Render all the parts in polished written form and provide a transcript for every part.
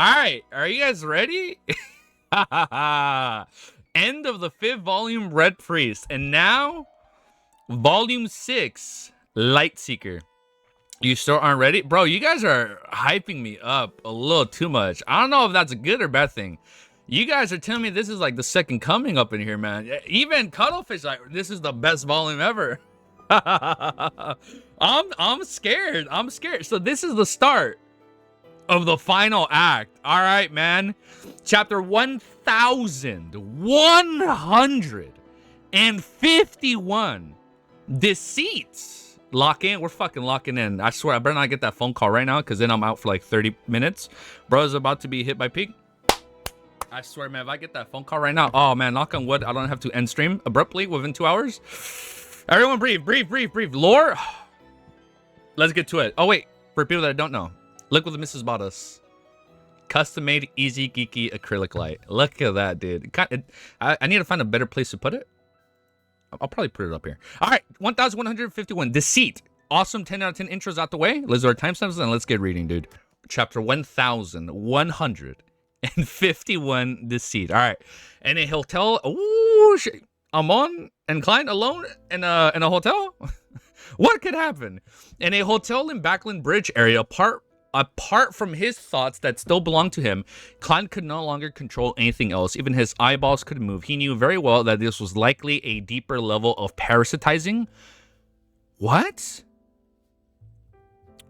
right, are you guys ready? End of the 5th volume, Red Priest, and now volume 6, Lightseeker. You still aren't ready? Bro, you guys are hyping me up a little too much. I don't know if that's a good or bad thing. You guys are telling me this is like the second coming up in here, man. Even Cuttlefish, like, this is the best volume ever. I'm scared. I'm scared. So this is the start of the final act. All right, man. Chapter 1151. Deceit. Lock in. We're fucking locking in. I swear, I better not get that phone call right now, because then I'm out for like 30 minutes. Bro's about to be hit by peak. I swear, man, if I get that phone call right now, oh man, knock on wood, I don't have to end stream abruptly within 2 hours. Everyone breathe, breathe, breathe, breathe. Lore. Let's get to it. Oh wait, for people that don't know, look what the missus bought us. Custom made, easy, geeky acrylic light. Look at that, dude. I need to find a better place to put it. I'll probably put it up here. All right, 1151. Deceit. Awesome 10 out of 10 intros out the way. Let's do our timestamps and let's get reading, dude. Chapter 1151. Deceit. All right. And a hotel. Ooh, shit. Amon and Klein alone in a hotel? What could happen? In a hotel in Backland Bridge area, apart from his thoughts that still belonged to him, Klein could no longer control anything else. Even his eyeballs couldn't move. He knew very well that this was likely a deeper level of parasitizing. What?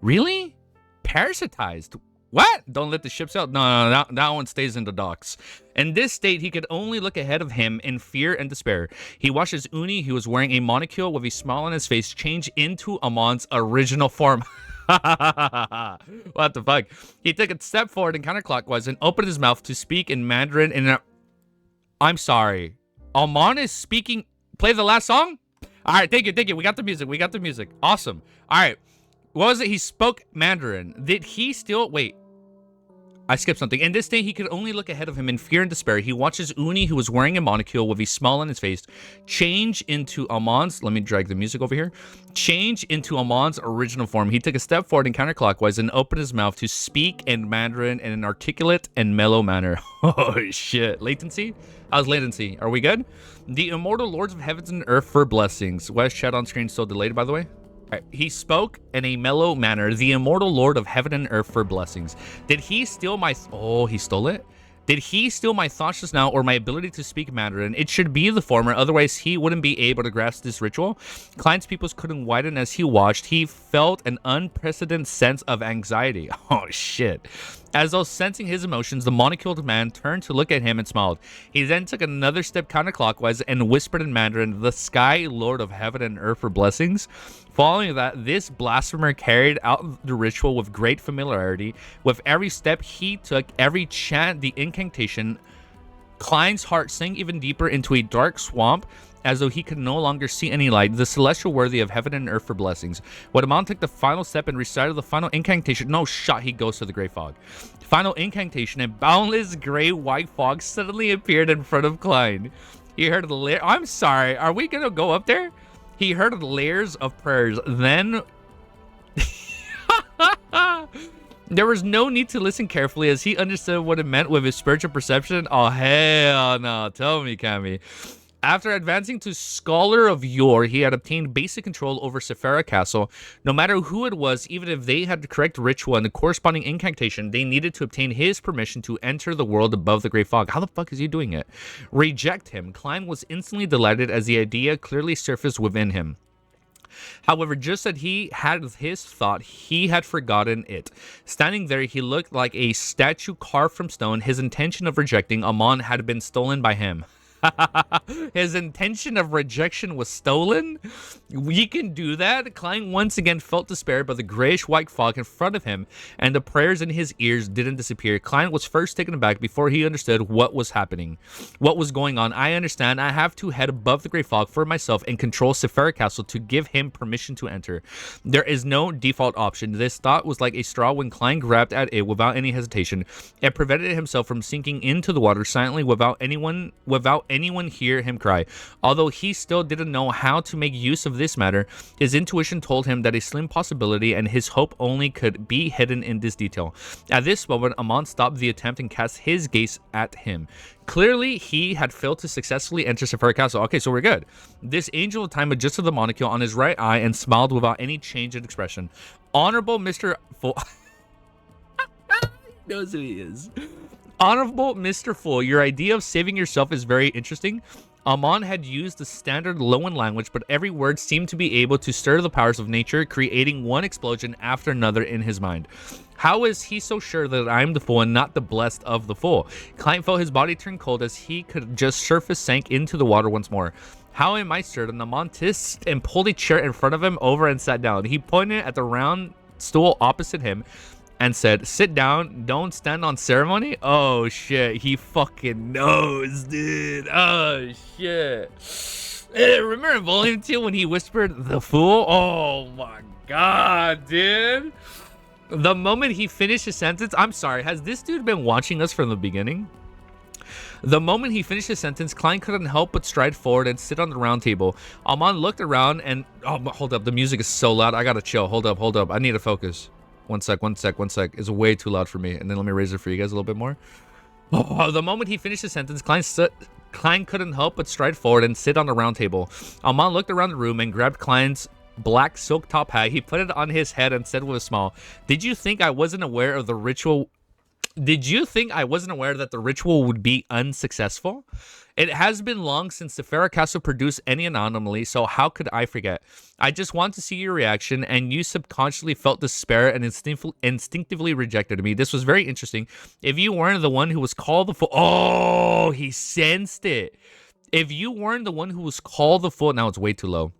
Really? Parasitized? What? Don't let the ship sail? No, that one stays in the docks. In this state, he could only look ahead of him in fear and despair. He watched as Uni, who was wearing a monocle with a smile on his face, change into Amon's original form. What the fuck? He took a step forward and counterclockwise and opened his mouth to speak in Mandarin in a... I'm sorry. Amon is speaking... Play the last song? All right, thank you. We got the music. Awesome. All right. What was it? He spoke Mandarin. Did he still... Wait. I skipped something. In this state, he could only look ahead of him in fear and despair. He watches Uni, who was wearing a monocle with a smile on his face, change into Amon's... Let me drag the music over here. Change into Amon's original form. He took a step forward and counterclockwise and opened his mouth to speak in Mandarin in an articulate and mellow manner. Oh, shit. Latency? How's latency? Are we good? The immortal lords of heavens and earth for blessings. West chat on screen still delayed, by the way? Right. He spoke in a mellow manner, the immortal lord of heaven and earth for blessings. Did he steal my... Oh, he stole it? Did he steal my thoughts just now or my ability to speak Mandarin? It should be the former, otherwise he wouldn't be able to grasp this ritual. Klein's pupils couldn't widen as he watched. He felt an unprecedented sense of anxiety. Oh, shit. As though sensing his emotions, the monocled man turned to look at him and smiled. He then took another step counterclockwise and whispered in Mandarin, "The sky lord of heaven and earth for blessings." Following that, this blasphemer carried out the ritual with great familiarity. With every step he took, every chant, the incantation, Klein's heart sank even deeper into a dark swamp, as though he could no longer see any light. The celestial worthy of heaven and earth for blessings. When Amon took the final step and recited the final incantation, no shot, he goes to the gray fog. Final incantation, a boundless gray white fog suddenly appeared in front of Klein. He heard the layer. I'm sorry, are we gonna go up there? He heard the layers of prayers. Then there was no need to listen carefully, as he understood what it meant with his spiritual perception. Oh hell no! Tell me, Cammy. After advancing to Scholar of Yore, he had obtained basic control over Sephara Castle. No matter who it was, even if they had the correct ritual and the corresponding incantation, they needed to obtain his permission to enter the world above the Great Fog. How the fuck is he doing it? Reject him. Klein was instantly delighted as the idea clearly surfaced within him. However, just as he had his thought, he had forgotten it. Standing there, he looked like a statue carved from stone. His intention of rejecting Amon had been stolen by him. His intention of rejection was stolen? We can do that? Klein once again felt despair by the grayish white fog in front of him, and the prayers in his ears didn't disappear. Klein was first taken aback before he understood what was happening. What was going on? I understand. I have to head above the gray fog for myself and control Sephara Castle to give him permission to enter. There is no default option. This thought was like a straw when Klein grabbed at it without any hesitation. It prevented himself from sinking into the water silently without anyone hear him cry. Although he still didn't know how to make use of this matter, his intuition told him that a slim possibility and his hope only could be hidden in this detail. At this moment, Amon stopped the attempt and cast his gaze at him. Clearly, he had failed to successfully enter Sephira Castle. Okay, so we're good. This angel of time adjusted the monocle on his right eye and smiled without any change in expression. Honorable Mr. Fool... He knows who he is. Honorable Mr. Fool, your idea of saving yourself is very interesting. Amon had used the standard Loan language, but every word seemed to be able to stir the powers of nature, creating one explosion after another in his mind. How is he so sure that I am the fool and not the blessed of the fool? Klein felt his body turn cold as he could just surface sank into the water once more. How am I certain? Amon tissed and pulled a chair in front of him over and sat down. He pointed at the round stool opposite him and said, sit down, don't stand on ceremony. Oh shit, he fucking knows, dude. Oh shit. Remember in Volume 2 when he whispered the fool? Oh my god, dude. The moment he finished his sentence, I'm sorry, has this dude been watching us from the beginning? The moment he finished his sentence, Klein couldn't help but stride forward and sit on the round table. Amon looked around and, oh, hold up, the music is so loud. I gotta chill. Hold up. I need to focus. One sec. It's way too loud for me. And then let me raise it for you guys a little bit more. Oh, the moment he finished his sentence, Klein couldn't help but stride forward and sit on the round table. Amon looked around the room and grabbed Klein's black silk top hat. He put it on his head and said with a smile, did you think I wasn't aware of the ritual? Did you think I wasn't aware that the ritual would be unsuccessful? It has been long since the Sephira Castle produced any anomaly, so how could I forget? I just want to see your reaction, and you subconsciously felt despair and instinctively rejected me. This was very interesting. If you weren't the one who was called the fool... Oh, he sensed it. If you weren't the one who was called the fool... Now it's way too low.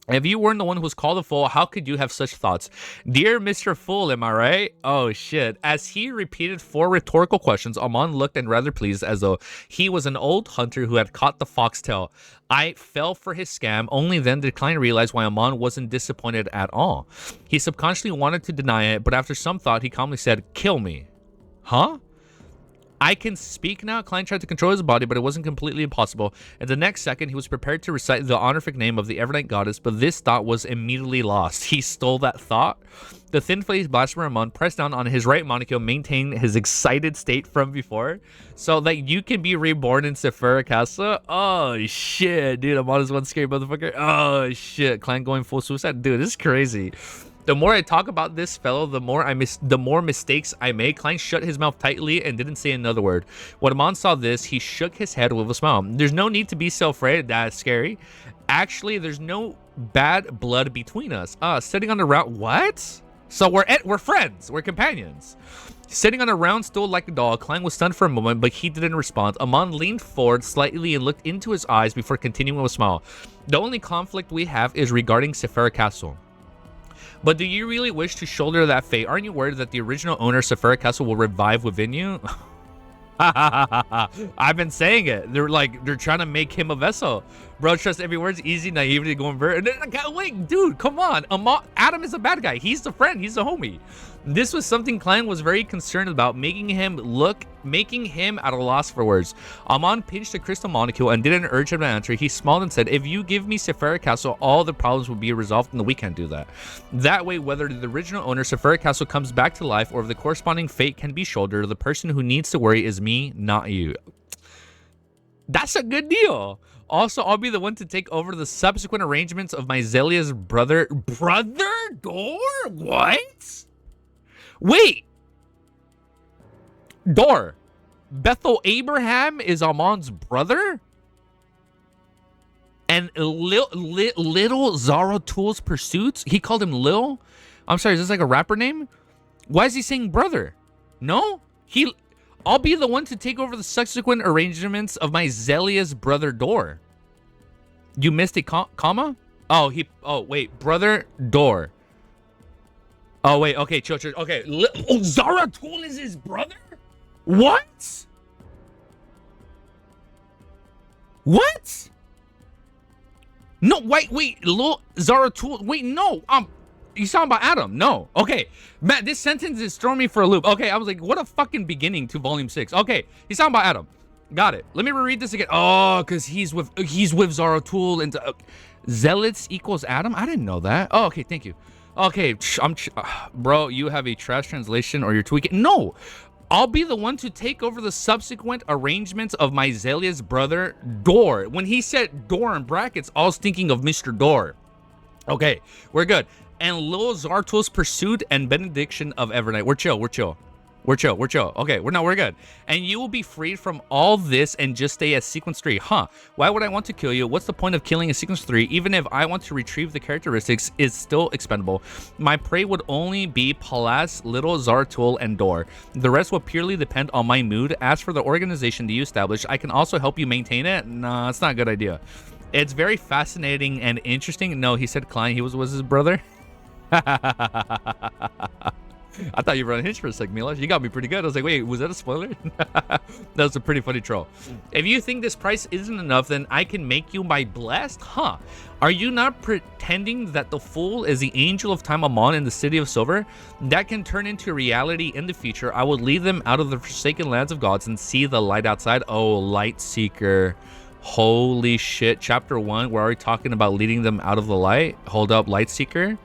If you weren't the one who was called a fool, how could you have such thoughts? Dear Mr. Fool, am I right? Oh, shit. As he repeated 4 rhetorical questions, Amon looked and rather pleased as though he was an old hunter who had caught the foxtail. I fell for his scam. Only then did Klein realize why Amon wasn't disappointed at all. He subconsciously wanted to deny it, but after some thought, he calmly said, kill me. Huh? I can speak now. Klein tried to control his body, but it wasn't completely impossible. And the next second, he was prepared to recite the honorific name of the Evernight goddess, but this thought was immediately lost. He stole that thought. The thin-faced blasphemer Amon pressed down on his right monocle, maintaining his excited state from before, so that you can be reborn in Sephira Castle. Oh, shit, dude. Amon is one scary motherfucker. Oh, shit. Klein going full suicide. Dude, this is crazy. The more I talk about this fellow, the more mistakes I make. Klein shut his mouth tightly and didn't say another word. When Amon saw this, he shook his head with a smile. There's no need to be so afraid. That's scary. Actually, there's no bad blood between us. Sitting on the round... What? So we're friends. We're companions. Sitting on a round stool like a doll, Klein was stunned for a moment, but he didn't respond. Amon leaned forward slightly and looked into his eyes before continuing with a smile. The only conflict we have is regarding Sephira Castle. But do you really wish to shoulder that fate? Aren't you worried that the original owner of Sephira Castle will revive within you? I've been saying it. They're trying to make him a vessel. Bro, trust every word's easy, naivety, go invert. Wait, dude, come on. Adam is a bad guy. He's the friend. He's the homie. This was something Klein was very concerned about, making him at a loss for words. Amon pinched the crystal molecule and didn't urge him to answer. He smiled and said, if you give me Sephira Castle, all the problems will be resolved, and we can't do that. That way, whether the original owner Sephira Castle comes back to life or if the corresponding fate can be shouldered, the person who needs to worry is me, not you. That's a good deal. Also, I'll be the one to take over the subsequent arrangements of my Zelia's brother. Brother? Door? What? Wait. Door. Bethel Abraham is Amon's brother? And Little Zaratul's Pursuits? He called him Lil? I'm sorry, is this like a rapper name? Why is he saying brother? No? I'll be the one to take over the subsequent arrangements of my Zelia's brother Door. You missed a comma? Oh, wait, brother Door. Oh, wait, okay, chill. Okay, Zaratul is his brother? What? What? No, wait, Lil Zaratul, wait, no, he's talking about Adam, no, okay. Matt, this sentence is throwing me for a loop. Okay, I was like, what a fucking beginning to volume 6. Okay, he's talking about Adam. Got it. Let me reread this again. Oh, because he's with Zaratul and Zealots equals Adam. I didn't know that. Oh, okay. Thank you. Okay, bro, you have a trash translation or you're tweaking. No, I'll be the one to take over the subsequent arrangements of my zealous brother, Dor. When he said Dor in brackets, I was thinking of Mr. Dor. Okay, we're good. And Lil Zartul's pursuit and benediction of Evernight. We're chill. Okay, we're good. And you will be freed from all this and just stay as sequence 3. Huh? Why would I want to kill you? What's the point of killing a sequence 3? Even if I want to retrieve the characteristics, is still expendable. My prey would only be Palas, Little Zartul, and Dor. The rest will purely depend on my mood. As for the organization that you establish, I can also help you maintain it. Nah, it's not a good idea. It's very fascinating and interesting. No, he said Klein. He was his brother. I thought you were unhinged for a sec, Milos. You got me pretty good. I was like, wait, was that a spoiler? That was a pretty funny troll. If you think this price isn't enough, then I can make you my blessed? Huh? Are you not pretending that the fool is the angel of time Amon in the city of silver? That can turn into reality in the future. I will lead them out of the forsaken lands of gods and see the light outside. Oh, light seeker. Holy shit. Chapter 1, we're already talking about leading them out of the light. Hold up, light seeker.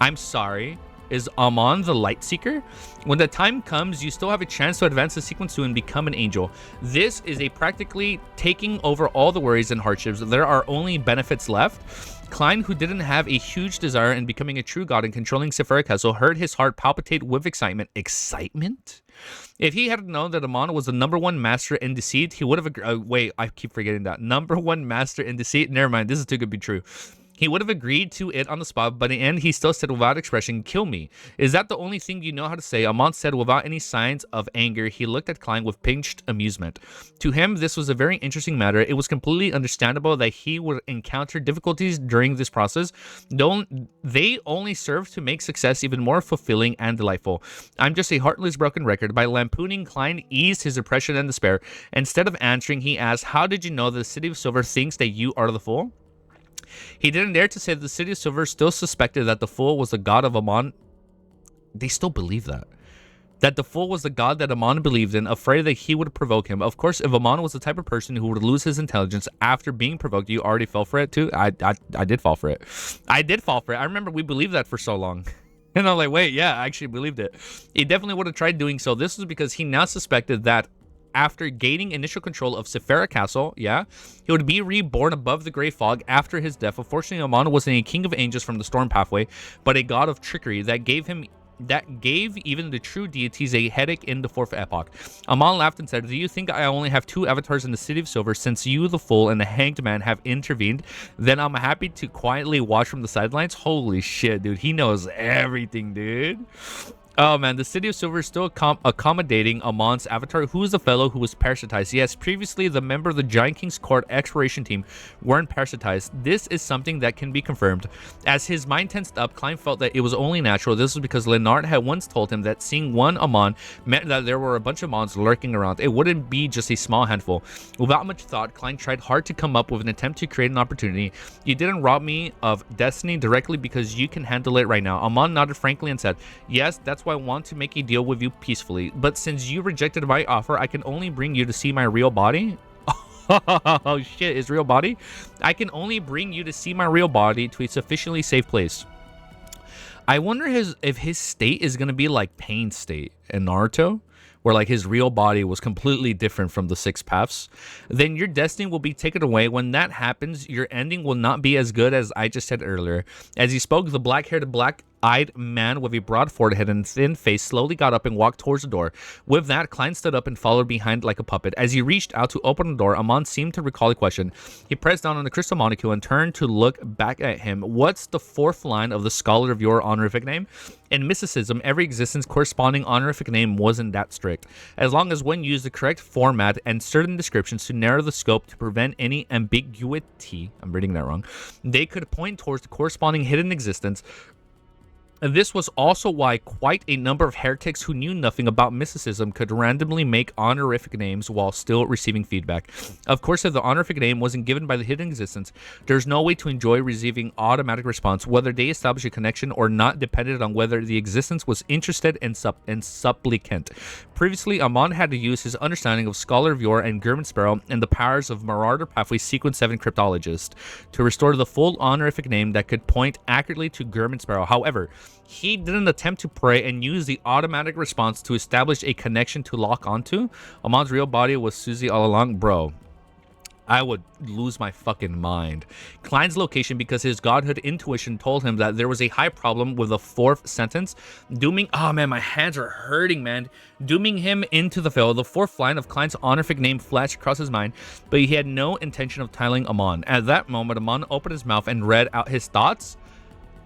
I'm sorry. Is Amon the light seeker? When the time comes, you still have a chance to advance the sequence 2 and become an angel. This is a practically taking over all the worries and hardships. There are only benefits left. Klein, who didn't have a huge desire in becoming a true god and controlling Sephira Castle, heard his heart palpitate with excitement. Excitement? If he had known that Amon was the #1 master in deceit, he would have... wait, I keep forgetting that. #1 master in deceit? Never mind, this is too good to be true. He would have agreed to it on the spot, but in the end, he still said without expression, kill me. Is that the only thing you know how to say? Amon said without any signs of anger. He looked at Klein with pinched amusement. To him, this was a very interesting matter. It was completely understandable that he would encounter difficulties during this process. They only served to make success even more fulfilling and delightful. I'm just a heartless broken record. By lampooning, Klein eased his oppression and despair. Instead of answering, he asked, how did you know the City of Silver thinks that you are the fool? He didn't dare to say that the City of Silver still suspected that the fool was the god of Amon. They still believe that. That the fool was the god that Amon believed in, afraid that he would provoke him. Of course, if Amon was the type of person who would lose his intelligence after being provoked, you already fell for it too? I did fall for it. I did fall for it. I remember we believed that for so long. And I'm like, wait, yeah, I actually believed it. He definitely would have tried doing so. This was because he now suspected that after gaining initial control of Sephira Castle, yeah, he would be reborn above the Grey Fog after his death. Unfortunately, Amon wasn't a king of angels from the Storm Pathway, but a god of trickery that gave even the true deities a headache in the 4th epoch. Amon laughed and said, do you think I only have 2 avatars in the City of Silver? Since you, the fool, and the hanged man have intervened, then I'm happy to quietly watch from the sidelines. Holy shit, dude. He knows everything, dude. Oh man, the City of Silver is still accommodating Amon's avatar, who is the fellow who was parasitized. Yes, previously the member of the Giant King's Court exploration team weren't parasitized. This is something that can be confirmed. As his mind tensed up, Klein felt that it was only natural. This was because Leonard had once told him that seeing one Amon meant that there were a bunch of Amons lurking around. It wouldn't be just a small handful. Without much thought, Klein tried hard to come up with an attempt to create an opportunity. You didn't rob me of destiny directly because you can handle it right now. Amon nodded frankly and said, yes, that's I want to make a deal with you peacefully, but since you rejected my offer, I can only bring you to see my real body. Oh shit, his real body? I can only bring you to see my real body to a sufficiently safe place. I wonder if his state is going to be like Pain's state in Naruto, where like his real body was completely different from the 6 paths. Then your destiny will be taken away. When that happens, your ending will not be as good as I just said earlier. As he spoke, the black-haired, black-eyed man with a broad forehead and thin face slowly got up and walked towards the door. With that, Klein stood up and followed behind like a puppet. As he reached out to open the door, Amon seemed to recall a question. He pressed down on the crystal molecule and turned to look back at him. What's the 4th line of the scholar of your honorific name? In mysticism, every existence corresponding honorific name wasn't that strict, as long as one used the correct format and certain descriptions to narrow the scope to prevent any ambiguity. I'm reading that wrong. They could point towards the corresponding hidden existence. And this was also why quite a number of heretics who knew nothing about mysticism could randomly make honorific names while still receiving feedback. Of course, if the honorific name wasn't given by the hidden existence, there's no way to enjoy receiving automatic response, whether they establish a connection or not depended on whether the existence was interested and supplicant. Previously, Amon had to use his understanding of Scholar of Yore and German Sparrow and the powers of Marauder Pathway Sequence 7 Cryptologist to restore the full honorific name that could point accurately to German Sparrow. However, he didn't attempt to pray and use the automatic response to establish a connection to lock onto. Amon's real body was Susie all along. Bro, I would lose my fucking mind. Klein's location, because his godhood intuition told him that there was a high problem with the fourth sentence, dooming... Oh, man, my hands are hurting, man. Dooming him into the fail. The fourth line of Klein's honorific name flashed across his mind, but he had no intention of telling Amon. At that moment, Amon opened his mouth and read out his thoughts.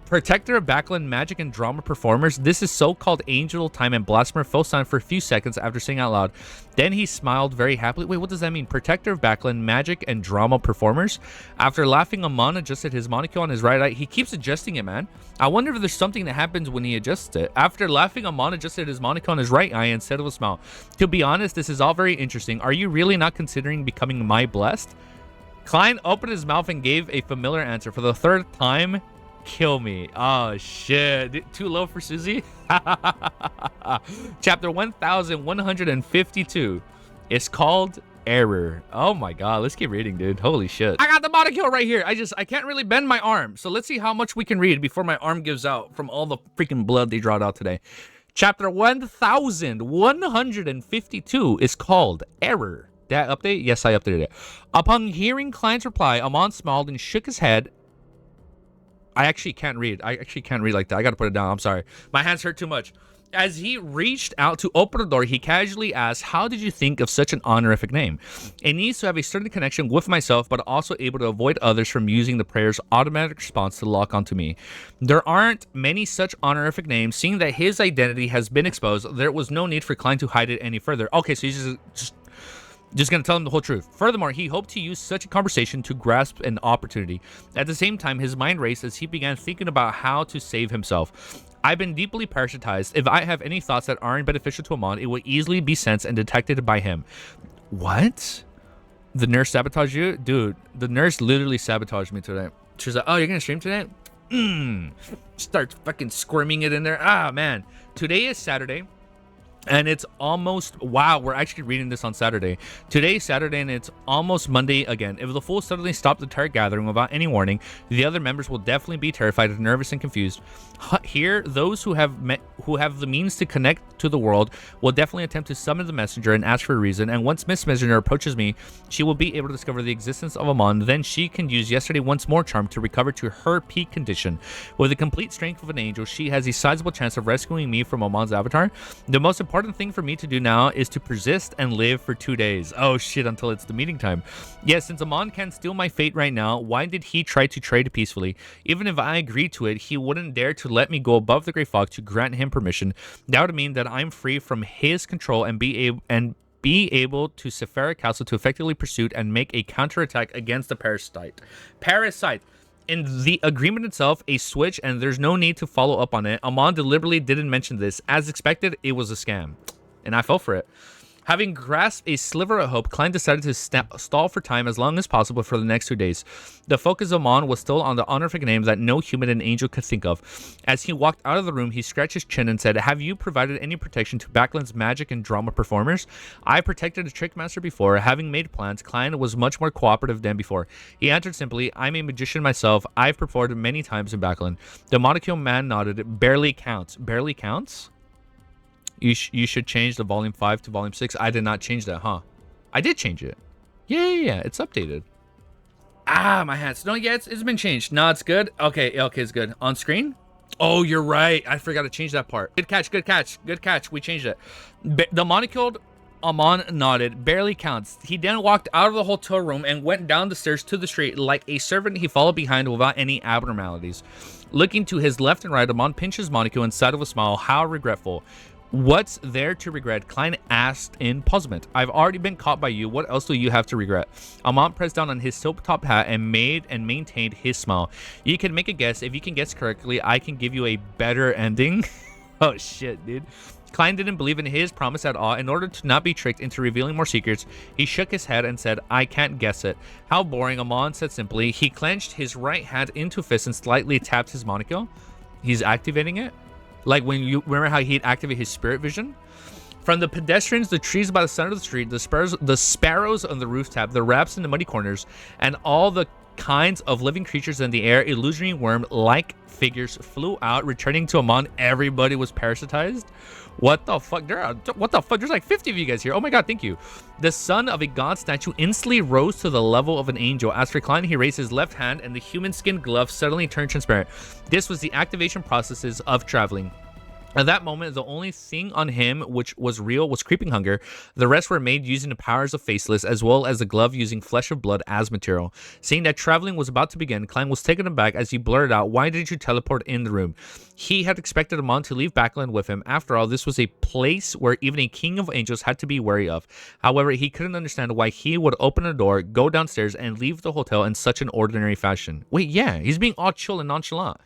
Protector of backland magic and drama performers, this is so-called angel time and blasphemer fell silent for a few seconds after saying out loud. Then he smiled very happily. Wait, what does that mean? Protector of backland magic and drama performers? After laughing, Amon adjusted his monocle on his right eye. He keeps adjusting it, man. I wonder if there's something that happens when he adjusts it. After laughing, Amon adjusted his monocle on his right eye instead of a smile. To be honest, this is all very interesting. Are you really not considering becoming my blessed? Klein opened his mouth and gave a familiar answer. For the third time, kill me. Oh shit, too low for Susie. Chapter 1152 is called Error. Oh my god, let's keep reading, dude. Holy shit, I got the monocle right here. I can't really bend my arm, so let's see how much we can read before my arm gives out from all the freaking blood they drawed out today. Chapter 1152 is called Error. Did I update? Yes, I updated it. Upon hearing Klein's reply, Amon smiled and shook his head. I actually can't read. I actually can't read like that. I gotta put it down. I'm sorry. My hands hurt too much. As he reached out to open the door, he casually asked, how did you think of such an honorific name? It needs to have a certain connection with myself, but also able to avoid others from using the prayer's automatic response to lock onto me. There aren't many such honorific names. Seeing that his identity has been exposed, there was no need for Klein to hide it any further. Okay, so he's just gonna tell him the whole truth. Furthermore, he hoped to use such a conversation to grasp an opportunity. At the same time, his mind raced as he began thinking about how to save himself. I've been deeply parasitized. If I have any thoughts that aren't beneficial to Amon, it will easily be sensed and detected by him. What? The nurse sabotaged you? Dude, the nurse literally sabotaged me today. She was like, oh, you're gonna stream today? Start fucking squirming it in there. Ah, man. Today is Saturday. And it's almost, wow, we're actually reading this on Saturday. Today is Saturday and it's almost Monday again. If the Fool suddenly stopped the entire gathering without any warning, the other members will definitely be terrified, nervous, and confused. Here, those who have the means to connect to the world will definitely attempt to summon the messenger and ask for a reason. And once Miss Messenger approaches me, she will be able to discover the existence of Amon. Then she can use yesterday once more charm to recover to her peak condition. With the complete strength of an angel, she has a sizable chance of rescuing me from Amon's avatar. The most important thing for me to do now is to persist and live for 2 days. Oh shit, until it's the meeting time. Yes, since Amon can't steal my fate right now, why did he try to trade peacefully? Even if I agreed to it, he wouldn't dare to let me go above the Grey Fog to grant him permission. That would mean that I'm free from his control and be able to Sephara Castle to effectively pursue and make a counterattack against the parasite. In the agreement itself, a switch, and there's no need to follow up on it. Amon deliberately didn't mention this. As expected, it was a scam. And I fell for it. Having grasped a sliver of hope, Klein decided to stall for time as long as possible for the next 2 days. The focus of Amon was still on the honorific name that no human and angel could think of. As he walked out of the room, he scratched his chin and said, have you provided any protection to Backland's magic and drama performers? I protected a trick master before. Having made plans, Klein was much more cooperative than before. He answered simply, I'm a magician myself. I've performed many times in Backland. The monocle man nodded. Barely counts. Barely counts? You should change the volume 5 to volume 6. I did not change that, huh? I did change it. Yeah, it's updated. Ah, my hands. No, yeah, it's been changed. No, it's good. Okay, it's good. On screen? Oh, you're right. I forgot to change that part. Good catch. We changed it. The monocled Amon nodded. Barely counts. He then walked out of the hotel room and went down the stairs to the street. Like a servant, he followed behind without any abnormalities. Looking to his left and right, Amon pinched his monocle inside of a smile. How regretful. What's there to regret? Klein asked in puzzlement. I've already been caught by you. What else do you have to regret? Amon pressed down on his silk top hat and maintained his smile. You can make a guess. If you can guess correctly, I can give you a better ending. Oh shit, dude. Klein didn't believe in his promise at all. In order to not be tricked into revealing more secrets, he shook his head and said, I can't guess it. How boring, Amon said simply. He clenched his right hand into a fist and slightly tapped his monocle. He's activating it. Like when you remember how he'd activate his spirit vision? From the pedestrians, the trees by the center of the street, the sparrows on the rooftop, the rats in the muddy corners, and all the kinds of living creatures in the air, illusory worm-like figures flew out, returning to Amon. Everybody was parasitized. What the fuck? What the fuck? There's like 50 of you guys here. Oh my god, thank you. The son of a god statue instantly rose to the level of an angel. As for Klein, he raised his left hand and the human skin glove suddenly turned transparent. This was the activation processes of traveling. At that moment, the only thing on him which was real was creeping hunger. The rest were made using the powers of Faceless, as well as the glove using flesh of blood as material. Seeing that traveling was about to begin, Klein was taken aback as he blurted out, why did you teleport in the room? He had expected Amon to leave Backland with him. After all, this was a place where even a king of angels had to be wary of. However, he couldn't understand why he would open a door, go downstairs, and leave the hotel in such an ordinary fashion. Wait, yeah, he's being all chill and nonchalant.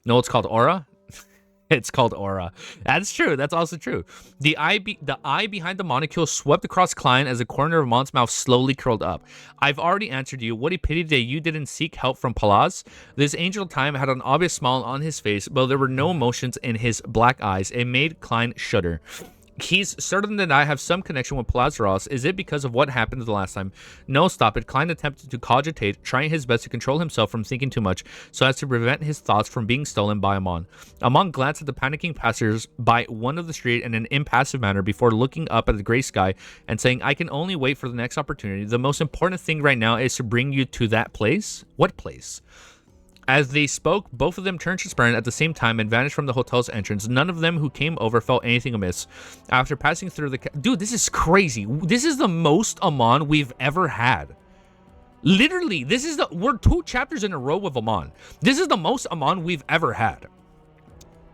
No, it's called aura? It's called aura. That's true. That's also true. The eye behind the monocle swept across Klein as the corner of Amon's mouth slowly curled up. I've already answered you. What a pity that you didn't seek help from Poise. This angel time had an obvious smile on his face, but there were no emotions in his black eyes. It made Klein shudder. He's certain that I have some connection with Palazros. Is it because of what happened the last time? No, stop it. Klein attempted to cogitate, trying his best to control himself from thinking too much, so as to prevent his thoughts from being stolen by Amon. Amon glanced at the panicking passers by one of the street in an impassive manner before looking up at the gray sky and saying, I can only wait for the next opportunity. The most important thing right now is to bring you to that place. What place? As they spoke, both of them turned transparent at the same time and vanished from the hotel's entrance. None of them who came over felt anything amiss. After passing through the... Dude, this is crazy. This is the most Amon we've ever had. Literally, this is the... We're 2 chapters in a row with Amon. This is the most Amon we've ever had.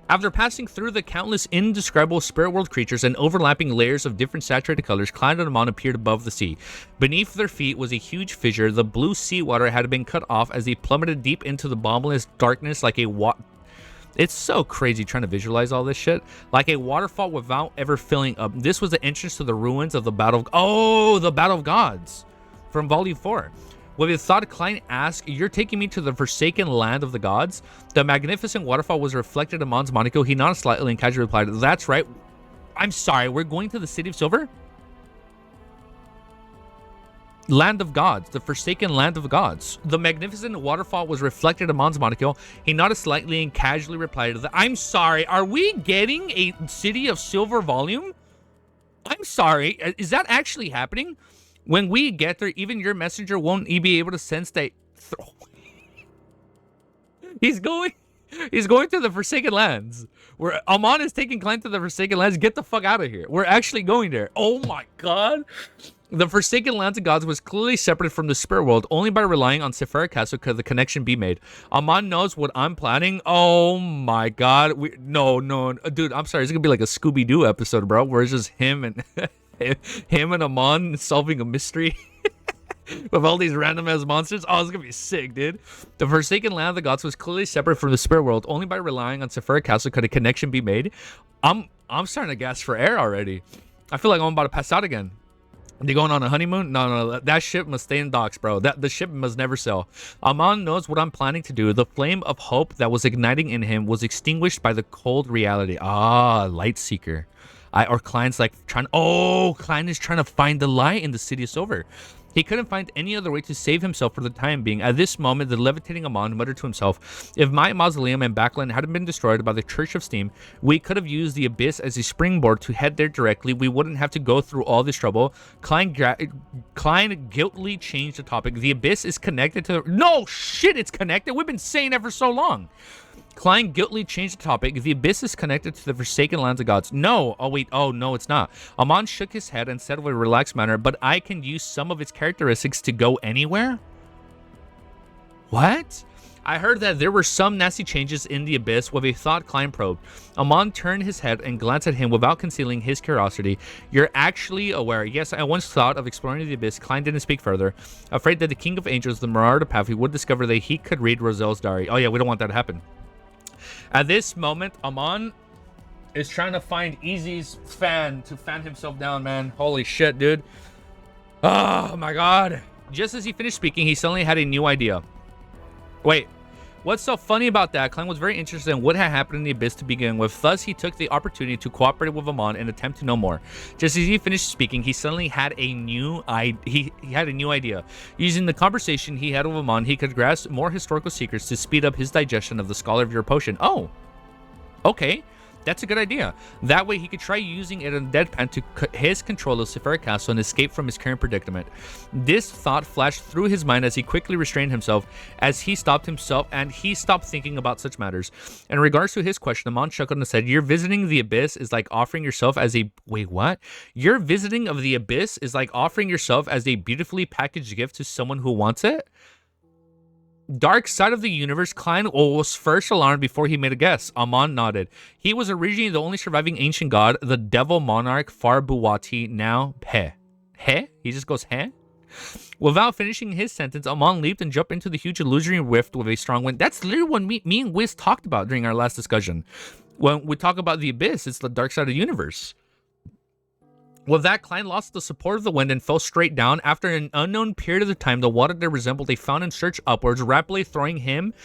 After passing through the countless indescribable spirit world creatures and overlapping layers of different saturated colors, Klein and Amon appeared above the sea. Beneath their feet was a huge fissure. The blue seawater had been cut off as they plummeted deep into the bottomless darkness like a It's so crazy trying to visualize all this shit. Like a waterfall without ever filling up. This was the entrance to the ruins of the Battle of... Oh, the Battle of Gods from Volume 4. With a thought, Klein asked, you're taking me to the forsaken land of the gods? The magnificent waterfall was reflected in Amon's monocle. He nodded slightly and casually replied, that's right. I'm sorry, we're going to the City of Silver? Land of gods, the forsaken land of gods. The magnificent waterfall was reflected in Amon's monocle. He nodded slightly and casually replied, I'm sorry, are we getting a City of Silver volume? I'm sorry, is that actually happening? When we get there, even your messenger won't be able to sense that... He's going to the Forsaken Lands. Where Amon is taking Klein to the Forsaken Lands. Get the fuck out of here. We're actually going there. Oh my god. The Forsaken Lands of Gods was clearly separated from the spirit world. Only by relying on Sephira Castle could the connection be made. Amon knows what I'm planning. Oh my god. No. Dude, I'm sorry. It's going to be like a Scooby-Doo episode, bro. Where it's just him and... him and Amon solving a mystery with all these random ass monsters. Oh, it's gonna be sick, dude. The Forsaken Land of the Gods was clearly separate from the spirit world. Only by relying on Sephira Castle could a connection be made. I'm starting to gasp for air already. I feel like I'm about to pass out again. They going on a honeymoon? No. That ship must stay in docks, bro. The ship must never sail. Amon knows what I'm planning to do. The flame of hope that was igniting in him was extinguished by the cold reality. Ah, light seeker. Or Klein's like trying... Oh, Klein is trying to find the light in the City of Silver. He couldn't find any other way to save himself for the time being. At this moment, the levitating Amon muttered to himself, if my mausoleum and backland hadn't been destroyed by the Church of Steam, we could have used the Abyss as a springboard to head there directly. We wouldn't have to go through all this trouble. Klein guiltily changed the topic. The Abyss is connected to... No, shit, it's connected. We've been saying that for so long. Klein guiltily changed the topic. The Abyss is connected to the Forsaken Lands of Gods. No. Oh, wait. Oh, no, it's not. Amon shook his head and said with a relaxed manner, but I can use some of its characteristics to go anywhere? What? I heard that there were some nasty changes in the abyss with a thought Klein probed. Amon turned his head and glanced at him without concealing his curiosity. You're actually aware. Yes, I once thought of exploring the abyss. Klein didn't speak further, afraid that the King of Angels, the Marauder Pathway, would discover that he could read Roselle's diary. Oh yeah, we don't want that to happen. At this moment, Amon is trying to find Easy's fan to fan himself down, man. Holy shit, dude. Oh my god. Just as he finished speaking, he suddenly had a new idea. Wait, what's so funny about that? Klein was very interested in what had happened in the abyss to begin with. Thus, he took the opportunity to cooperate with Amon and attempt to know more. Just as he finished speaking, he suddenly had a new idea. Using the conversation he had with Amon, he could grasp more historical secrets to speed up his digestion of the Scholar of Your Potion. Oh, okay. That's a good idea. That way, he could try using it in Deadpan to his control of Sephira Castle and escape from his current predicament. This thought flashed through his mind as he quickly restrained himself, he stopped thinking about such matters. In regards to his question, Amon chuckled and said, "Your visiting the abyss is like offering yourself as a..." Wait, what? Your visiting of the abyss is like offering yourself as a beautifully packaged gift to someone who wants it? Dark side of the universe, Klein was first alarmed before he made a guess. Amon nodded. He was originally the only surviving ancient god, the devil monarch Farbuwati, now He. He? He just goes He? Without finishing his sentence, Amon leaped and jumped into the huge illusory rift with a strong wind. That's literally what me and Wiz talked about during our last discussion. When we talk about the abyss, it's the dark side of the universe. With that, Klein lost the support of the wind and fell straight down. After an unknown period of time, the water that resembled a fountain surged upwards, rapidly throwing him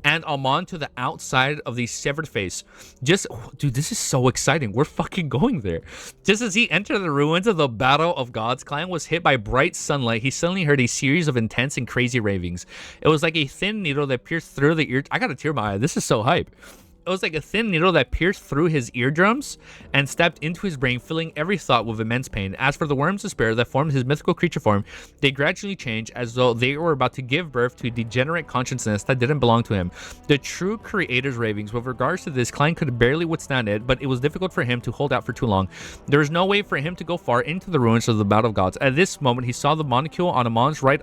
and Amon to the outside of the severed face. Dude, this is so exciting. We're fucking going there. Just as he entered the ruins of the Battle of Gods, Klein was hit by bright sunlight. He suddenly heard a series of intense and crazy ravings. It was like a thin needle that pierced through the ear. I got a tear in my eye. This is so hype. It was like a thin needle that pierced through his eardrums and stepped into his brain, filling every thought with immense pain. As for the worms of despair that formed his mythical creature form, they gradually changed as though they were about to give birth to a degenerate consciousness that didn't belong to him. The true creator's ravings. With regards to this, Klein could barely withstand it, but it was difficult for him to hold out for too long. There was no way for him to go far into the ruins of the Battle of Gods. At this moment, he saw the molecule on Amon's right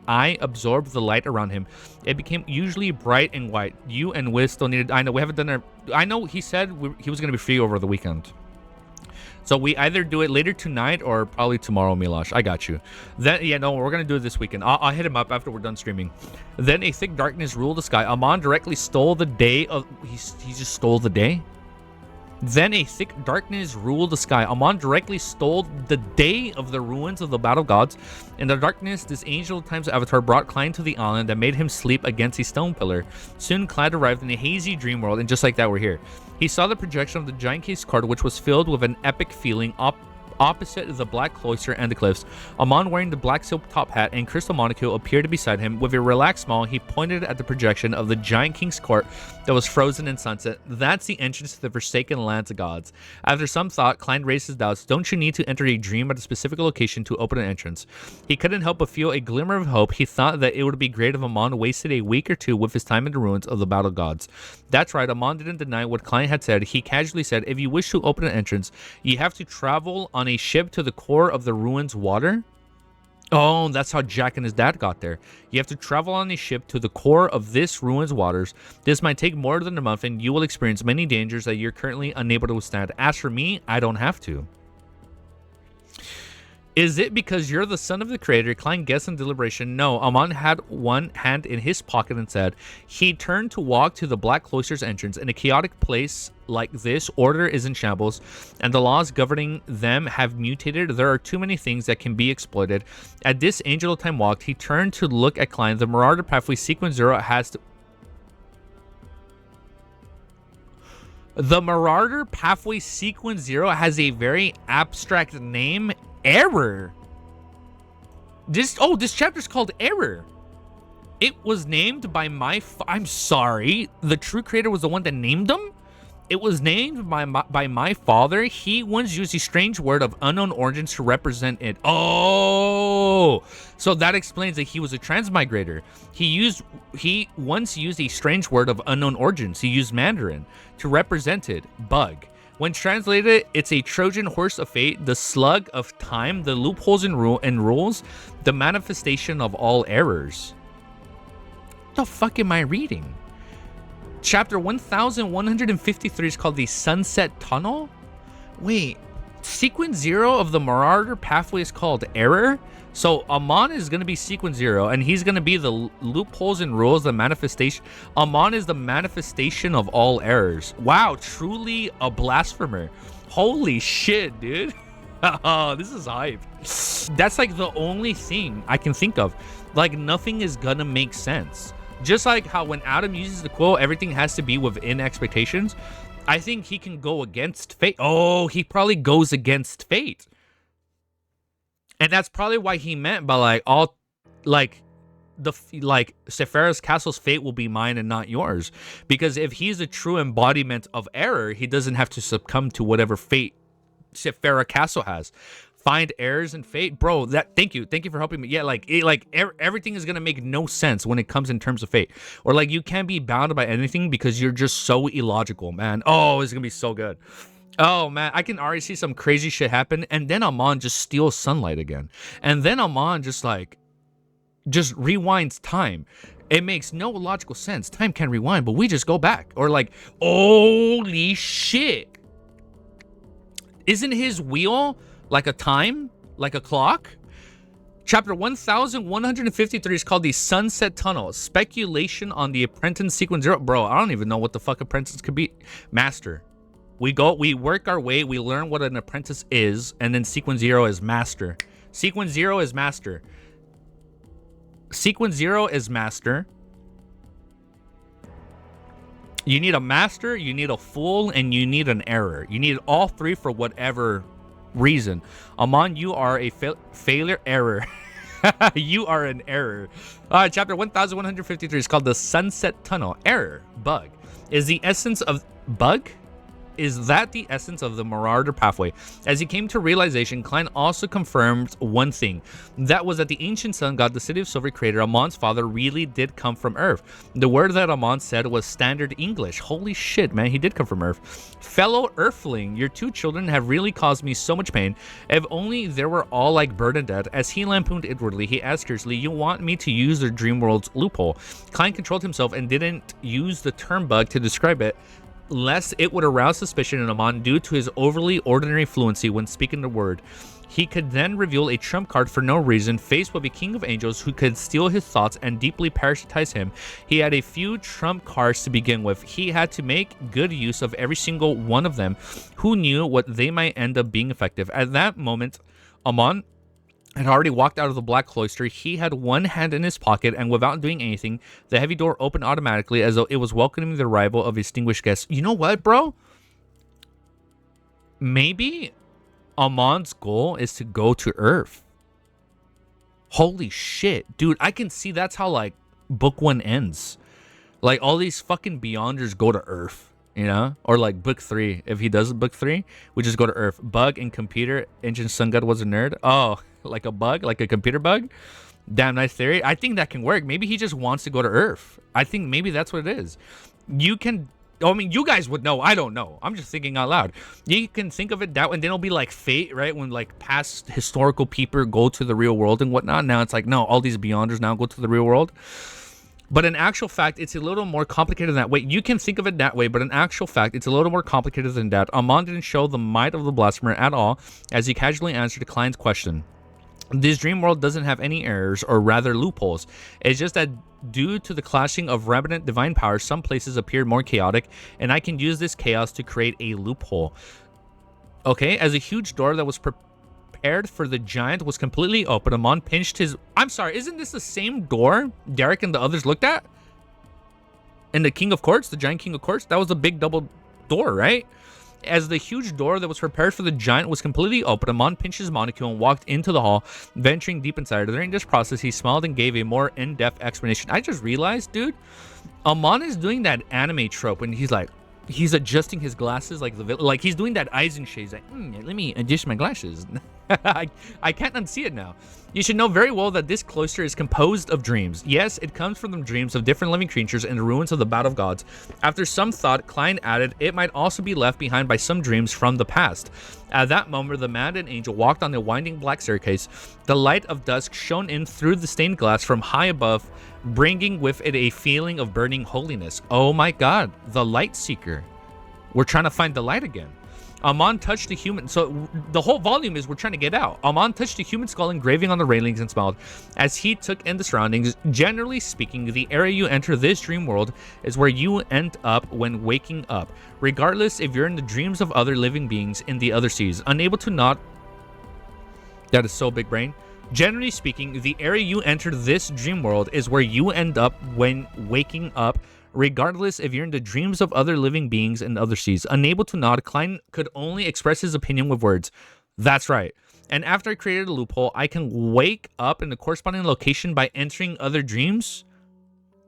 eye absorbed the light around him. It became usually bright and white. You and Wiz still needed... I know we haven't done our... I know he said he was going to be free over the weekend. So we either do it later tonight or probably tomorrow, Milosh. I got you. Then, yeah, no, we're going to do it this weekend. I'll hit him up after we're done streaming. Then a thick darkness ruled the sky. Amon directly stole the day of... He just stole the day? Then a thick darkness ruled the sky. Amon directly stole the day of the ruins of the Battle of Gods. In the darkness, this angel of time's avatar brought Klein to the island and made him sleep against a stone pillar. Soon, Klein arrived in a hazy dream world, and just like that, we're here. He saw the projection of the giant case card, which was filled with an epic feeling opposite the black cloister and the cliffs. Amon, wearing the black silk top hat and crystal monocle, appeared beside him. With a relaxed smile, he pointed at the projection of the giant king's court that was frozen in sunset. That's the entrance to the forsaken lands of gods. After some thought, Klein raised his doubts. Don't you need to enter a dream at a specific location to open an entrance? He couldn't help but feel a glimmer of hope. He thought that it would be great if Amon wasted a week or two with his time in the ruins of the Battle of Gods. That's right, Amon didn't deny what Klein had said. He casually said, if you wish to open an entrance, you have to travel on a ship to the core of the ruins water. Oh, that's how Jack and his dad got there. You have to travel on a ship to the core of this ruins waters. This might take more than a month, and you will experience many dangers that you're currently unable to withstand. As for me, I don't have to. Is it because you're the son of the creator? Klein guessed in deliberation. No, Amon had one hand in his pocket and said, he turned to walk to the Black Cloister's entrance. In a chaotic place like this, order is in shambles, and the laws governing them have mutated. There are too many things that can be exploited. At this Angel of Time walked, he turned to look at Klein. The Marauder Pathway Sequence 0 has to... The Marauder Pathway Sequence 0 has a very abstract name. Error. This chapter's called Error. It was named by I'm sorry. The true creator was the one that named them? It was named by my father. He once used a strange word of unknown origins to represent it. Oh, so that explains that he was a transmigrator. He once used a strange word of unknown origins. He used Mandarin to represent it. Bug. When translated, it's a Trojan horse of fate, the slug of time, the loopholes and rules, the manifestation of all errors. the fuck am I reading? Chapter 1153 is called the Sunset Tunnel. Wait, sequence 0 of the Marauder pathway is called Error. So Amon is going to be sequence 0, and he's going to be the loopholes and rules, the manifestation. Amon is the manifestation of all errors. Wow, truly a blasphemer. Holy shit, dude. Oh, this is hype. That's like the only thing I can think of. Like, nothing is gonna make sense. Just like how when Adam uses the quote, everything has to be within expectations. I think he can go against fate. Oh, he probably goes against fate. And that's probably why he meant by like, all, like, Sephira's castle's fate will be mine and not yours. Because if he's a true embodiment of error, he doesn't have to succumb to whatever fate Sephira Castle has. Find errors in fate, bro. Thank you for helping me. Yeah, everything is gonna make no sense when it comes in terms of fate, or like you can't be bound by anything because you're just so illogical, man. Oh, it's gonna be so good. Oh man, I can already see some crazy shit happen, and then Amon just steals sunlight again, and then Amon just rewinds time. It makes no logical sense. Time can rewind, but we just go back, or like, holy shit. Isn't his wheel like a time? Like a clock? Chapter 1153 is called the Sunset Tunnel. Speculation on the Apprentice Sequence 0. Bro, I don't even know what the fuck apprentice could be. Master. We work our way, we learn what an apprentice is, and then Sequence 0 is master. Sequence 0 is master. Sequence 0 is master. You need a master, you need a fool, and you need an error. You need all three for whatever reason. Amon, you are a failure error. You are an error. Chapter 1153 is called the Sunset Tunnel. Error. Bug. Is the essence of... Bug? Is that the essence of the Marauder pathway? As he came to realization, Klein also confirmed one thing. That was that the ancient sun god, the city of silver creator, Amon's father, really did come from Earth. The word that Amon said was standard English. Holy shit, man, he did come from Earth. Fellow Earthling, your two children have really caused me so much pain. If only they were all like Bernadette. As he lampooned inwardly, he asked curiously, you want me to use the dream world's loophole? Klein controlled himself and didn't use the term bug to describe it, lest it would arouse suspicion in Amon due to his overly ordinary fluency when speaking the word. He could then reveal a trump card for no reason, faced with a king of angels who could steal his thoughts and deeply parasitize him. He had a few trump cards to begin with. He had to make good use of every single one of them. Who knew what they might end up being effective? At that moment, Amon had already walked out of the black cloister. He had one hand in his pocket, and without doing anything, the heavy door opened automatically as though it was welcoming the arrival of distinguished guests. You know what, bro? Maybe Amon's goal is to go to Earth. Holy shit. Dude, I can see that's how, like, book 1 ends. Like, all these fucking Beyonders go to Earth. You know, or like book 3. If he does book 3, we just go to Earth. Bug and computer. Ancient sun god was a nerd. Oh, like a bug, like a computer bug. Damn, nice theory. I think that can work. Maybe he just wants to go to Earth. I think maybe that's what it is. You can. I mean, you guys would know. I don't know. I'm just thinking out loud. You can think of it that way, and then it'll be like fate, right? When like past historical people go to the real world and whatnot. Now it's like, no, all these Beyonders now go to the real world. But in actual fact, it's a little more complicated than that. Wait, you can think of it that way, but in actual fact, it's a little more complicated than that. Amon didn't show the might of the blasphemer at all, as he casually answered Klein's question. This dream world doesn't have any errors, or rather loopholes. It's just that due to the clashing of remnant divine powers, some places appear more chaotic, and I can use this chaos to create a loophole. Okay, as a huge door that was prepared for the giant was completely open, Amon pinched his... I'm sorry, isn't this the same door Derek and the others looked at? And the King of Courts, the giant King of Courts? That was a big double door, right? As the huge door that was prepared for the giant was completely open, Amon pinched his monocle and walked into the hall, venturing deep inside. During this process, he smiled and gave a more in-depth explanation. I just realized, dude, Amon is doing that anime trope, and he's like, he's adjusting his glasses like he's doing that Eisen shades. Like, let me adjust my glasses. I can't unsee it now. You should know very well that this cloister is composed of dreams. Yes, it comes from the dreams of different living creatures in the ruins of the Battle of Gods. After some thought, Klein added, it might also be left behind by some dreams from the past. At that moment, the man and angel walked on the winding black staircase. The light of dusk shone in through the stained glass from high above, bringing with it a feeling of burning holiness. Oh my god, the light seeker. We're trying to find the light again. Amon touched the human... So the whole volume is we're trying to get out. Amon touched the human skull engraving on the railings and smiled. As he took in the surroundings, generally speaking, the area you enter this dream world is where you end up when waking up. Regardless if you're in the dreams of other living beings in the other seas. Unable to not... That is so big brain. Generally speaking, the area you enter this dream world is where you end up when waking up. Regardless if you're in the dreams of other living beings in other seas. Unable to nod, Klein could only express his opinion with words. That's right. And after I created a loophole, I can wake up in the corresponding location by entering other dreams?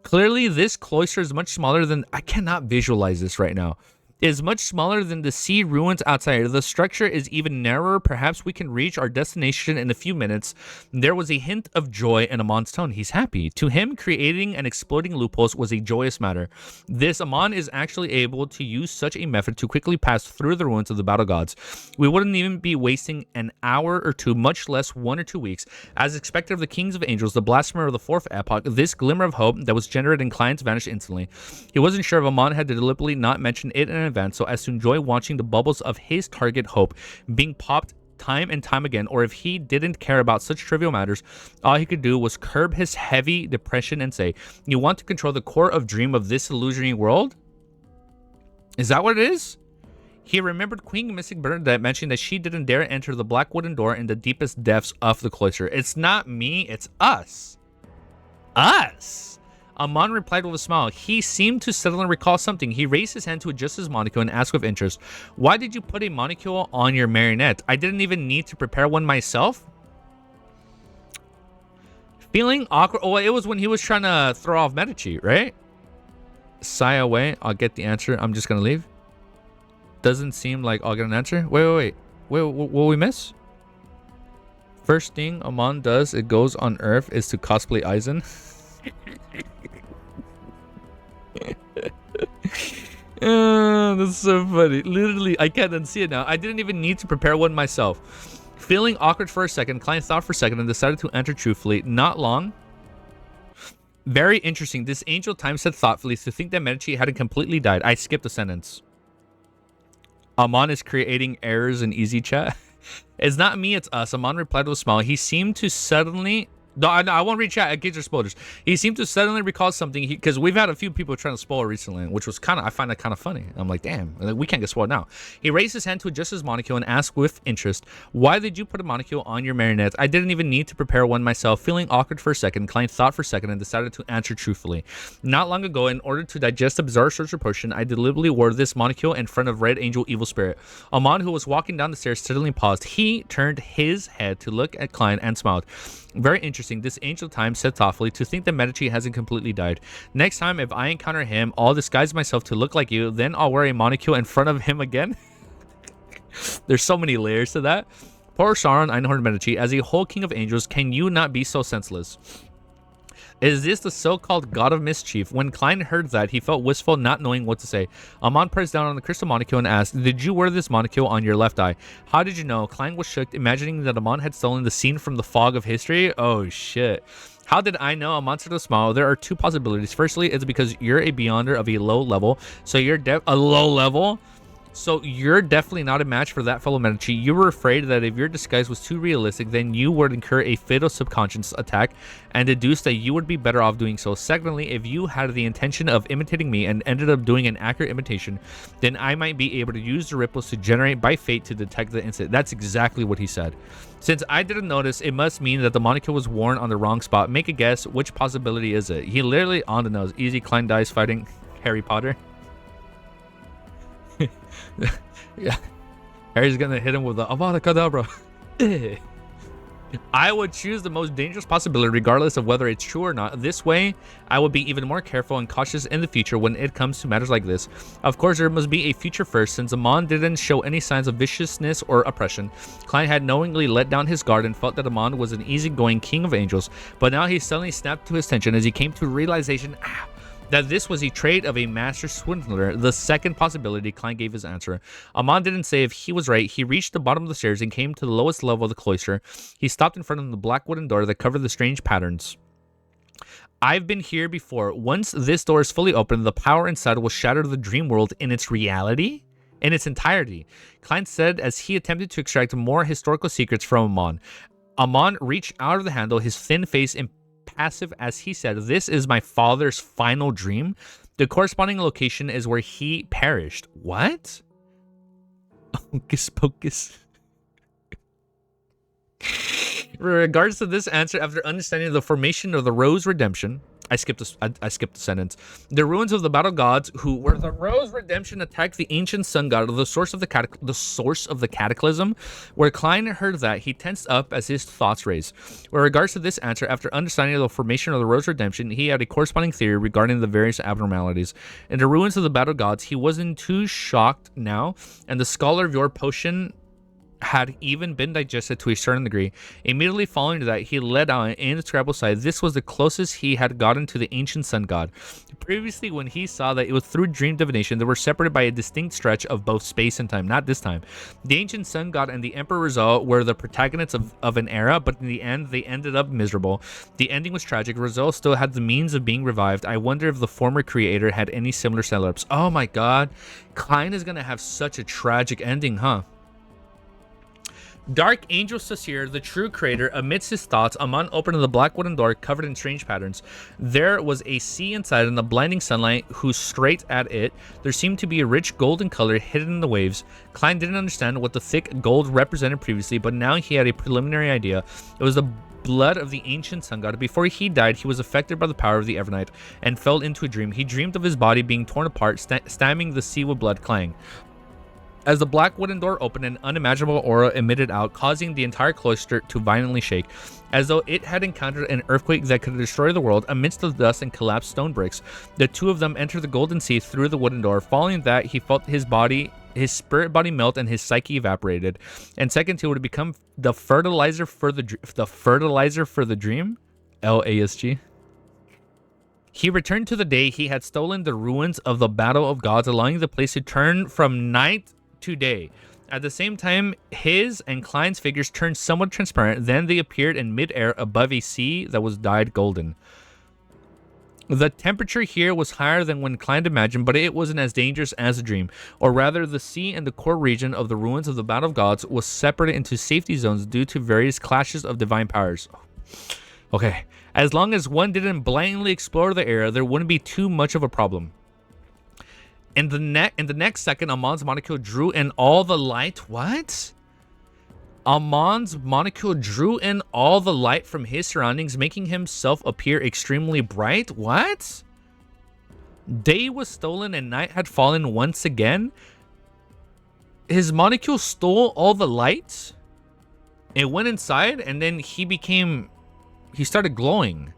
Clearly, this cloister is much smaller than... I cannot visualize this right now. It is much smaller than the sea ruins outside. The structure is even narrower. Perhaps we can reach our destination in a few minutes. There was a hint of joy in Amon's tone. He's happy. To him, creating and exploiting loopholes was a joyous matter. This Amon is actually able to use such a method to quickly pass through the ruins of the Battle Gods. We wouldn't even be wasting an hour or two, much less 1 or 2 weeks. As expected of the kings of angels, the blasphemer of the fourth epoch, this glimmer of hope that was generated in clients vanished instantly. He wasn't sure if Amon had deliberately not mentioned it in event so as to enjoy watching the bubbles of his target hope being popped time and time again, or if he didn't care about such trivial matters, all he could do was curb his heavy depression and say, you want to control the core of dream of this illusory world? Is that what it is? He remembered Queen Mystic Bernadette mentioning that she didn't dare enter the black wooden door in the deepest depths of the cloister. It's not me, it's us. Us! Amon replied with a smile. He seemed to suddenly recall something. He raised his hand to adjust his monocle and asked with interest, why did you put a monocle on your marionette? I didn't even need to prepare one myself. Feeling awkward. Oh, it was when he was trying to throw off Medici, right? Sigh away. I'll get the answer. I'm just going to leave. Doesn't seem like I'll get an answer. Wait. What will we miss? First thing Amon does, it goes on Earth, is to cosplay Aizen. That's so funny. Literally, I can't unsee it now. I didn't even need to prepare one myself. Feeling awkward for a second, Klein thought for a second and decided to enter truthfully. Not long. Very interesting. This angel time said thoughtfully to think that Medici hadn't completely died. I skipped a sentence. Amon is creating errors in easy chat. It's not me, it's us. Amon replied with a smile. He seemed to suddenly... No, I won't read chat. Get your spoilers. He seemed to suddenly recall something because we've had a few people trying to spoil recently, which was I find that kind of funny. I'm like, damn, we can't get spoiled now. He raised his hand to adjust his monocle and asked with interest, why did you put a monocle on your marionette? I didn't even need to prepare one myself. Feeling awkward for a second, Klein thought for a second and decided to answer truthfully. Not long ago, in order to digest the bizarre social potion, I deliberately wore this monocle in front of Red Angel Evil Spirit. Amon, who was walking down the stairs, suddenly paused. He turned his head to look at Klein and smiled. Very interesting. This angel time said thoughtfully to think that Medici hasn't completely died. Next time, if I encounter him, I'll disguise myself to look like you. Then I'll wear a monocle in front of him again. There's so many layers to that. Poor Sauron, Einhorn Medici, as a whole king of angels, can you not be so senseless? Is this the so-called god of mischief? When Klein heard that, he felt wistful, not knowing what to say. Amon pressed down on the crystal monocle and asked, did you wear this monocle on your left eye? How did you know? Klein was shocked, imagining that Amon had stolen the scene from the fog of history. Oh, shit. How did I know? Amon said with a smile. There are two possibilities. Firstly, it's because you're a beyonder of a low level. So you're a low level? So you're definitely not a match for that fellow Medici. You were afraid that if your disguise was too realistic, then you would incur a fatal subconscious attack and deduce that you would be better off doing so. Secondly, if you had the intention of imitating me and ended up doing an accurate imitation, then I might be able to use the ripples to generate by fate to detect the incident. That's exactly what he said. Since I didn't notice, it must mean that the monocle was worn on the wrong spot. Make a guess. Which possibility is it? He literally on the nose. Easy. Klein dies fighting Harry Potter. Yeah, Harry's gonna hit him with the Avada Kedavra. I would choose the most dangerous possibility regardless of whether it's true or not. This way, I would be even more careful and cautious in the future when it comes to matters like this. Of course, there must be a future first, since Amon didn't show any signs of viciousness or oppression. Klein had knowingly let down his guard and felt that Amon was an easygoing king of angels, but now he suddenly snapped to his attention as he came to realization that this was a trait of a master swindler. The second possibility, Klein gave his answer. Amon didn't say if he was right. He reached the bottom of the stairs and came to the lowest level of the cloister. He stopped in front of the black wooden door that covered the strange patterns. I've been here before. Once this door is fully open, the power inside will shatter the dream world in its reality, in its entirety, Klein said as he attempted to extract more historical secrets from Amon. Amon reached out of the handle, his thin face impassive as he said, "This is my father's final dream. The corresponding location is where he perished." What? Hocus pocus. In regards to this answer, after understanding the formation of the Rose Redemption, I skipped the sentence. The ruins of the battle gods, who were the Rose Redemption, attacked the ancient sun god, the source of the cataclysm. Where Klein heard that, he tensed up as his thoughts raced. With regards to this answer, after understanding the formation of the Rose Redemption, he had a corresponding theory regarding the various abnormalities. In the ruins of the battle gods, he wasn't too shocked now, and the scholar of your potion had even been digested to a certain degree. Immediately following that, he led out an indescribable sight. This was the closest he had gotten to the ancient sun god. Previously, when he saw that it was through dream divination, they were separated by a distinct stretch of both space and time. Not this time. The ancient sun god and the Emperor Rizal were the protagonists of an era, but in the end, they ended up miserable. The ending was tragic. Rizal still had the means of being revived. I wonder if the former creator had any similar setups. Oh my god. Klein is gonna have such a tragic ending, huh? Dark Angel Sasir, the true creator, amidst his thoughts, Amon opened the black wooden door covered in strange patterns. There was a sea inside in the blinding sunlight, whose straight at it, there seemed to be a rich golden color hidden in the waves. Klein didn't understand what the thick gold represented previously, but now he had a preliminary idea. It was the blood of the ancient sun god. Before he died, he was affected by the power of the Evernight and fell into a dream. He dreamed of his body being torn apart, stamming the sea with blood, Clang. As the black wooden door opened, an unimaginable aura emitted out, causing the entire cloister to violently shake, as though it had encountered an earthquake that could destroy the world. Amidst the dust and collapsed stone bricks, the two of them entered the golden sea through the wooden door. Following that, he felt his spirit body melt and his psyche evaporated. And second, he would become the fertilizer for the dream. LASG. He returned to the day he had stolen the ruins of the Battle of Gods, allowing the place to turn from night to day. At the same time, his and Klein's figures turned somewhat transparent. Then they appeared in midair above a sea that was dyed golden. The temperature here was higher than when Klein imagined, but it wasn't as dangerous as a dream. Or rather, the sea and the core region of the ruins of the Battle of Gods was separated into safety zones due to various clashes of divine powers. Okay, as long as one didn't blindly explore the area, there wouldn't be too much of a problem. In the next second, Amon's molecule drew in all the light. What? Amon's molecule drew in all the light from his surroundings, making himself appear extremely bright. What? Day was stolen and night had fallen once again. His molecule stole all the light. It went inside and then he started glowing.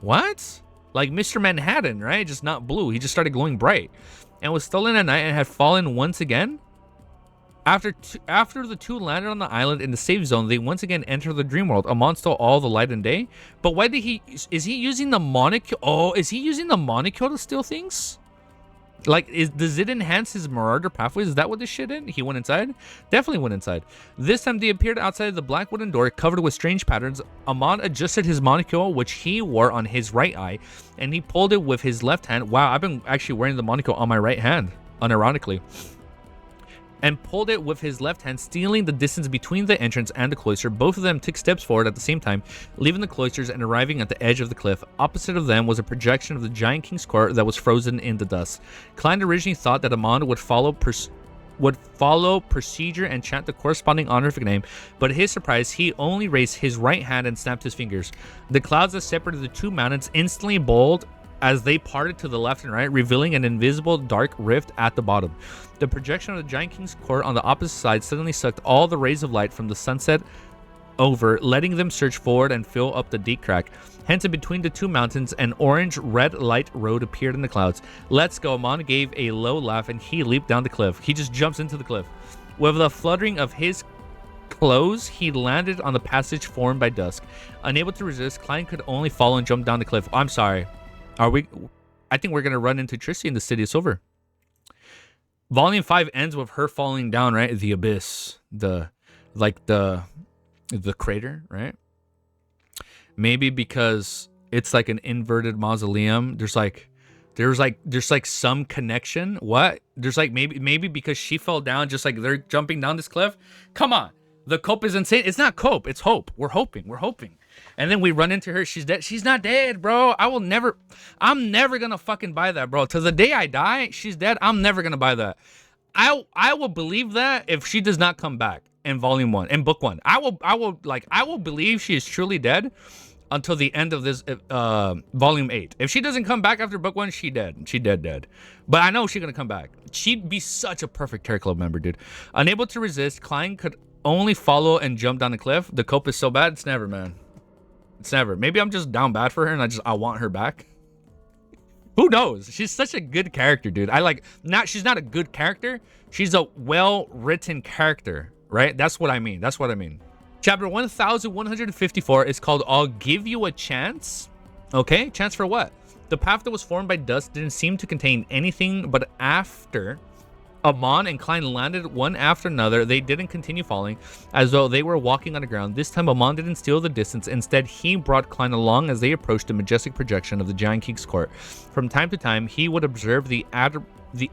What? Like Mr. Manhattan, right? Just not blue. He just started glowing bright. And was stolen at night and had fallen once again. After the two landed on the island in the safe zone, they once again enter the dream world. Amon stole all the light and day. But why did is he using the molecule? Oh, is he using the molecule to steal things? Like, does it enhance his marauder pathways? Is that what this shit did? He went inside? Definitely went inside. This time they appeared outside the black wooden door covered with strange patterns. Amon adjusted his monocle, which he wore on his right eye, and he pulled it with his left hand. Wow, I've been actually wearing the monocle on my right hand, unironically. And pulled it with his left hand, stealing the distance between the entrance and the cloister. Both of them took steps forward at the same time, leaving the cloisters and arriving at the edge of the cliff. Opposite of them was a projection of the giant king's court that was frozen in the dust. Klein originally thought that Amon would follow procedure and chant the corresponding honorific name, but to his surprise, he only raised his right hand and snapped his fingers. The clouds that separated the two mountains instantly boiled as they parted to the left and right, revealing an invisible dark rift at the bottom. The projection of the giant king's court on the opposite side suddenly sucked all the rays of light from the sunset over, letting them surge forward and fill up the deep crack. Hence, in between the two mountains, an orange-red light road appeared in the clouds. Let's go. Amon gave a low laugh and he leaped down the cliff. He just jumps into the cliff. With the fluttering of his clothes, he landed on the passage formed by dusk. Unable to resist, Klein could only fall and jump down the cliff. I'm sorry. I think we're going to run into Trissy in the City of Silver. Volume 5 ends with her falling down, right? The abyss. The crater, right? Maybe because it's like an inverted mausoleum. There's like some connection. What? There's like maybe because she fell down, just like they're jumping down this cliff. Come on. The cope is insane. It's not cope. It's hope. We're hoping. And then we run into her. She's dead. She's not dead, bro. I'm never gonna fucking buy that, bro. To the day I die, she's dead. I'm never gonna buy that. I will believe that if she does not come back in volume 1, in book 1. I will believe she is truly dead until the end of this volume 8. If she doesn't come back after book 1, she dead. She dead. But I know she's gonna come back. She'd be such a perfect Terror Club member, dude. Unable to resist, Klein could only follow and jump down the cliff. The cope is so bad, it's never, man. It's never. Maybe I'm just down bad for her and I want her back. Who knows? She's such a good character, dude. She's not a good character. She's a well-written character, right? That's what I mean. Chapter 1154 is called I'll Give You a Chance. Okay, chance for what? The path that was formed by dust didn't seem to contain anything, but after Amon and Klein landed one after another, they didn't continue falling as though they were walking on the ground. This time Amon didn't steal the distance. Instead, he brought Klein along as they approached the majestic projection of the Giant King's court. From time to time, he would observe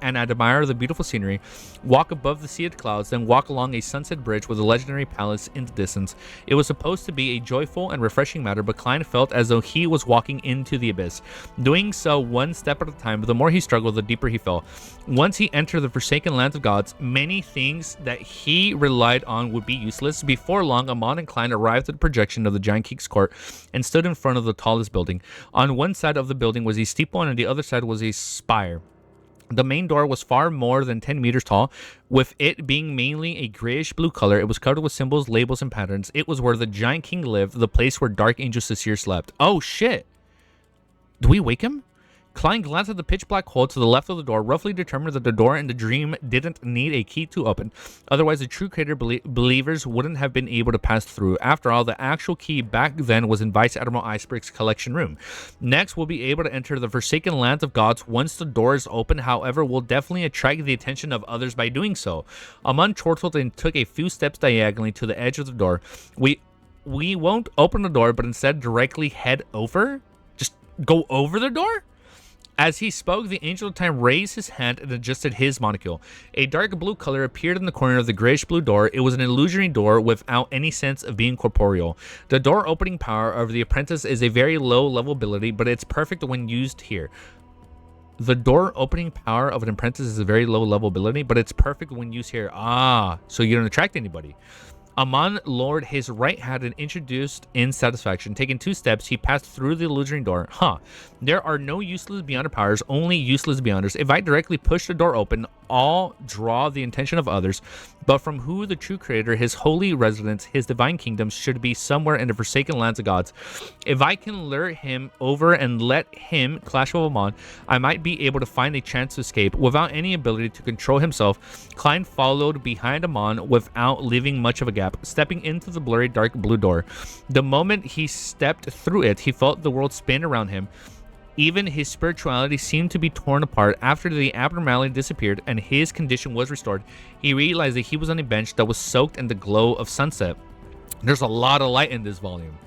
and admire the beautiful scenery, walk above the sea of clouds, then walk along a sunset bridge with a legendary palace in the distance. It was supposed to be a joyful and refreshing matter, but Klein felt as though he was walking into the abyss, doing so one step at a time. But the more he struggled, the deeper he fell. Once he entered the forsaken land of gods, many things that he relied on would be useless. Before long, Amon and Klein arrived at the projection of the Giant King's court and stood in front of the tallest building. On one side of the building was a steeple, and on the other side was a spire. The main door was far more than 10 meters tall, with it being mainly a grayish-blue color. It was covered with symbols, labels, and patterns. It was where the Giant King lived, the place where Dark Angel Sasir slept. Oh, shit. Do we wake him? Klein glanced at the pitch-black hole to the left of the door, roughly determined that the door in the dream didn't need a key to open. Otherwise, the true creator believers wouldn't have been able to pass through. After all, the actual key back then was in Vice Admiral Iceberg's collection room. Next, we'll be able to enter the forsaken land of gods once the door is open. However, we'll definitely attract the attention of others by doing so. Amon chortled and took a few steps diagonally to the edge of the door. We won't open the door, but instead directly head over? Just go over the door? As he spoke, the Angel of Time raised his hand and adjusted his monocle. A dark blue color appeared in the corner of the grayish-blue door. It was an illusory door without any sense of being corporeal. The door opening power of the apprentice is a very low-level ability, but it's perfect when used here. The door opening power of an apprentice is a very low-level ability, but it's perfect when used here. Ah, so you don't attract anybody. Amon lowered his right hand and introduced in satisfaction. Taking 2 steps, he passed through the illusory door. There are no useless beyonder powers, only useless beyonders. If I directly push the door open, I'll draw the attention of others, but from who the true creator, his holy residence, his divine kingdom should be somewhere in the forsaken lands of gods. If I can lure him over and let him clash with Amon, I might be able to find a chance to escape. Without any ability to control himself, Klein followed behind Amon without leaving much of a gap, stepping into the blurry dark blue door. The moment he stepped through it, he felt the world spin around him. Even his spirituality seemed to be torn apart. After the abnormality disappeared and his condition was restored, he realized that he was on a bench that was soaked in the glow of sunset. There's a lot of light in this volume.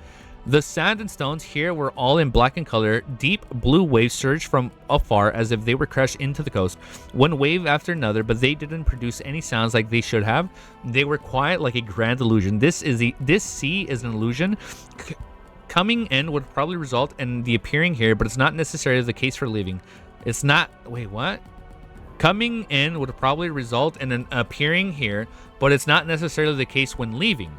The sand and stones here were all in black in color. Deep blue waves surged from afar as if they were crashed into the coast, one wave after another, but they didn't produce any sounds like they should have. They were quiet like a grand illusion. This sea is an illusion. Coming in would probably result in the appearing here, but it's not necessarily the case for leaving. It's not... Wait, what? Coming in would probably result in an appearing here, but it's not necessarily the case when leaving.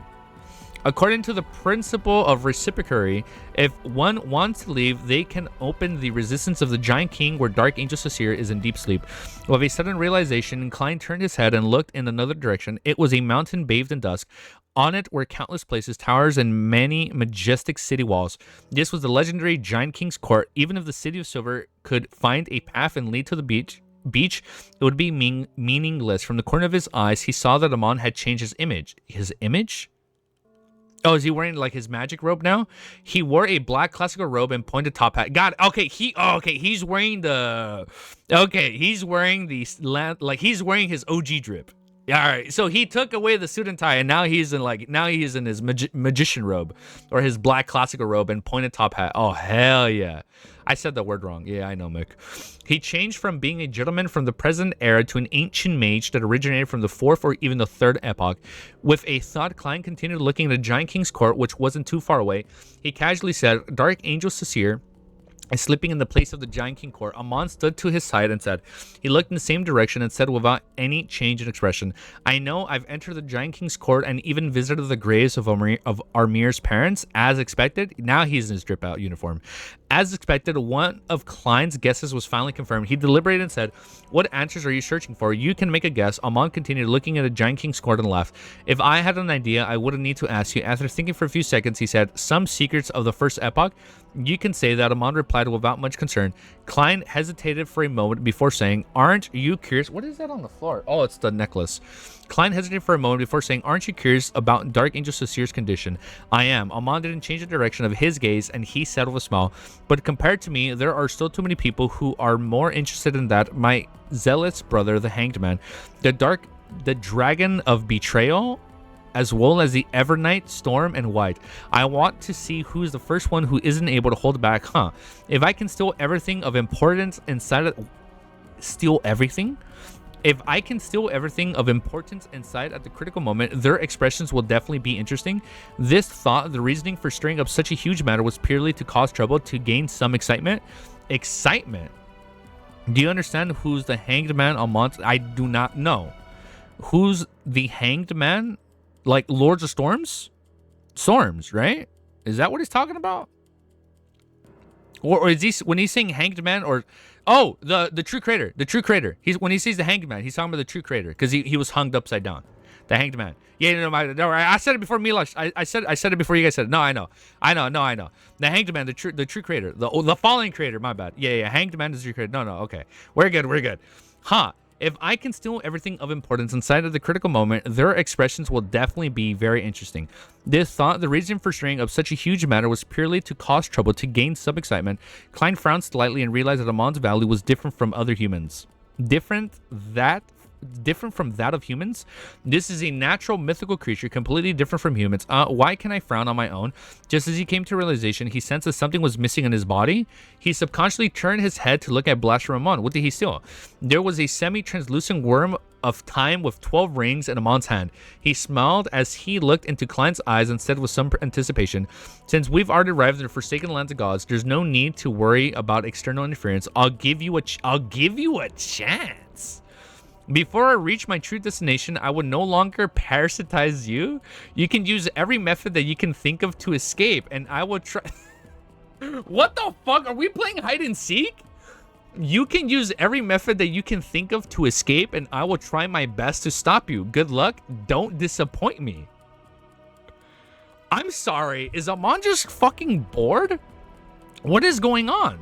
According to the principle of reciprocity, if one wants to leave, they can open the resistance of the Giant King where Dark Angel Sasir is in deep sleep. With a sudden realization, Klein turned his head and looked in another direction. It was a mountain bathed in dusk. On it were countless places, towers, and many majestic city walls. This was the legendary Giant King's Court. Even if the City of Silver could find a path and lead to the beach, it would be meaningless. From the corner of his eyes, he saw that Amon had changed his image. His image? Oh, is he wearing like his magic robe now? He wore a black classical robe and pointed top hat. God, okay, he's wearing the, he's wearing the like he's wearing his OG drip. All right, so he took away the suit and tie, and now he's in his magician robe, or his black classical robe and pointed top hat. Oh hell yeah! I said that word wrong. Yeah, I know, Mick. He changed from being a gentleman from the present era to an ancient mage that originated from the 4th or even the 3rd epoch. With a thought, Klein continued looking at the Giant King's Court, which wasn't too far away. He casually said, "Dark Angel Sasir is sleeping in the place of the Giant King Court." Amon stood to his side and said, he looked in the same direction and said without any change in expression, "I know I've entered the Giant King's Court and even visited the graves of Armir's parents, as expected." Now he's in his drip out uniform. As expected, one of Klein's guesses was finally confirmed. He deliberated and said, "What answers are you searching for? You can make a guess." Amon continued looking at the Giant King's Court and laughed. "If I had an idea, I wouldn't need to ask you." After thinking for a few seconds, he said, "Some secrets of the 1st epoch?" "You can say that," Amon replied without much concern. Klein hesitated for a moment before saying, "Aren't you curious?" What is that on the floor? Oh, it's the necklace. Klein hesitated for a moment before saying, "Aren't you curious about Dark Angel Sasir's condition?" "I am." Amon didn't change the direction of his gaze, and he said with a smile, "But compared to me, there are still too many people who are more interested in that. My zealous brother, the Hanged Man, the Dragon of Betrayal, as well as the Evernight, Storm, and White. I want to see who's the first one who isn't able to hold back, huh? If I can steal everything of importance inside of... Steal everything? If I can steal everything of importance inside at the critical moment, their expressions will definitely be interesting." This thought, the reasoning for stirring up such a huge matter, was purely to cause trouble, to gain some excitement. Excitement? Do you understand who's the Hanged Man Amon? I do not know. Who's the Hanged Man? Like Lords of Storms? Storms, right? Is that what he's talking about? Or is he, when he's saying Hanged Man, or... Oh, the true creator. The true creator. When he sees the Hanged Man, he's talking about the true creator, because he was hung upside down. The Hanged Man. Yeah, no, I said it before Milosh. I said it before you guys said it. No, I know. The Hanged Man, the true creator. The fallen creator, my bad. Yeah, Hanged Man is the true creator. No, okay. We're good. Huh. If I can steal everything of importance inside of the critical moment, their expressions will definitely be very interesting. This thought, the reason for stirring up such a huge matter, was purely to cause trouble, to gain some excitement. Klein frowned slightly and realized that Amon's value was different from other humans. Different from that of humans? This is a natural mythical creature, completely different from humans. Why can I frown on my own? Just as he came to realization, he sensed that something was missing in his body. He subconsciously turned his head to look at Blaster Amon. What did he steal? There was a semi-translucent worm of time with 12 rings in Amon's hand. He smiled as he looked into Klein's eyes and said with some anticipation, "Since we've already arrived in the Forsaken Lands of Gods, there's no need to worry about external interference. I'll give you a chance. Before I reach my true destination, I would no longer parasitize you. You can use every method that you can think of to escape, and I will try..." What the fuck? Are we playing hide and seek? "You can use every method that you can think of to escape, and I will try my best to stop you. Good luck. Don't disappoint me." I'm sorry. Is Amon just fucking bored? What is going on?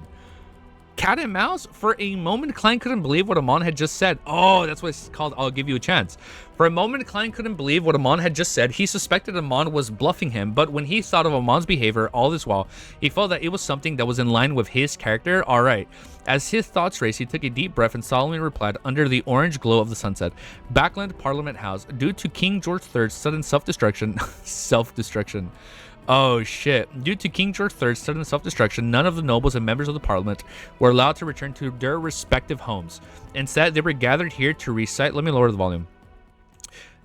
Cat and mouse? For a moment, Klein couldn't believe what Amon had just said. Oh, that's what it's called. "I'll give you a chance." For a moment, Klein couldn't believe what Amon had just said. He suspected Amon was bluffing him, but when he thought of Amon's behavior all this while, he felt that it was something that was in line with his character. All right. As his thoughts raced, he took a deep breath and solemnly replied, under the orange glow of the sunset, "Backland Parliament House. Due to King George III's sudden self-destruction..." Self-destruction. Oh shit. Due to King George III's sudden self-destruction, none of the nobles and members of the parliament were allowed to return to their respective homes. Instead, they were gathered here to recite... Let me lower the volume.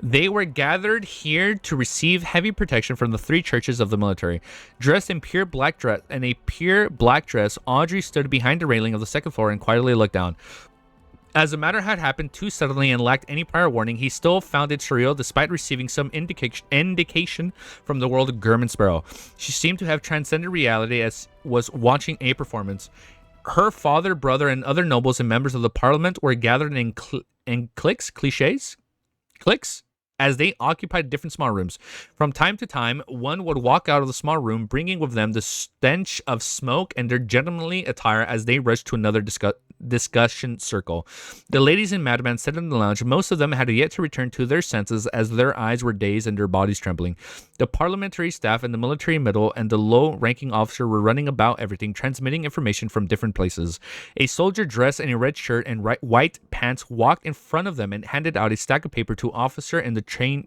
They were gathered here to receive heavy protection from the 3 churches of the military. Dressed in pure black dress, Audrey stood behind the railing of the 2nd floor and quietly looked down. As the matter had happened too suddenly and lacked any prior warning, he still found it surreal despite receiving some indication from the world of German Sparrow. She seemed to have transcended reality as was watching a performance. Her father, brother, and other nobles and members of the parliament were gathered in cliques? as they occupied different small rooms. From time to time, one would walk out of the small room, bringing with them the stench of smoke and their gentlemanly attire as they rushed to another discussion circle. The ladies and madmen sat in the lounge. Most of them had yet to return to their senses as their eyes were dazed and their bodies trembling. The parliamentary staff and the military middle and the low-ranking officer were running about everything, transmitting information from different places. A soldier dressed in a red shirt and white pants walked in front of them and handed out a stack of paper to an officer in the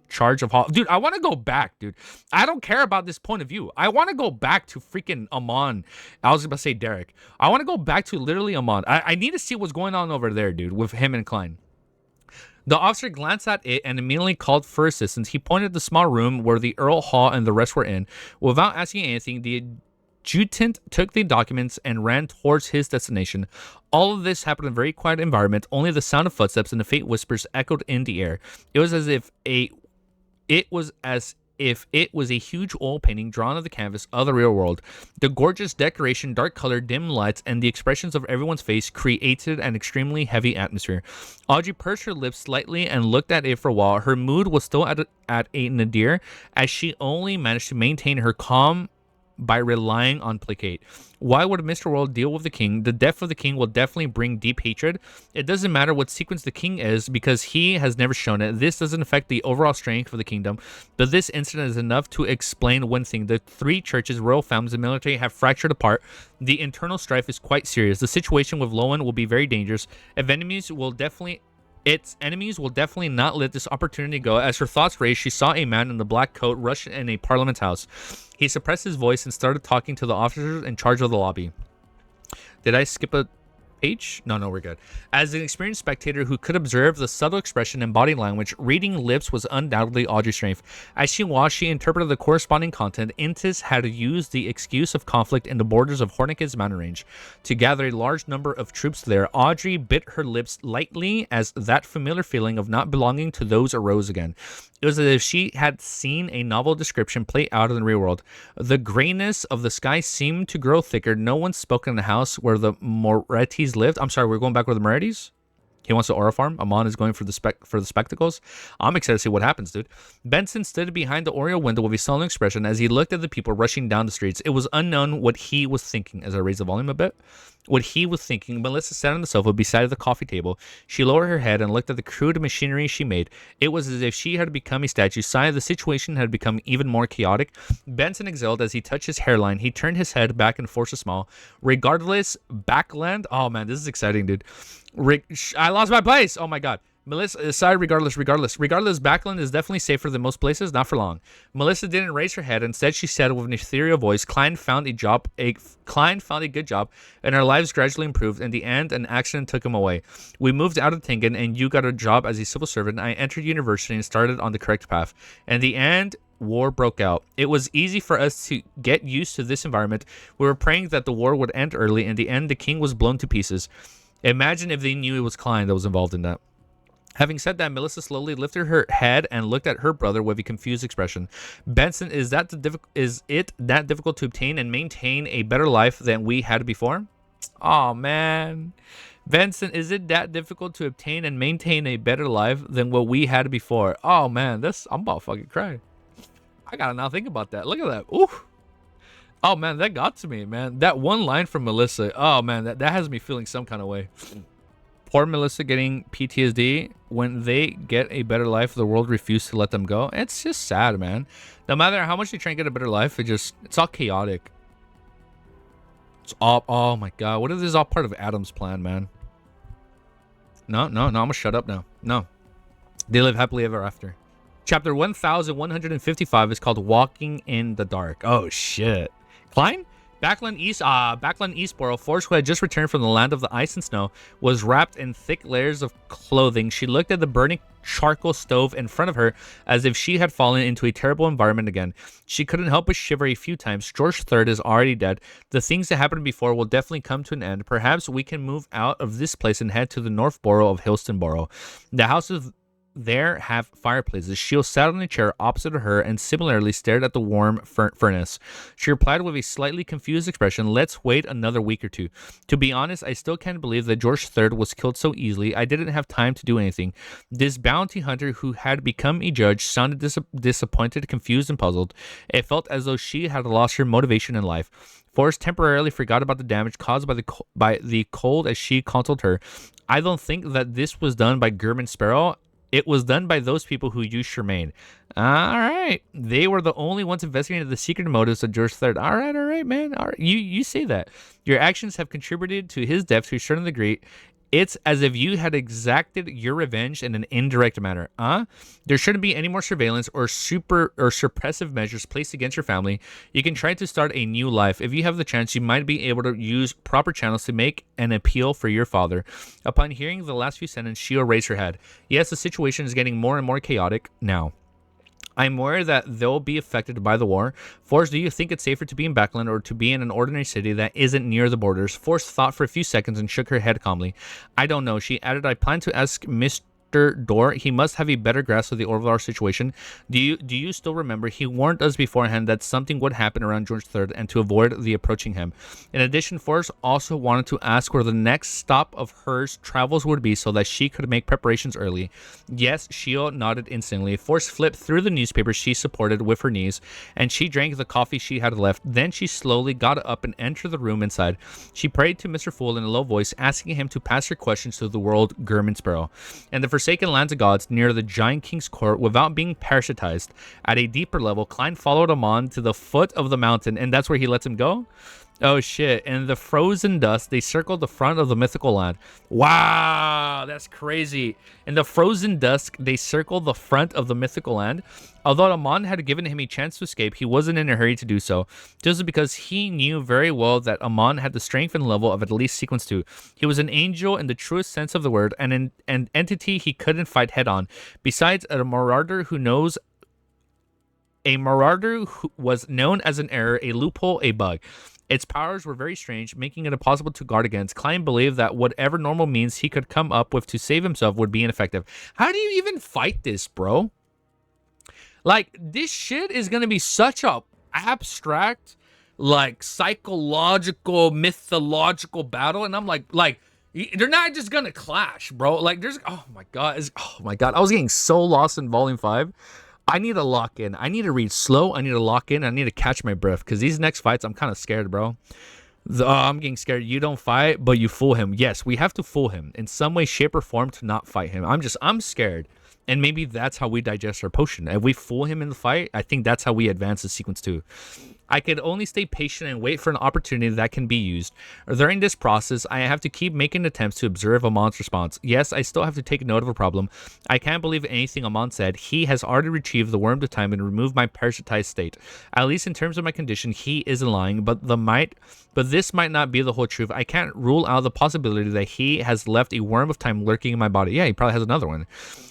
charge of hall. Dude, I want to go back, dude. I don't care about this point of view. I want to go back to freaking Amon. I was about to say Derek. I want to go back to literally Amon. I need to see what's going on over there, dude, with him and Klein. The officer glanced at it and immediately called for assistance. He pointed at the small room where the Earl Hall and the rest were in. Without asking anything, the adjutant took the documents and ran towards his destination. All of this happened in a very quiet environment. Only the sound of footsteps and the faint whispers echoed in the air. It was as if it was a huge oil painting drawn on the canvas of the real world. The gorgeous decoration, dark color, dim lights, and the expressions of everyone's face created an extremely heavy atmosphere. Audrey pursed her lips slightly and looked at it for a while. Her mood was still at a nadir, as she only managed to maintain her calm by relying on placate. Why would Mr. World deal with the king? The death of the king will definitely bring deep hatred. It doesn't matter what sequence the king is because he has never shown it. This doesn't affect the overall strength of the kingdom, but this incident is enough to explain one thing. The three churches, royal families, and military have fractured apart. The internal strife is quite serious. The situation with Lowen will be very dangerous. Its enemies will definitely not let this opportunity go. As her thoughts raced, she saw a man in the black coat rush in a parliament house. He suppressed his voice and started talking to the officers in charge of the lobby. Did I skip a page? No, we're good. As an experienced spectator who could observe the subtle expression and body language, reading lips was undoubtedly Audrey's strength. As she watched, she interpreted the corresponding content. Intis had used the excuse of conflict in the borders of Hornica's mountain range to gather a large number of troops there. Audrey bit her lips lightly as that familiar feeling of not belonging to those arose again. It was as if she had seen a novel description play out in the real world. The grayness of the sky seemed to grow thicker. No one spoke in the house where the Morettis lived. I'm sorry, we're going back with the Morettis? He wants the aura farm. Amon is going for the spectacles. I'm excited to see what happens, dude. Benson stood behind the oriel window with a sullen expression as he looked at the people rushing down the streets. It was unknown what he was thinking. As I raised the volume a bit, what he was thinking. Melissa sat on the sofa beside the coffee table. She lowered her head and looked at the crude machinery she made. It was as if she had become a statue. Sigh, the situation had become even more chaotic. Benson exhaled as he touched his hairline. He turned his head back and forced a smile. Regardless, Backland. Oh man, this is exciting, dude. I lost my place. Oh my god. Melissa sighed. Regardless, Backland is definitely safer than most places. Not for long. Melissa didn't raise her head. Instead, she said with an ethereal voice, Klein found a good job, and our lives gradually improved. In the end, an accident took him away. We moved out of Tingen, and you got a job as a civil servant. I entered university and started on the correct path. In the end, war broke out. It was easy for us to get used to this environment. We were praying that the war would end early. In the end, the king was blown to pieces. Imagine if they knew it was Klein that was involved in that. Having said that, Melissa slowly lifted her head and looked at her brother with a confused expression. Benson, is it that difficult to obtain and maintain a better life than we had before? Oh man. Benson, is it that difficult to obtain and maintain a better life than what we had before? Oh man, I'm about to fucking cry. I gotta now think about that. Look at that. Ooh. Oh man, that got to me, man. That one line from Melissa. Oh man, that has me feeling some kind of way. Poor Melissa getting PTSD. When they get a better life, the world refused to let them go. It's just sad, man. No matter how much they try and get a better life, it's all chaotic. It's all, oh my god. What if this is all part of Adam's plan, man? No, I'm gonna shut up now. No. They live happily ever after. Chapter 1155 is called Walking in the Dark. Oh shit. Klein? Backland Eastboro, Force, who had just returned from the land of the ice and snow, was wrapped in thick layers of clothing. She looked at the burning charcoal stove in front of her as if she had fallen into a terrible environment again. She couldn't help but shiver a few times. George III is already dead. The things that happened before will definitely come to an end. Perhaps we can move out of this place and head to the north borough of Hillston Borough. The house of there have fireplaces. Sheol sat on a chair opposite her and similarly stared at the warm furnace. She replied with a slightly confused expression, "Let's wait another week or two. To be honest, I still can't believe that George III was killed so easily. I didn't have time to do anything." This bounty hunter who had become a judge sounded disappointed, confused, and puzzled. It felt as though she had lost her motivation in life. Forrest temporarily forgot about the damage caused by the cold as she consoled her. "I don't think that this was done by German Sparrow. It was done by those people who used Charmaine." All right. They were the only ones investigating the secret motives of George III. All right, man. All right. You say that. Your actions have contributed to his death to a certain degree. It's as if you had exacted your revenge in an indirect manner. There shouldn't be any more surveillance or suppressive measures placed against your family. You can try to start a new life. If you have the chance, you might be able to use proper channels to make an appeal for your father. Upon hearing the last few sentences, Sheol raised her head. Yes, the situation is getting more and more chaotic now. I'm aware that they'll be affected by the war. Forrest, do you think it's safer to be in Backland or to be in an ordinary city that isn't near the borders? Forrest thought for a few seconds and shook her head calmly. I don't know. She added, I plan to ask Mr. Dorr. He must have a better grasp of the overall situation. Do you still remember he warned us beforehand that something would happen around George III and to avoid the approaching him? In addition, Forrest also wanted to ask where the next stop of hers travels would be so that she could make preparations early. Yes, Sheol nodded instantly. Forrest flipped through the newspaper she supported with her knees, and she drank the coffee she had left. Then she slowly got up and entered the room inside. She prayed to Mr. Fool in a low voice, asking him to pass her questions to the world German Sparrow and the forsaken lands of gods near the giant king's court without being parasitized. At a deeper level, Klein followed him on to the foot of the mountain, and that's where he lets him go? Oh shit. In the frozen dust, they circled the front of the mythical land. Wow, that's crazy. In the frozen dusk, they circled the front of the mythical land. Although Amon had given him a chance to escape, he wasn't in a hurry to do so, just because he knew very well that Amon had the strength and level of at least sequence 2. He was an angel in the truest sense of the word, and an entity he couldn't fight head on. Besides, a marauder who was known as an error, a loophole, a bug. Its powers were very strange, making it impossible to guard against. Klein believed that whatever normal means he could come up with to save himself would be ineffective. How do you even fight this, bro? Like, this shit is going to be such a abstract, like, psychological, mythological battle. And I'm like, they're not just going to clash, bro. Like, oh my God. I was getting so lost in Volume 5. I need to lock in. I need to read slow. I need to lock in. I need to catch my breath because these next fights, I'm kind of scared, bro. I'm getting scared. You don't fight, but you fool him. Yes, we have to fool him in some way, shape, or form to not fight him. I'm scared. And maybe that's how we digest our potion. If we fool him in the fight, I think that's how we advance the sequence 2. I could only stay patient and wait for an opportunity that can be used. During this process, I have to keep making attempts to observe Amon's response. Yes, I still have to take note of a problem. I can't believe anything Amon said. He has already retrieved the worm of time and removed my parasitized state. At least in terms of my condition, he isn't lying, but this might not be the whole truth. I can't rule out the possibility that he has left a worm of time lurking in my body. Yeah, he probably has another one.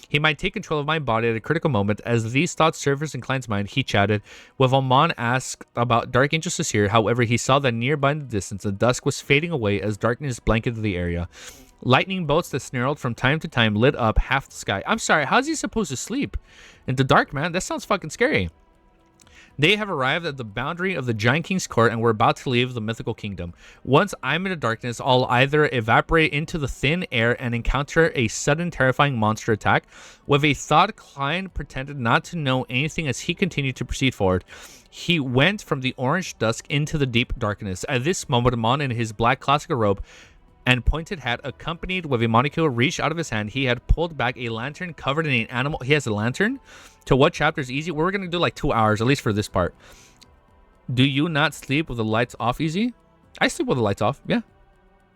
He might take control of my body at a critical moment. As these thoughts surfaced in Klein's mind, he chatted. With Amon asked about dark injustice here, however, he saw that nearby in the distance, the dusk was fading away as darkness blanketed the area. Lightning bolts that snarled from time to time lit up half the sky. I'm sorry, how's he supposed to sleep in the dark, man? That sounds fucking scary. They have arrived at the boundary of the Giant King's court and we're about to leave the mythical kingdom. Once I'm in the darkness, I'll either evaporate into the thin air and encounter a sudden terrifying monster attack. With a thought, Klein pretended not to know anything as he continued to proceed forward. He went from the orange dusk into the deep darkness. At this moment, Amon in his black classical robe and pointed hat, accompanied with a monocle, reached out of his hand. He had pulled back a lantern covered in an animal. He has a lantern? To what chapter is easy? We're going to do like 2 hours, at least for this part. Do you not sleep with the lights off easy? I sleep with the lights off, yeah.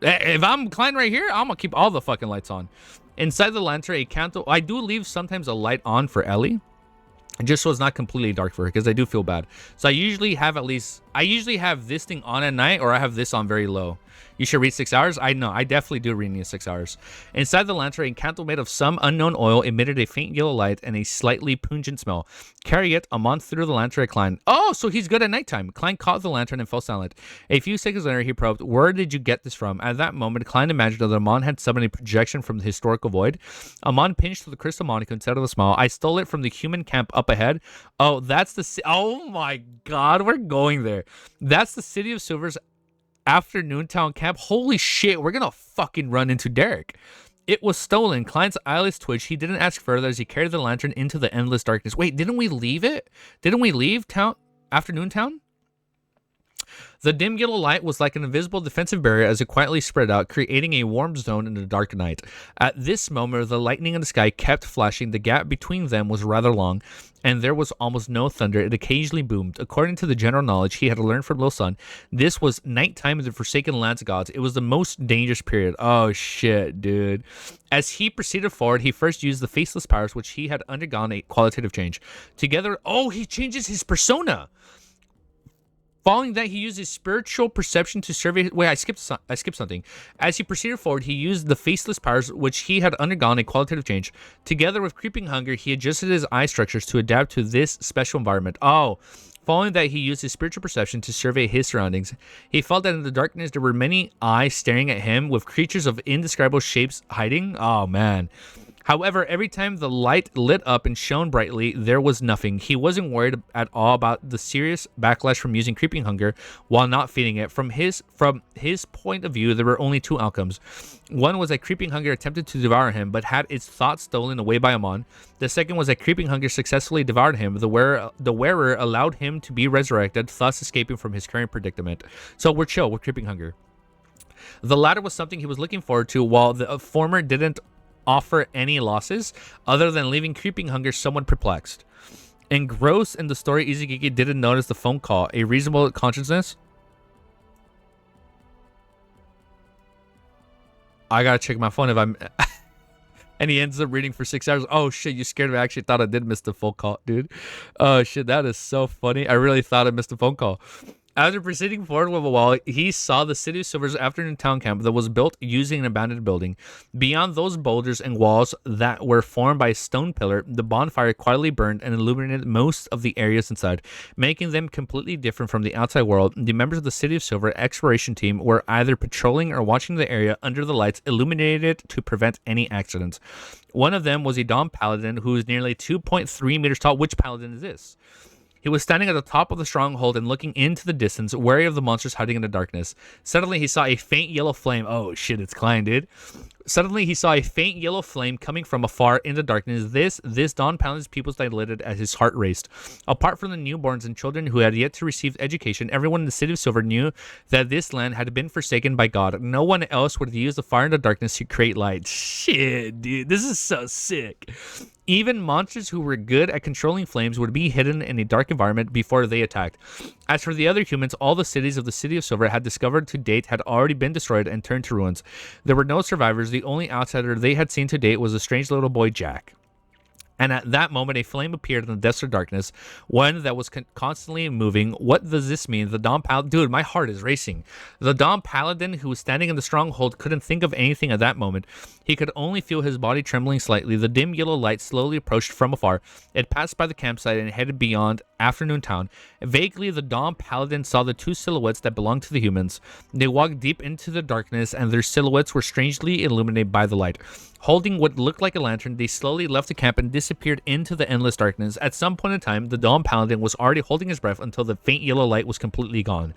If I'm Klein right here, I'm going to keep all the fucking lights on. Inside the lantern, a candle. I do leave sometimes a light on for Ellie, just so it's not completely dark for her, because I do feel bad. So I usually have at least I usually have this thing on at night, or I have this on very low. You should read 6 hours. I know. I definitely do read in 6 hours. Inside the lantern, a candle made of some unknown oil emitted a faint yellow light and a slightly pungent smell. Carrying it, Amon threw the lantern at Klein. Oh, so he's good at nighttime. Klein caught the lantern and fell silent. A few seconds later, he probed, "Where did you get this from?" At that moment, Klein imagined that Amon had summoned a projection from the historical void. Amon pinched the crystal monocle and said with a smile, "I stole it from the human camp up ahead." Oh, that's the... Oh my god, we're going there. That's the City of Silver's afternoon town camp. Holy shit, we're gonna fucking run into Derek. It was stolen. Klein's eyelids twitched. He didn't ask further as he carried the lantern into the endless darkness. Wait, didn't we leave it? Didn't we leave town? Afternoon town? The dim yellow light was like an invisible defensive barrier as it quietly spread out, creating a warm zone in the dark night. At this moment, the lightning in the sky kept flashing. The gap between them was rather long, and there was almost no thunder. It occasionally boomed. According to the general knowledge he had learned from Lil Sun, this was nighttime in the Forsaken Lands of Gods. It was the most dangerous period. Oh shit, dude. As he proceeded forward, he first used the faceless powers, which he had undergone a qualitative change. Together, oh, he changes his persona. Following that, he used his spiritual perception to survey... Wait, I skipped something. As he proceeded forward, he used the faceless powers, which he had undergone a qualitative change. Together with creeping hunger, he adjusted his eye structures to adapt to this special environment. Oh, following that, he used his spiritual perception to survey his surroundings. He felt that in the darkness, there were many eyes staring at him, with creatures of indescribable shapes hiding. Oh, man. However, every time the light lit up and shone brightly, there was nothing. He wasn't worried at all about the serious backlash from using creeping hunger while not feeding it. From his point of view, there were only two outcomes. One was that creeping hunger attempted to devour him, but had its thoughts stolen away by Amon. The second was that creeping hunger successfully devoured him. The wearer allowed him to be resurrected, thus escaping from his current predicament. So we're chill with creeping hunger. The latter was something he was looking forward to, while the former didn't offer any losses other than leaving creeping hunger somewhat perplexed. Engrossed in the story, Izugiki didn't notice the phone call. A reasonable consciousness. I gotta check my phone if I'm... And he ends up reading for 6 hours. Oh shit, you scared me. I actually thought I did miss the phone call, dude. Oh shit, that is so funny. I really thought I missed the phone call. After proceeding forward with a wall, he saw the City of Silver's afternoon town camp that was built using an abandoned building. Beyond those boulders and walls that were formed by a stone pillar, the bonfire quietly burned and illuminated most of the areas inside, making them completely different from the outside world. The members of the City of Silver exploration team were either patrolling or watching the area under the lights, illuminated to prevent any accidents. One of them was a Dom Paladin who is nearly 2.3 meters tall. Which Paladin is this? He was standing at the top of the stronghold and looking into the distance, wary of the monsters hiding in the darkness. Suddenly, he saw a faint yellow flame. Oh, shit, it's Klein, dude. Suddenly, he saw a faint yellow flame coming from afar in the darkness. This Don Paladin's pupils dilated as his heart raced. Apart from the newborns and children who had yet to receive education, everyone in the City of Silver knew that this land had been forsaken by God. No one else would use the fire in the darkness to create light. Shit, dude, this is so sick. Even monsters who were good at controlling flames would be hidden in a dark environment before they attacked. As for the other humans, all the cities of the City of Silver had discovered to date had already been destroyed and turned to ruins. There were no survivors. The only outsider they had seen to date was a strange little boy, Jack. And at that moment, a flame appeared in the depths of darkness, one that was constantly moving. What does this mean? The Dom Paladin... Dude, my heart is racing. The Dom Paladin, who was standing in the stronghold, couldn't think of anything at that moment. He could only feel his body trembling slightly. The dim yellow light slowly approached from afar. It passed by the campsite and headed beyond Afternoon Town. Vaguely, the Dom Paladin saw the two silhouettes that belonged to the humans. They walked deep into the darkness, and their silhouettes were strangely illuminated by the light. Holding what looked like a lantern, they slowly left the camp and disappeared into the endless darkness. At some point in time, the Dom Paladin was already holding his breath until the faint yellow light was completely gone.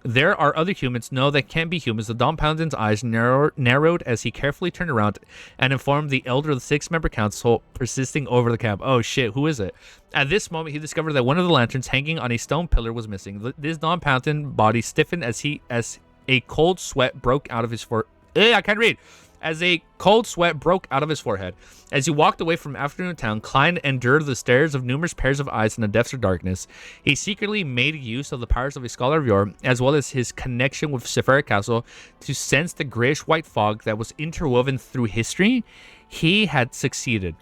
There are other humans. No, that can't be humans. The Dom Paladin's eyes narrowed as he carefully turned around and informed the elder of the 6-member council persisting over the camp. Oh shit, who is it? At this moment, he discovered that one of the lanterns hanging on a stone pillar was missing. This Dom Paladin body stiffened as a cold sweat broke out of his forehead. I can't read. As a cold sweat broke out of his forehead. As he walked away from Afternoon Town, Klein endured the stares of numerous pairs of eyes in the depths of darkness. He secretly made use of the powers of a Scholar of Yore, as well as his connection with Sephira Castle, to sense the grayish-white fog that was interwoven through history. He had succeeded.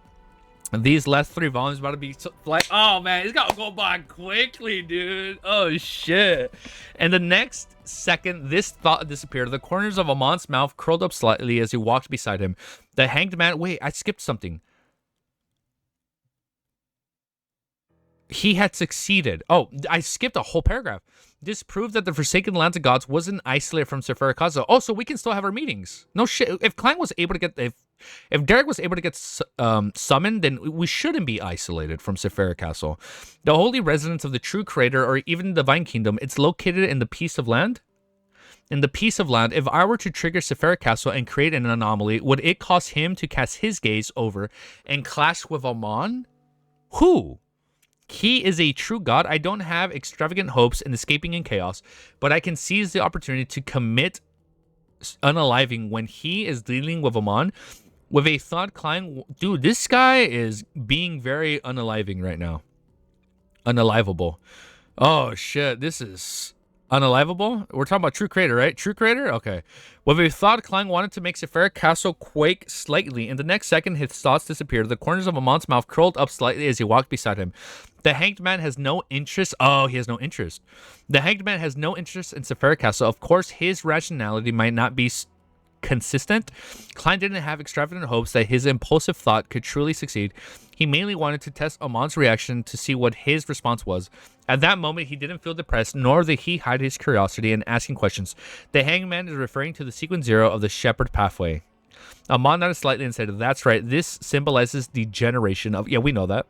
These last 3 volumes about to be like, oh man, it's gotta go by quickly, dude. Oh shit. And the next second, this thought disappeared. The corners of Amon's mouth curled up slightly as he walked beside him. The hanged man, wait, I skipped something. He had succeeded. Oh, I skipped a whole paragraph. This proved that the Forsaken Lands of Gods wasn't isolated from Sephira Castle. Oh, so we can still have our meetings. No shit. If Klein was able to get, if Derek was able to get summoned, then we shouldn't be isolated from Sephira Castle. The holy residence of the true creator, or even the divine kingdom, it's located in the piece of land. In the piece of land, if I were to trigger Sephira Castle and create an anomaly, would it cause him to cast his gaze over and clash with Amon? Who? He is a true god. I don't have extravagant hopes in escaping in chaos, but I can seize the opportunity to commit unaliving when he is dealing with Amon. With a thought, Klein, dude, this guy is being very unaliving right now. Unalivable. Oh shit, this is unalivable. We're talking about true creator, right? True creator. Okay. With a thought, Klein wanted to make Sephira Castle quake slightly. In the next second, his thoughts disappeared. The corners of Amon's mouth curled up slightly as he walked beside him. The hanged man has no interest. Oh, he has no interest. The hanged man has no interest in Sephira Castle. Of course, his rationality might not be consistent. Klein didn't have extravagant hopes that his impulsive thought could truly succeed. He mainly wanted to test Amon's reaction to see what his response was. At that moment, he didn't feel depressed, nor did he hide his curiosity in asking questions. The hangman is referring to the sequence 0 of the shepherd pathway. Amon nodded slightly and said, "That's right. This symbolizes the generation of..." Yeah, we know that.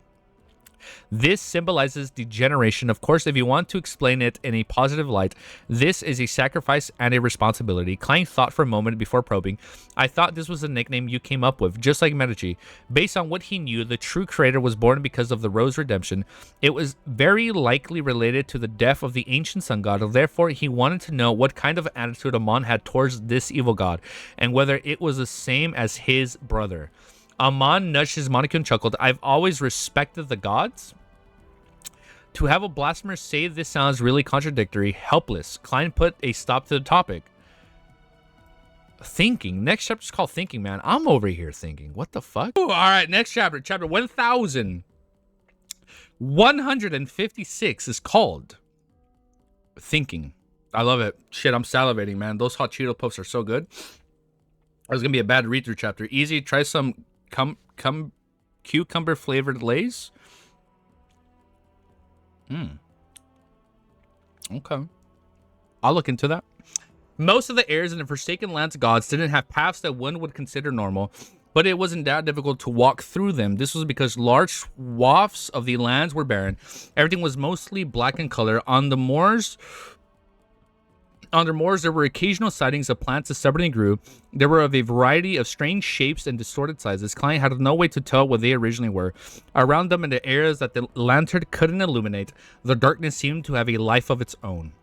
This symbolizes degeneration. Of course, if you want to explain it in a positive light, this is a sacrifice and a responsibility. Klein thought for a moment before probing. I thought this was a nickname you came up with, just like Medici. Based on what he knew, the true creator was born because of the Rose Redemption. It was very likely related to the death of the ancient sun god. Therefore, he wanted to know what kind of attitude Amon had towards this evil god, and whether it was the same as his brother. Amon nudged his monocle and chuckled. I've always respected the gods. To have a blasphemer say this sounds really contradictory. Helpless. Klein put a stop to the topic. Thinking. Next chapter's called Thinking, man. I'm over here thinking. What the fuck? Ooh, all right, next chapter. Chapter 1156 is called Thinking. I love it. Shit, I'm salivating, man. Those hot Cheeto puffs are so good. It's going to be a bad read-through chapter. Easy. Try some cucumber flavored Lay's. Okay. I'll look into that. Most of the heirs in the Forsaken Lands of Gods didn't have paths that one would consider normal, but it wasn't that difficult to walk through them. This was because large swaths of the lands were barren. Everything was mostly black in color. On the moors, there were occasional sightings of plants that stubbornly grew. There were of a variety of strange shapes and distorted sizes. Klein had no way to tell what they originally were. Around them, in the areas that the lantern couldn't illuminate, the darkness seemed to have a life of its own.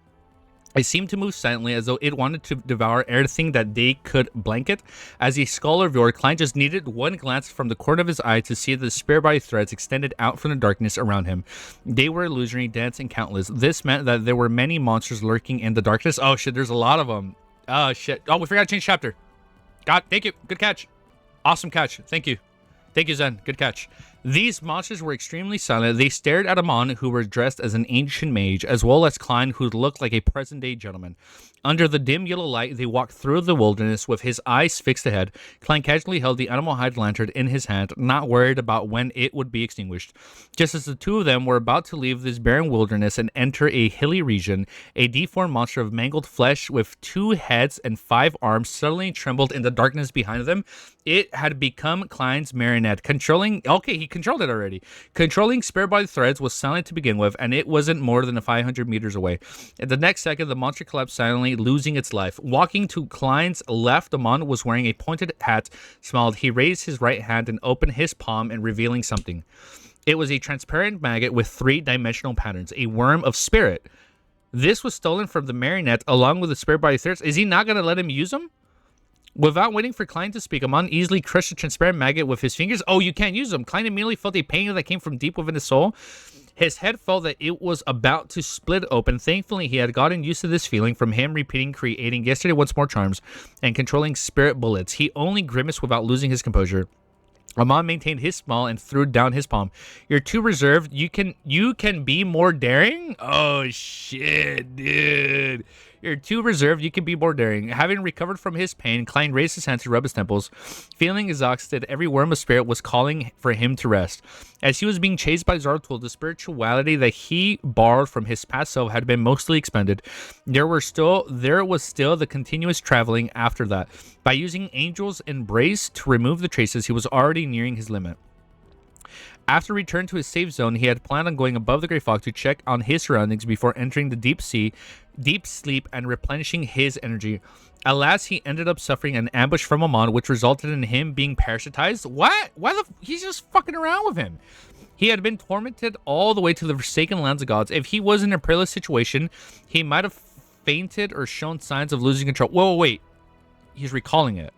It seemed to move silently, as though it wanted to devour everything that they could blanket. As a scholar viewer, Klein just needed one glance from the corner of his eye to see the spear-body threads extended out from the darkness around him. They were illusionary, dense, and countless. This meant that there were many monsters lurking in the darkness. Oh shit, there's a lot of them. Oh shit. Oh, we forgot to change chapter. God, thank you. Good catch. Awesome catch. Thank you. Thank you, Zen. Good catch. These monsters were extremely silent. They stared at Amon, who was dressed as an ancient mage, as well as Klein, who looked like a present-day gentleman. Under the dim yellow light, they walked through the wilderness with his eyes fixed ahead. Klein casually held the animal hide lantern in his hand, not worried about when it would be extinguished. Just as the two of them were about to leave this barren wilderness and enter a hilly region, a deformed monster of mangled flesh with 2 heads and 5 arms suddenly trembled in the darkness behind them. It had become Klein's marionette, controlling spear-body threads was silent to begin with, and it wasn't more than 500 meters away. At the next second, the monster collapsed silently, losing its life. Walking to Klein's left, Amon was wearing a pointed hat, smiled. He raised his right hand and opened his palm and revealing something. It was a transparent maggot with 3-dimensional patterns, a worm of spirit. This was stolen from the marionette along with the spear-body threads. Is he not going to let him use them? Without waiting for Klein to speak, Amon easily crushed the transparent maggot with his fingers. Oh, you can't use them. Klein immediately felt a pain that came from deep within his soul. His head felt that it was about to split open. Thankfully, he had gotten used to this feeling from him repeating creating yesterday once more charms and controlling spirit bullets. He only grimaced without losing his composure. Amon maintained his smile and threw down his palm. You're too reserved. You can be more daring? Oh shit, dude. You're too reserved. You can be more daring. Having recovered from his pain, Klein raised his hand to rub his temples. Feeling exhausted, every worm of spirit was calling for him to rest. As he was being chased by Zartul, the spirituality that he borrowed from his past self had been mostly expended. There was still the continuous traveling after that. By using Angel's Embrace to remove the traces, he was already nearing his limit. After return to his safe zone, he had planned on going above the Great Fog to check on his surroundings before entering the deep sleep, and replenishing his energy. Alas, he ended up suffering an ambush from Amon, which resulted in him being parasitized. What? He's just fucking around with him. He had been tormented all the way to the forsaken lands of gods. If he was in a perilous situation, he might have fainted or shown signs of losing control. Whoa, wait. He's recalling it.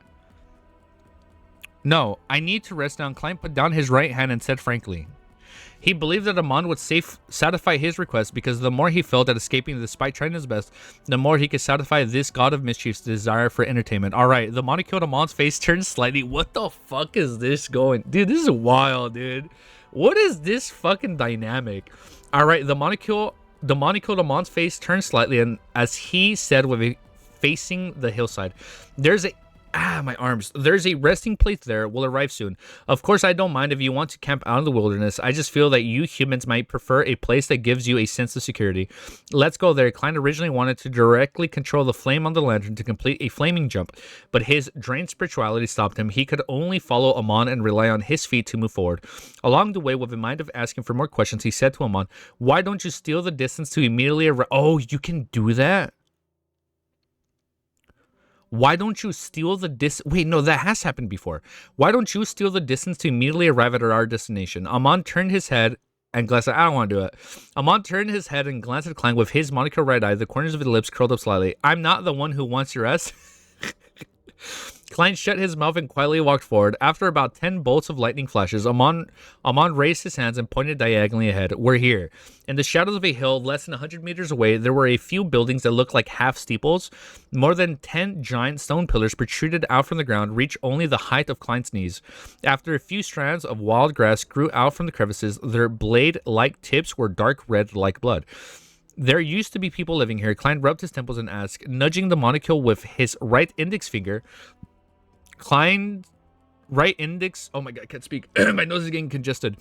No, I need to rest down. Klein put down his right hand and said frankly. He believed that Amon would satisfy his request, because the more he felt at escaping despite trying his best, the more he could satisfy this god of mischief's desire for entertainment. Alright, the Monarch killed Amon's face turned slightly. What the fuck is this going? Dude, this is wild, dude. What is this fucking dynamic? Alright, the Monarch killed Amon's face turned slightly, and as he said, facing the hillside, my arms. There's a resting place there. Will arrive soon. Of course, I don't mind if you want to camp out in the wilderness. I just feel that you humans might prefer a place that gives you a sense of security. Let's go there. Klein originally wanted to directly control the flame on the lantern to complete a flaming jump, but his drained spirituality stopped him. He could only follow Amon and rely on his feet to move forward. Along the way, with a mind of asking for more questions, he said to Amon, "Why don't you steal the distance to immediately arrive?" Oh, you can do that? Why don't you steal the Wait, no, that has happened before. Why don't you steal the distance to immediately arrive at our destination? Amon turned his head and glanced at... I don't want to do it. Amon turned his head and glanced at Klein with his monocle right eye, the corners of his lips curled up slightly. I'm not the one who wants your rest. Klein shut his mouth and quietly walked forward. After about 10 bolts of lightning flashes, Amon raised his hands and pointed diagonally ahead. We're here. In the shadows of a hill less than 100 meters away, there were a few buildings that looked like half steeples. More than 10 giant stone pillars protruded out from the ground, reached only the height of Klein's knees. After a few strands of wild grass grew out from the crevices, their blade-like tips were dark red like blood. There used to be people living here. Klein rubbed his temples and asked, nudging the monocle with his right index finger. Klein, right index... Oh my god, I can't speak. My nose is getting congested.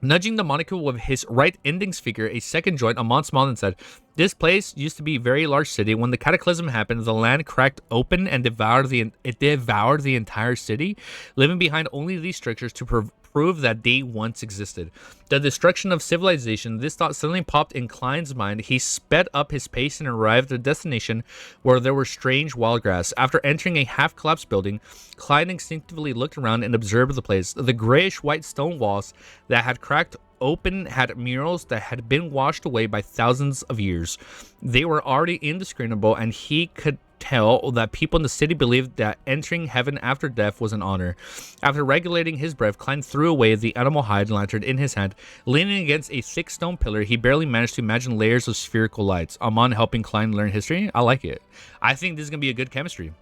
Nudging the monocle with his right index finger, a second joint, Amon smiled and said, this place used to be a very large city. When the cataclysm happened, the land cracked open and devoured the entire city, leaving behind only these structures to prove that they once existed. The destruction of civilization, this thought suddenly popped in Klein's mind. He sped up his pace and arrived at a destination where there were strange wild grass. After entering a half-collapsed building, Klein instinctively looked around and observed the place. The grayish-white stone walls that had cracked open had murals that had been washed away by thousands of years. They were already indiscernible, and he could tell that people in the city believed that entering heaven after death was an honor. After regulating his breath, Klein threw away the animal hide lantern in his hand. Leaning against a thick stone pillar, he barely managed to imagine layers of spherical lights. Amon helping Klein learn history? I like it. I think this is going to be a good chemistry.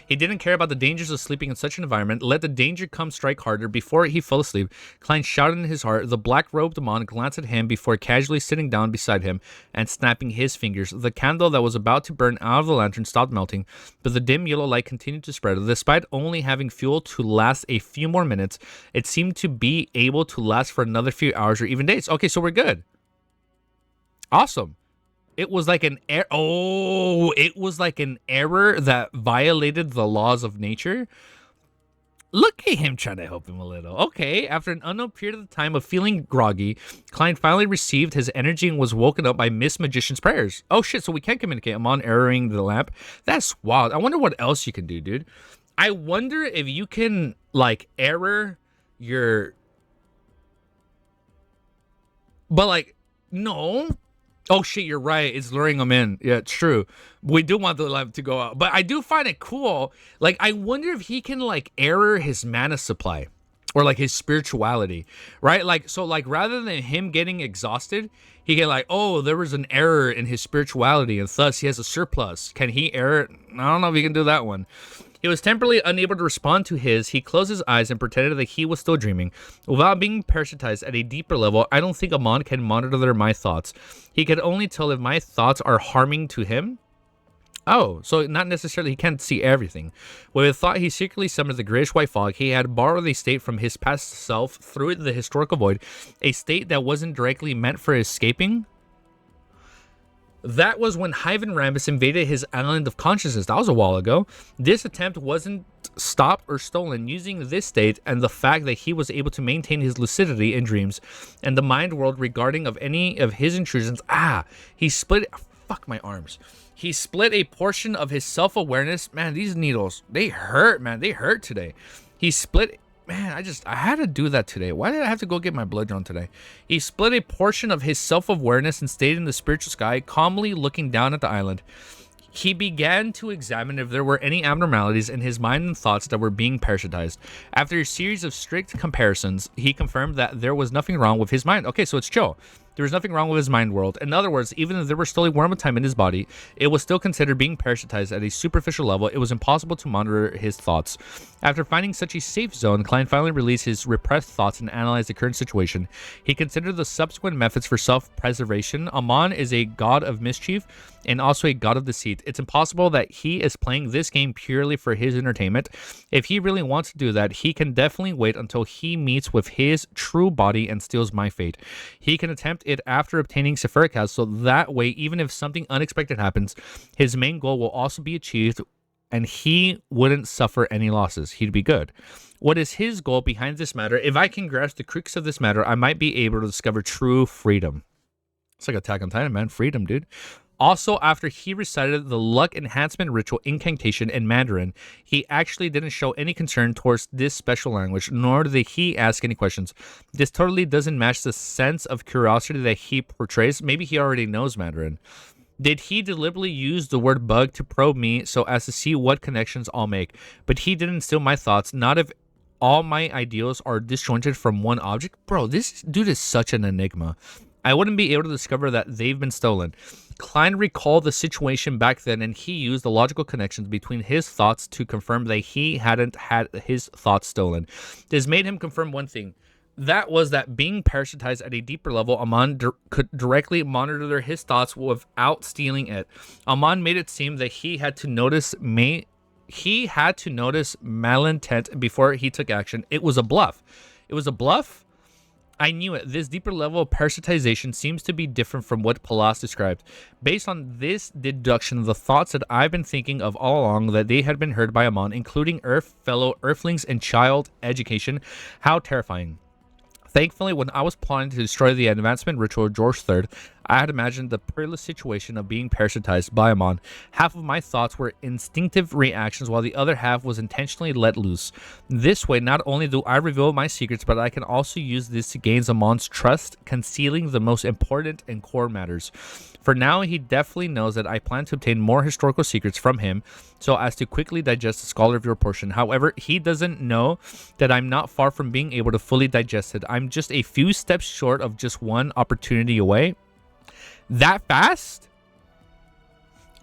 He didn't care about the dangers of sleeping in such an environment. Let the danger come strike harder. Before he fell asleep, Klein shouted in his heart. The black-robed Amon glanced at him before casually sitting down beside him and snapping his fingers. The candle that was about to burn out of the lantern stopped melting, but the dim yellow light continued to spread. Despite only having fuel to last a few more minutes, it seemed to be able to last for another few hours or even days. Okay, so we're good. Awesome. It was like an it was like an error that violated the laws of nature. Look at him trying to help him a little. Okay, after an unknown period of time of feeling groggy, Klein finally received his energy and was woken up by Miss Magician's prayers. Oh shit, so we can communicate. I'm on erroring the lamp. That's wild. I wonder what else you can do, dude. I wonder if you can, like, error your... But, like, no... Oh shit, you're right. It's luring them in. Yeah, it's true. We do want the lamp to go out. But I do find it cool. Like, I wonder if he can, like, error his mana supply. Or, like, his spirituality. Right? Like, so, like, rather than him getting exhausted, he can, like, oh, there was an error in his spirituality, and thus he has a surplus. Can he error? I don't know if he can do that one. He was temporarily unable to respond to his. He closed his eyes and pretended that he was still dreaming. Without being parasitized at a deeper level, I don't think Amon can monitor my thoughts. He can only tell if my thoughts are harming to him. Oh, so not necessarily, he can't see everything. With a thought, he secretly summoned the grayish white fog. He had borrowed a state from his past self, threw it in the historical void, a state that wasn't directly meant for escaping. That was when Hive and Rambus invaded his island of consciousness. That was a while ago. This attempt wasn't stopped or stolen. Using this state and the fact that he was able to maintain his lucidity in dreams and the mind world regarding of any of his intrusions. He split... Fuck my arms. He split a portion of his self-awareness. Man, these needles, they hurt, man. They hurt today. He split... Man, I had to do that today. Why did I have to go get my blood drawn today? He split a portion of his self-awareness and stayed in the spiritual sky, calmly looking down at the island. He began to examine if there were any abnormalities in his mind and thoughts that were being parasitized. After a series of strict comparisons, he confirmed that there was nothing wrong with his mind. Okay, so it's chill. There was nothing wrong with his mind world. In other words, even if there were still a worm of time in his body, it was still considered being parasitized at a superficial level. It was impossible to monitor his thoughts. After finding such a safe zone, Klein finally released his repressed thoughts and analyzed the current situation. He considered the subsequent methods for self-preservation. Amon is a god of mischief and also a god of deceit. It's impossible that he is playing this game purely for his entertainment. If he really wants to do that, he can definitely wait until he meets with his true body and steals my fate. He can attempt it after obtaining Sephiroth, so that way, even if something unexpected happens, his main goal will also be achieved and he wouldn't suffer any losses. He'd be good. What is his goal behind this matter? If I can grasp the crux of this matter, I might be able to discover true freedom. It's like Attack on Titan, man. Freedom, dude. Also, after he recited the luck enhancement ritual incantation in Mandarin, he actually didn't show any concern towards this special language, nor did he ask any questions. This totally doesn't match the sense of curiosity that he portrays. Maybe he already knows Mandarin. Did he deliberately use the word bug to probe me so as to see what connections I'll make? But he didn't steal my thoughts, not if all my ideals are disjointed from one object. Bro, this dude is such an enigma. I wouldn't be able to discover that they've been stolen. Klein recalled the situation back then, and he used the logical connections between his thoughts to confirm that he hadn't had his thoughts stolen. This made him confirm one thing. That was that being parasitized at a deeper level, Amon could directly monitor his thoughts without stealing it. Amon made it seem that he had to notice malintent before he took action. It was a bluff. It was a bluff? I knew it. This deeper level of parasitization seems to be different from what Palas described. Based on this deduction, the thoughts that I've been thinking of all along that they had been heard by Amon, including fellow Earthlings and child education, how terrifying. Thankfully, when I was plotting to destroy the advancement ritual of George III, I had imagined the perilous situation of being parasitized by Amon. Half of my thoughts were instinctive reactions, while the other half was intentionally let loose. This way, not only do I reveal my secrets, but I can also use this to gain Amon's trust, concealing the most important and core matters. For now, he definitely knows that I plan to obtain more historical secrets from him so as to quickly digest the Scholar of Your portion. However, he doesn't know that I'm not far from being able to fully digest it. I'm just a few steps short of just one opportunity away. That fast?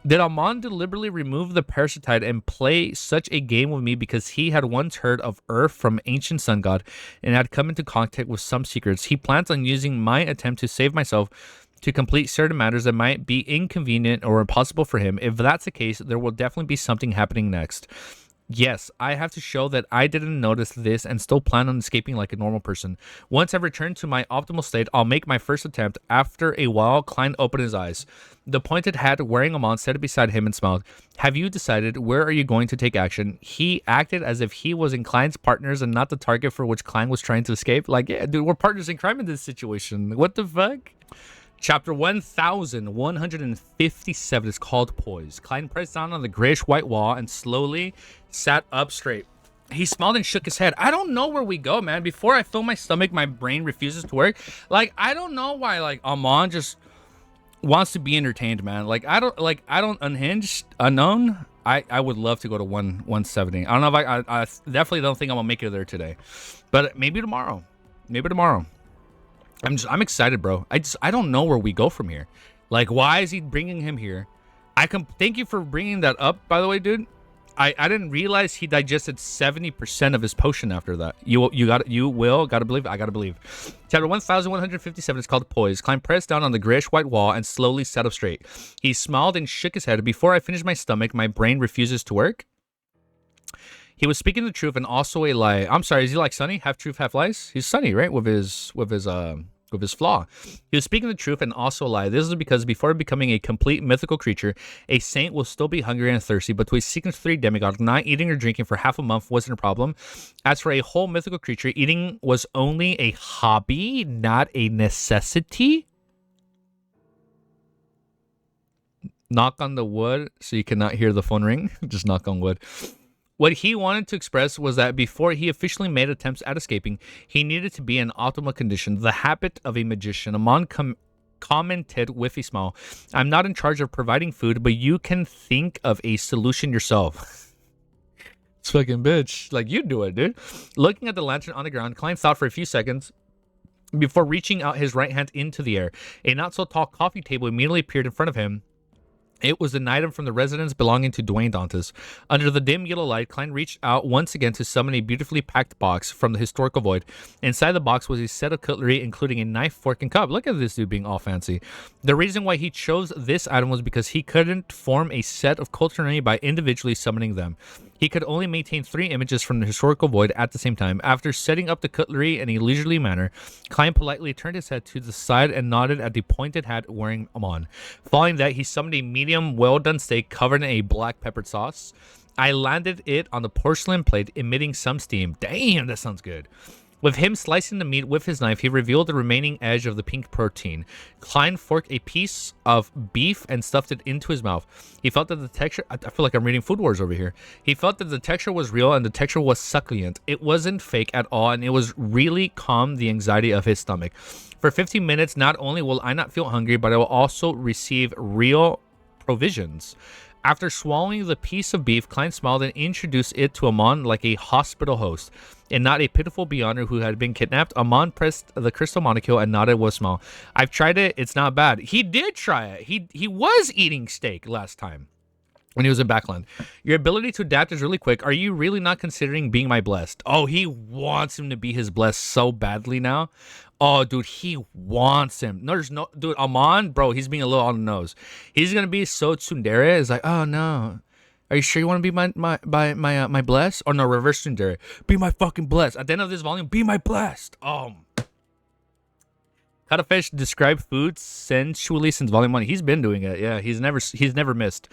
Did Amon deliberately remove the parasitide and play such a game with me because he had once heard of Earth from ancient sun god and had come into contact with some secrets? He plans on using my attempt to save myself to complete certain matters that might be inconvenient or impossible for him. If that's the case, there will definitely be something happening next. Yes, I have to show that I didn't notice this and still plan on escaping like a normal person. Once I return to my optimal state, I'll make my first attempt. After a while, Klein opened his eyes. The pointed hat wearing Amon sat beside him and smiled. Have you decided where are you going to take action? He acted as if he was in Klein's partners and not the target for which Klein was trying to escape. Like, yeah, dude, we're partners in crime in this situation. What the fuck? Chapter 1157 is called Poise. Klein pressed down on the grayish-white wall and slowly sat up straight. He smiled and shook his head. I don't know where we go, man. Before I fill my stomach, my brain refuses to work. Like, I don't know why, like, Amon just wants to be entertained, man. Like, I don't unhinged, unknown. I would love to go to 170. I don't know if I definitely don't think I'm gonna make it there today. But maybe tomorrow. Maybe tomorrow. I'm excited, bro. I don't know where we go from here. Like, why is he bringing him here? Thank you for bringing that up, by the way, dude. I didn't realize he digested 70% of his potion after that. You gotta believe. I gotta believe. Chapter 1157 is called Poise. Klein pressed down on the grayish white wall and slowly sat up straight. He smiled and shook his head. Before I finish my stomach, my brain refuses to work. He was speaking the truth and also a lie. I'm sorry, is he like Sunny? Half truth, half lies? He's Sunny, right? With his flaw. He was speaking the truth and also a lie. This is because before becoming a complete mythical creature, a saint will still be hungry and thirsty, but to a Seeking 3 demigod, not eating or drinking for half a month wasn't a problem. As for a whole mythical creature, eating was only a hobby, not a necessity. Knock on the wood so you cannot hear the phone ring. Just knock on wood. What he wanted to express was that before he officially made attempts at escaping, he needed to be in optimal condition, the habit of a magician. Amon commented with a smile, I'm not in charge of providing food, but you can think of a solution yourself. It's fucking bitch. Like, you do it, dude. Looking at the lantern on the ground, Klein thought for a few seconds before reaching out his right hand into the air. A not-so-tall coffee table immediately appeared in front of him. It was an item from the residence belonging to Dwayne Dantes. Under the dim yellow light, Klein reached out once again to summon a beautifully packed box from the historical void. Inside the box was a set of cutlery, including a knife, fork, and cup. Look at this dude being all fancy. The reason why he chose this item was because he couldn't form a set of cutlery by individually summoning them. He could only maintain 3 images from the historical void at the same time. After setting up the cutlery in a leisurely manner, Klein politely turned his head to the side and nodded at the pointed hat wearing Amon. Following that, he summoned a medium well-done steak covered in a black peppered sauce. I landed it on the porcelain plate, emitting some steam. Damn, that sounds good. With him slicing the meat with his knife, he revealed the remaining edge of the pink protein. Klein forked a piece of beef and stuffed it into his mouth. He felt that the texture... I feel like I'm reading Food Wars over here. He felt that the texture was real and the texture was succulent. It wasn't fake at all, and it was really calmed the anxiety of his stomach. For 15 minutes, not only will I not feel hungry, but I will also receive real provisions. After swallowing the piece of beef, Klein smiled and introduced it to Amon like a hospital host, and not a pitiful beyonder who had been kidnapped. Amon pressed the crystal molecule and nodded with a smile. I've tried it. It's not bad. He did try it. He was eating steak last time when he was in Backland. Your ability to adapt is really quick. Are you really not considering being my blessed? Oh, he wants him to be his blessed so badly now. Oh, dude, he wants him. No, there's no... Dude, Amon, bro, he's being a little on the nose. He's going to be so tsundere. It's like, oh, no. Are you sure you want to be my blessed? Or no, reverse tsundere. Be my fucking blessed. At the end of this volume, be my blessed. Cuttlefish described food sensually since volume 1. He's been doing it. Yeah, he's never missed.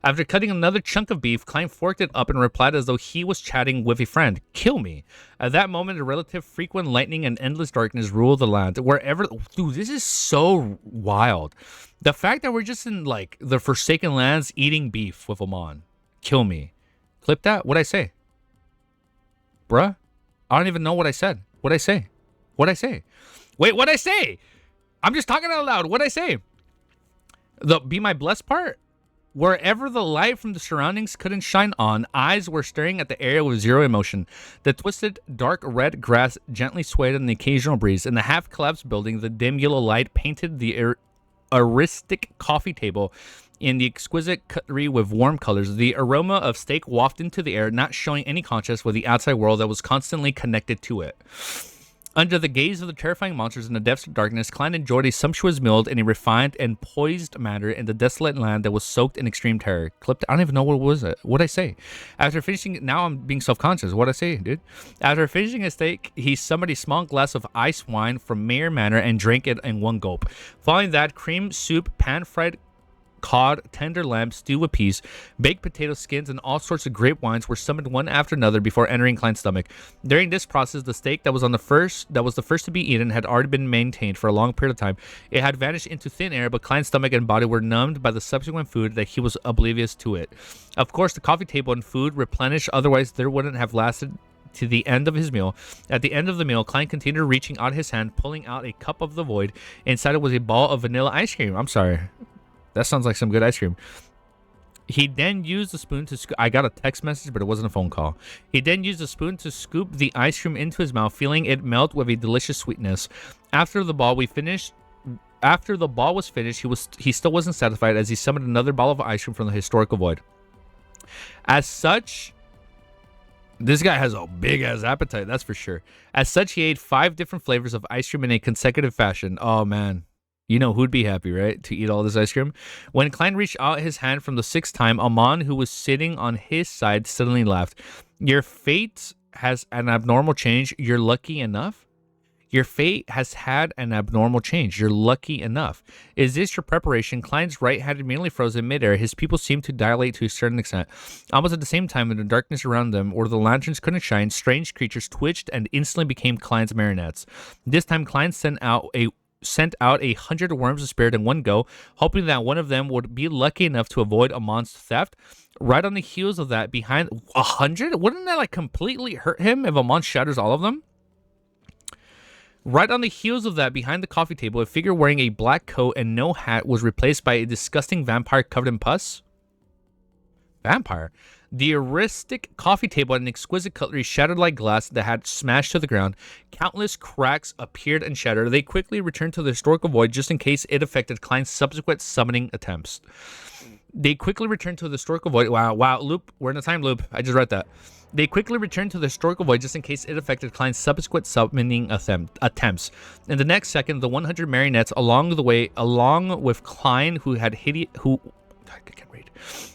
After cutting another chunk of beef, Klein forked it up and replied as though he was chatting with a friend. Kill me. At that moment, a relative frequent lightning and endless darkness ruled the land. Wherever... Dude, this is so wild. The fact that we're just in, like, the Forsaken Lands eating beef with Amon. Kill me. Clip that? What'd I say? Bruh? I don't even know what I said. What'd I say? What'd I say? Wait, what'd I say? I'm just talking out loud. What'd I say? The be my blessed part? Wherever the light from the surroundings couldn't shine on, eyes were staring at the area with zero emotion. The twisted, dark red grass gently swayed in the occasional breeze. In the half-collapsed building, the dim yellow light painted the aristic coffee table in the exquisite cutlery with warm colors. The aroma of steak wafted into the air, not showing any contrast with the outside world that was constantly connected to it. Under the gaze of the terrifying monsters in the depths of darkness, Klein enjoyed a sumptuous meal in a refined and poised manner in the desolate land that was soaked in extreme terror. Clipped. I don't even know what was it. What'd I say? After finishing, now I'm being self-conscious. What'd I say, dude? After finishing his steak, he summoned a small glass of ice wine from Mayor Manor and drank it in one gulp. Following that, cream soup, pan-fried cod, tender lamb, stew with peas, baked potato skins, and all sorts of grape wines were summoned one after another before entering Klein's stomach. During this process, the steak that was the first to be eaten had already been maintained for a long period of time. It had vanished into thin air, but Klein's stomach and body were numbed by the subsequent food that he was oblivious to it. Of course, the coffee table and food replenished, otherwise there wouldn't have lasted to the end of his meal. At the end of the meal, Klein continued reaching out his hand, pulling out a cup of the void. Inside it was a ball of vanilla ice cream. I'm sorry. That sounds like some good ice cream. He then used the spoon to I got a text message, but it wasn't a phone call. He then used the spoon to scoop the ice cream into his mouth, feeling it melt with a delicious sweetness. After the ball was finished, he still wasn't satisfied as he summoned another ball of ice cream from the historical void. As such, this guy has a big-ass appetite, that's for sure. As such, he ate 5 different flavors of ice cream in a consecutive fashion. Oh, man. You know who'd be happy, right? To eat all this ice cream. When Klein reached out his hand from the 6th time, Amon, who was sitting on his side, suddenly laughed. Your fate has an abnormal change. You're lucky enough? Your fate has had an abnormal change. You're lucky enough. Is this your preparation? Klein's right hand immediately froze in midair. His pupils seemed to dilate to a certain extent. Almost at the same time, in the darkness around them, where the lanterns couldn't shine, strange creatures twitched and instantly became Klein's marionettes. This time, Klein sent out 100 worms of spirit in one go, hoping that one of them would be lucky enough to avoid Amon's theft. Right on the heels of that, behind 100? Wouldn't that like completely hurt him if Amon shatters all of them? Right on the heels of that, behind the coffee table, a figure wearing a black coat and no hat was replaced by a disgusting vampire covered in pus. Vampire? The heuristic coffee table and an exquisite cutlery shattered like glass that had smashed to the ground. Countless cracks appeared and shattered. They quickly returned to the historical void just in case it affected Klein's subsequent summoning attempts. Wow, loop. We're in a time loop. I just read that. They quickly returned to the historical void just in case it affected Klein's subsequent summoning attempts. In the next second, the 100 marionettes along with Klein,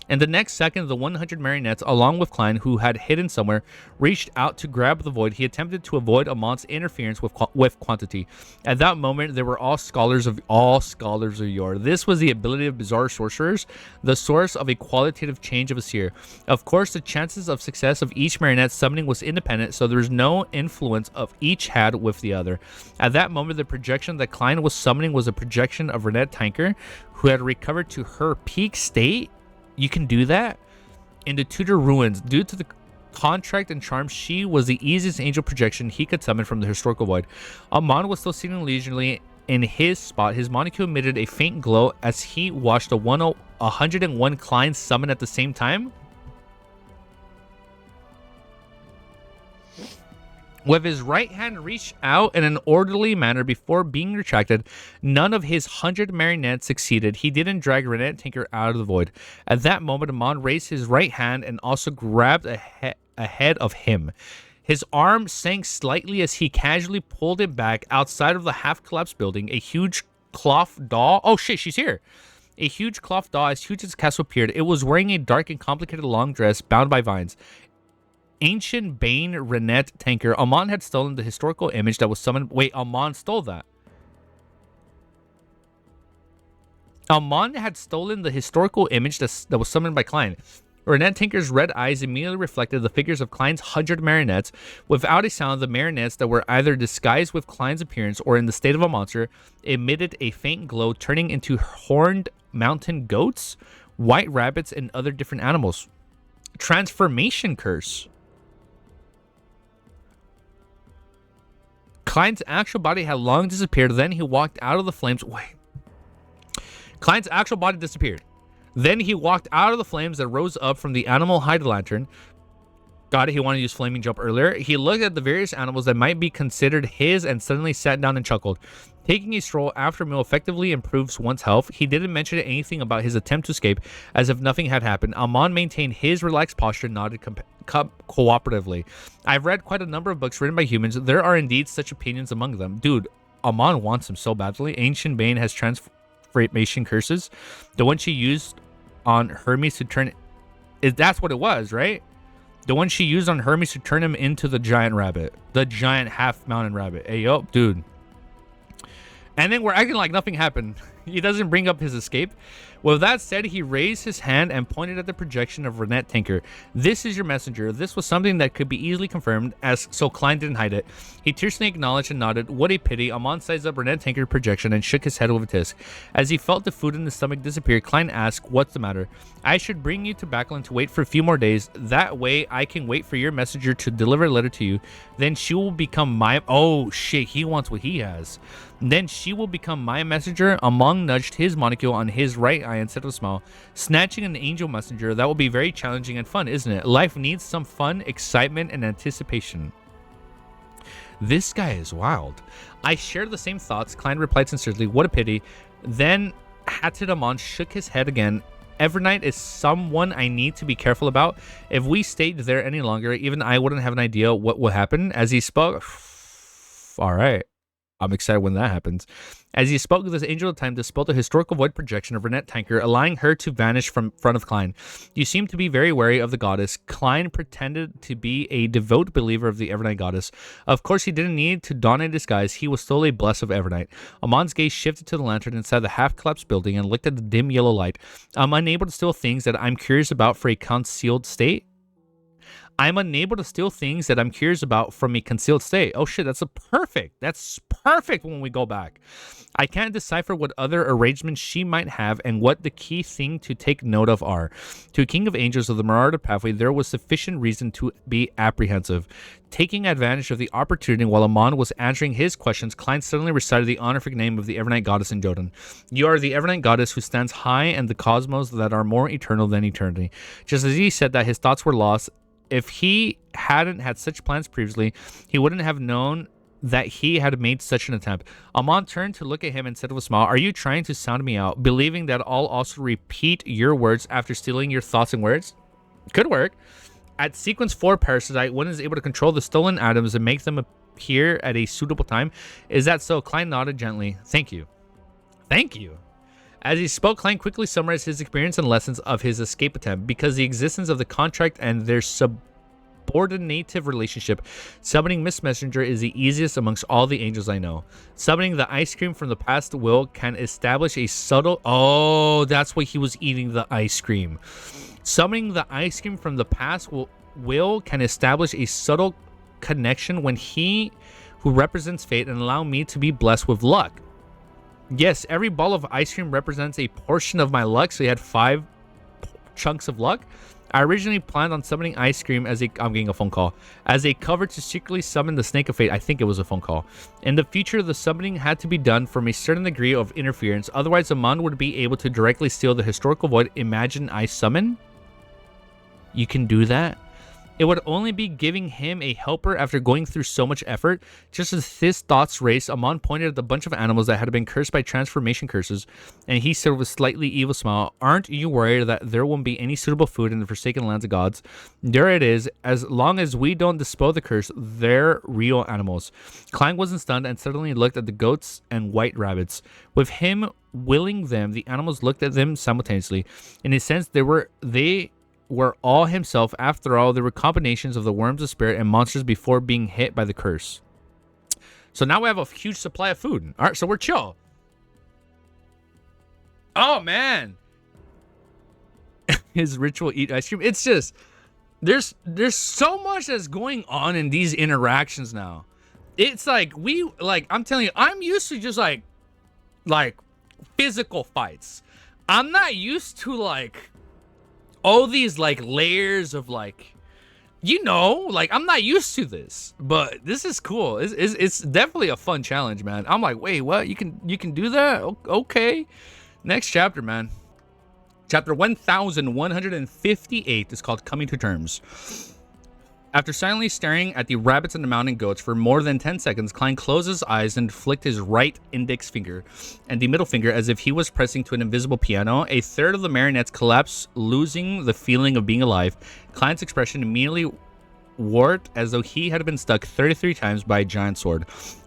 And the next second, the 100 marionettes, along with Klein, who had hidden somewhere, reached out to grab the void. He attempted to avoid Amon's interference with quantity. At that moment, they were all scholars of yore. This was the ability of bizarre sorcerers, the source of a qualitative change of a seer. Of course, the chances of success of each marionette summoning was independent, so there was no influence of each had with the other. At that moment, the projection that Klein was summoning was a projection of Renette Tanker, who had recovered to her peak state. You can do that in the Tudor ruins. Due to the contract and charm, she was the easiest angel projection he could summon from the historical void. Amon was still sitting leisurely in his spot. His monocle emitted a faint glow as he watched a 101 Klein summon at the same time. With his right hand reached out in an orderly manner before being retracted, none of his 100 marionettes succeeded. He didn't drag Renette Tinker out of the void. At that moment, Amon raised his right hand and also grabbed ahead of him. His arm sank slightly as he casually pulled it back. Outside of the half-collapsed building, a huge cloth doll... Oh shit, she's here! A huge cloth doll as huge as the castle appeared. It was wearing a dark and complicated long dress bound by vines. Ancient Bane Renette Tanker. Amon had stolen the historical image that was summoned. Wait, Amon stole that. Amon had stolen the historical image that was summoned by Klein. Renette Tinker's red eyes immediately reflected the figures of Klein's 100 marionettes. Without a sound, the marionettes that were either disguised with Klein's appearance or in the state of a monster emitted a faint glow, turning into horned mountain goats, white rabbits, and other different animals. Transformation curse. Klein's actual body had long disappeared. Then he walked out of the flames. Wait. Klein's actual body disappeared. Then he walked out of the flames that rose up from the animal hide lantern. Got it. He wanted to use flaming jump earlier. He looked at the various animals that might be considered his and suddenly sat down and chuckled. Taking a stroll after a meal effectively improves one's health. He didn't mention anything about his attempt to escape, as if nothing had happened. Amon maintained his relaxed posture and nodded cooperatively. I've read quite a number of books written by humans. There are indeed such opinions among them. Dude, Amon wants him so badly. Ancient Bane has transformation curses. The one she used on Hermes to turn... That's what it was, right? The one she used on Hermes to turn him into the giant rabbit. The giant half-mountain rabbit. Hey, yo, dude. And then we're acting like nothing happened. He doesn't bring up his escape. With that said, he raised his hand and pointed at the projection of Renette Tinker. This is your messenger. This was something that could be easily confirmed, so Klein didn't hide it. He tearfully acknowledged and nodded. What a pity. Amon sized up Renette Tinker's projection and shook his head with a tisk. As he felt the food in his stomach disappear, Klein asked, what's the matter? I should bring you to Backland to wait for a few more days. That way, I can wait for your messenger to deliver a letter to you. Then she will become my... Oh, shit. He wants what he has. Then she will become my messenger. Amon nudged his monocle on his right eye and said with a smile, snatching an angel messenger, that will be very challenging and fun, isn't it? Life needs some fun, excitement, and anticipation. This guy is wild. I share the same thoughts. Klein replied sincerely, what a pity. Then Hatted Amon shook his head again Evernight is someone I need to be careful about. If we stayed there any longer, even I wouldn't have an idea what would happen. As he spoke, all right, I'm excited when that happens. As he spoke, this angel of time dispelled a historical void projection of Renette Tanker, allowing her to vanish from front of Klein. You seem to be very wary of the goddess. Klein pretended to be a devout believer of the Evernight goddess. Of course, he didn't need to don a disguise. He was still a bless of Evernight. Amon's gaze shifted to the lantern inside the half-collapsed building and looked at the dim yellow light. I'm unable to steal things that I'm curious about for a concealed state. I'm unable to steal things that I'm curious about from a concealed state. Oh shit, that's perfect. That's perfect when we go back. I can't decipher what other arrangements she might have and what the key thing to take note of are. To a king of angels of the Marauder pathway, there was sufficient reason to be apprehensive. Taking advantage of the opportunity while Amon was answering his questions, Klein suddenly recited the honorific name of the Evernight goddess in Jotun. You are the Evernight goddess who stands high in the cosmos that are more eternal than eternity. Just as he said that, his thoughts were lost. If he hadn't had such plans previously, he wouldn't have known that he had made such an attempt. Amon turned to look at him and said with a smile, "Are you trying to sound me out, believing that I'll also repeat your words after stealing your thoughts and words?" Could work. At sequence 4 parasite, one is able to control the stolen atoms and make them appear at a suitable time. Is that so? Klein nodded gently. Thank you. Thank you. As he spoke, Klein quickly summarized his experience and lessons of his escape attempt. Because the existence of the contract and their subordinative relationship, summoning Miss Messenger is the easiest amongst all the angels I know. Summoning the ice cream from the past will can establish a subtle... Oh, that's why he was eating the ice cream. Summoning the ice cream from the past will can establish a subtle connection when he who represents fate and allow me to be blessed with luck. Yes, every ball of ice cream represents a portion of my luck, so he had 5 chunks of luck. I originally planned on summoning ice cream as a... I'm getting a phone call. As a cover to secretly summon the Snake of Fate. I think it was a phone call. In the future, the summoning had to be done from a certain degree of interference. Otherwise, Amon would be able to directly steal the historical void. Imagine I summon? You can do that? It would only be giving him a helper after going through so much effort. Just as his thoughts raced, Amon pointed at the bunch of animals that had been cursed by transformation curses, and he said with a slightly evil smile, "Aren't you worried that there won't be any suitable food in the forsaken lands of gods? There it is. As long as we don't dispel the curse, they're real animals." Klein wasn't stunned and suddenly looked at the goats and white rabbits. With him willing them, the animals looked at them simultaneously. In a sense, they were all himself. After all, they were combinations of the worms of spirit and monsters before being hit by the curse. So now we have a huge supply of food. All right, so we're chill. Oh, man. His ritual eat ice cream. It's just, there's so much that's going on in these interactions now. It's like, I'm telling you, I'm used to just like physical fights. I'm not used to all these layers of I'm not used to this, but this is cool. It's definitely a fun challenge, man. I'm like, wait, what? You can do that? Okay. Next chapter, man. Chapter 1158 is called Coming to Terms. After silently staring at the rabbits and the mountain goats for more than 10 seconds, Klein closed his eyes and flicked his right index finger and the middle finger as if he was pressing to an invisible piano. A third of the marionettes collapsed, losing the feeling of being alive. Klein's expression immediately warped as though he had been stuck 33 times by a giant sword.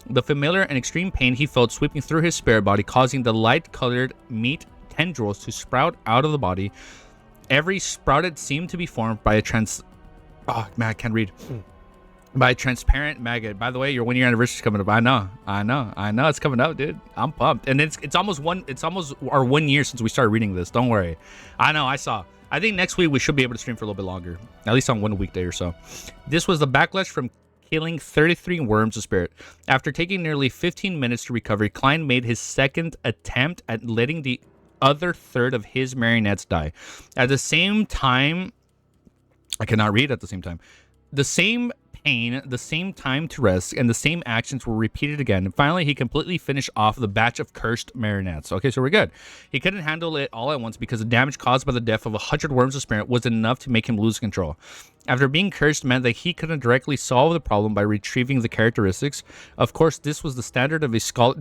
The familiar and extreme pain he felt sweeping through his spirit body, causing the light-colored meat tendrils to sprout out of the body. Every sprouted seemed to be formed by a Oh, man, I can't read. By a transparent maggot. By the way, your 1-year anniversary is coming up. I know. It's coming up, dude. I'm pumped. And it's almost our 1 year since we started reading this. Don't worry. I know, I saw. I think next week we should be able to stream for a little bit longer. At least on one weekday or so. This was the backlash from killing 33 worms of spirit. After taking nearly 15 minutes to recover, Klein made his second attempt at letting the other third of his marionettes die. At the same time... I cannot read at the same time. The same pain, the same time to rest, and the same actions were repeated again. And finally, he completely finished off the batch of cursed marionettes. Okay, so we're good. He couldn't handle it all at once because the damage caused by the death of 100 worms of spirit was enough to make him lose control. After being cursed meant that he couldn't directly solve the problem by retrieving the characteristics. Of course, this was the standard of a scholar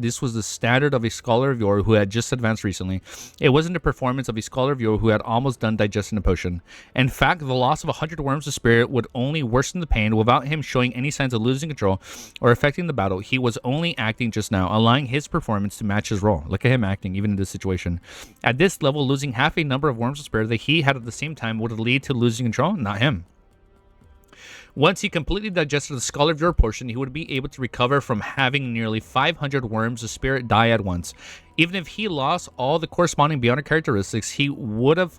viewer who had just advanced recently. It wasn't the performance of a scholar viewer who had almost done digesting a potion. In fact, the loss of 100 worms of spirit would only worsen the pain without him showing any signs of losing control or affecting the battle. He was only acting just now, allowing his performance to match his role. Look at him acting, even in this situation. At this level, losing half a number of worms of spirit that he had at the same time would lead to losing control, not him. Once he completely digested the Scholar of Your portion, he would be able to recover from having nearly 500 worms of spirit die at once. Even if he lost all the corresponding Bionic characteristics, he wouldn't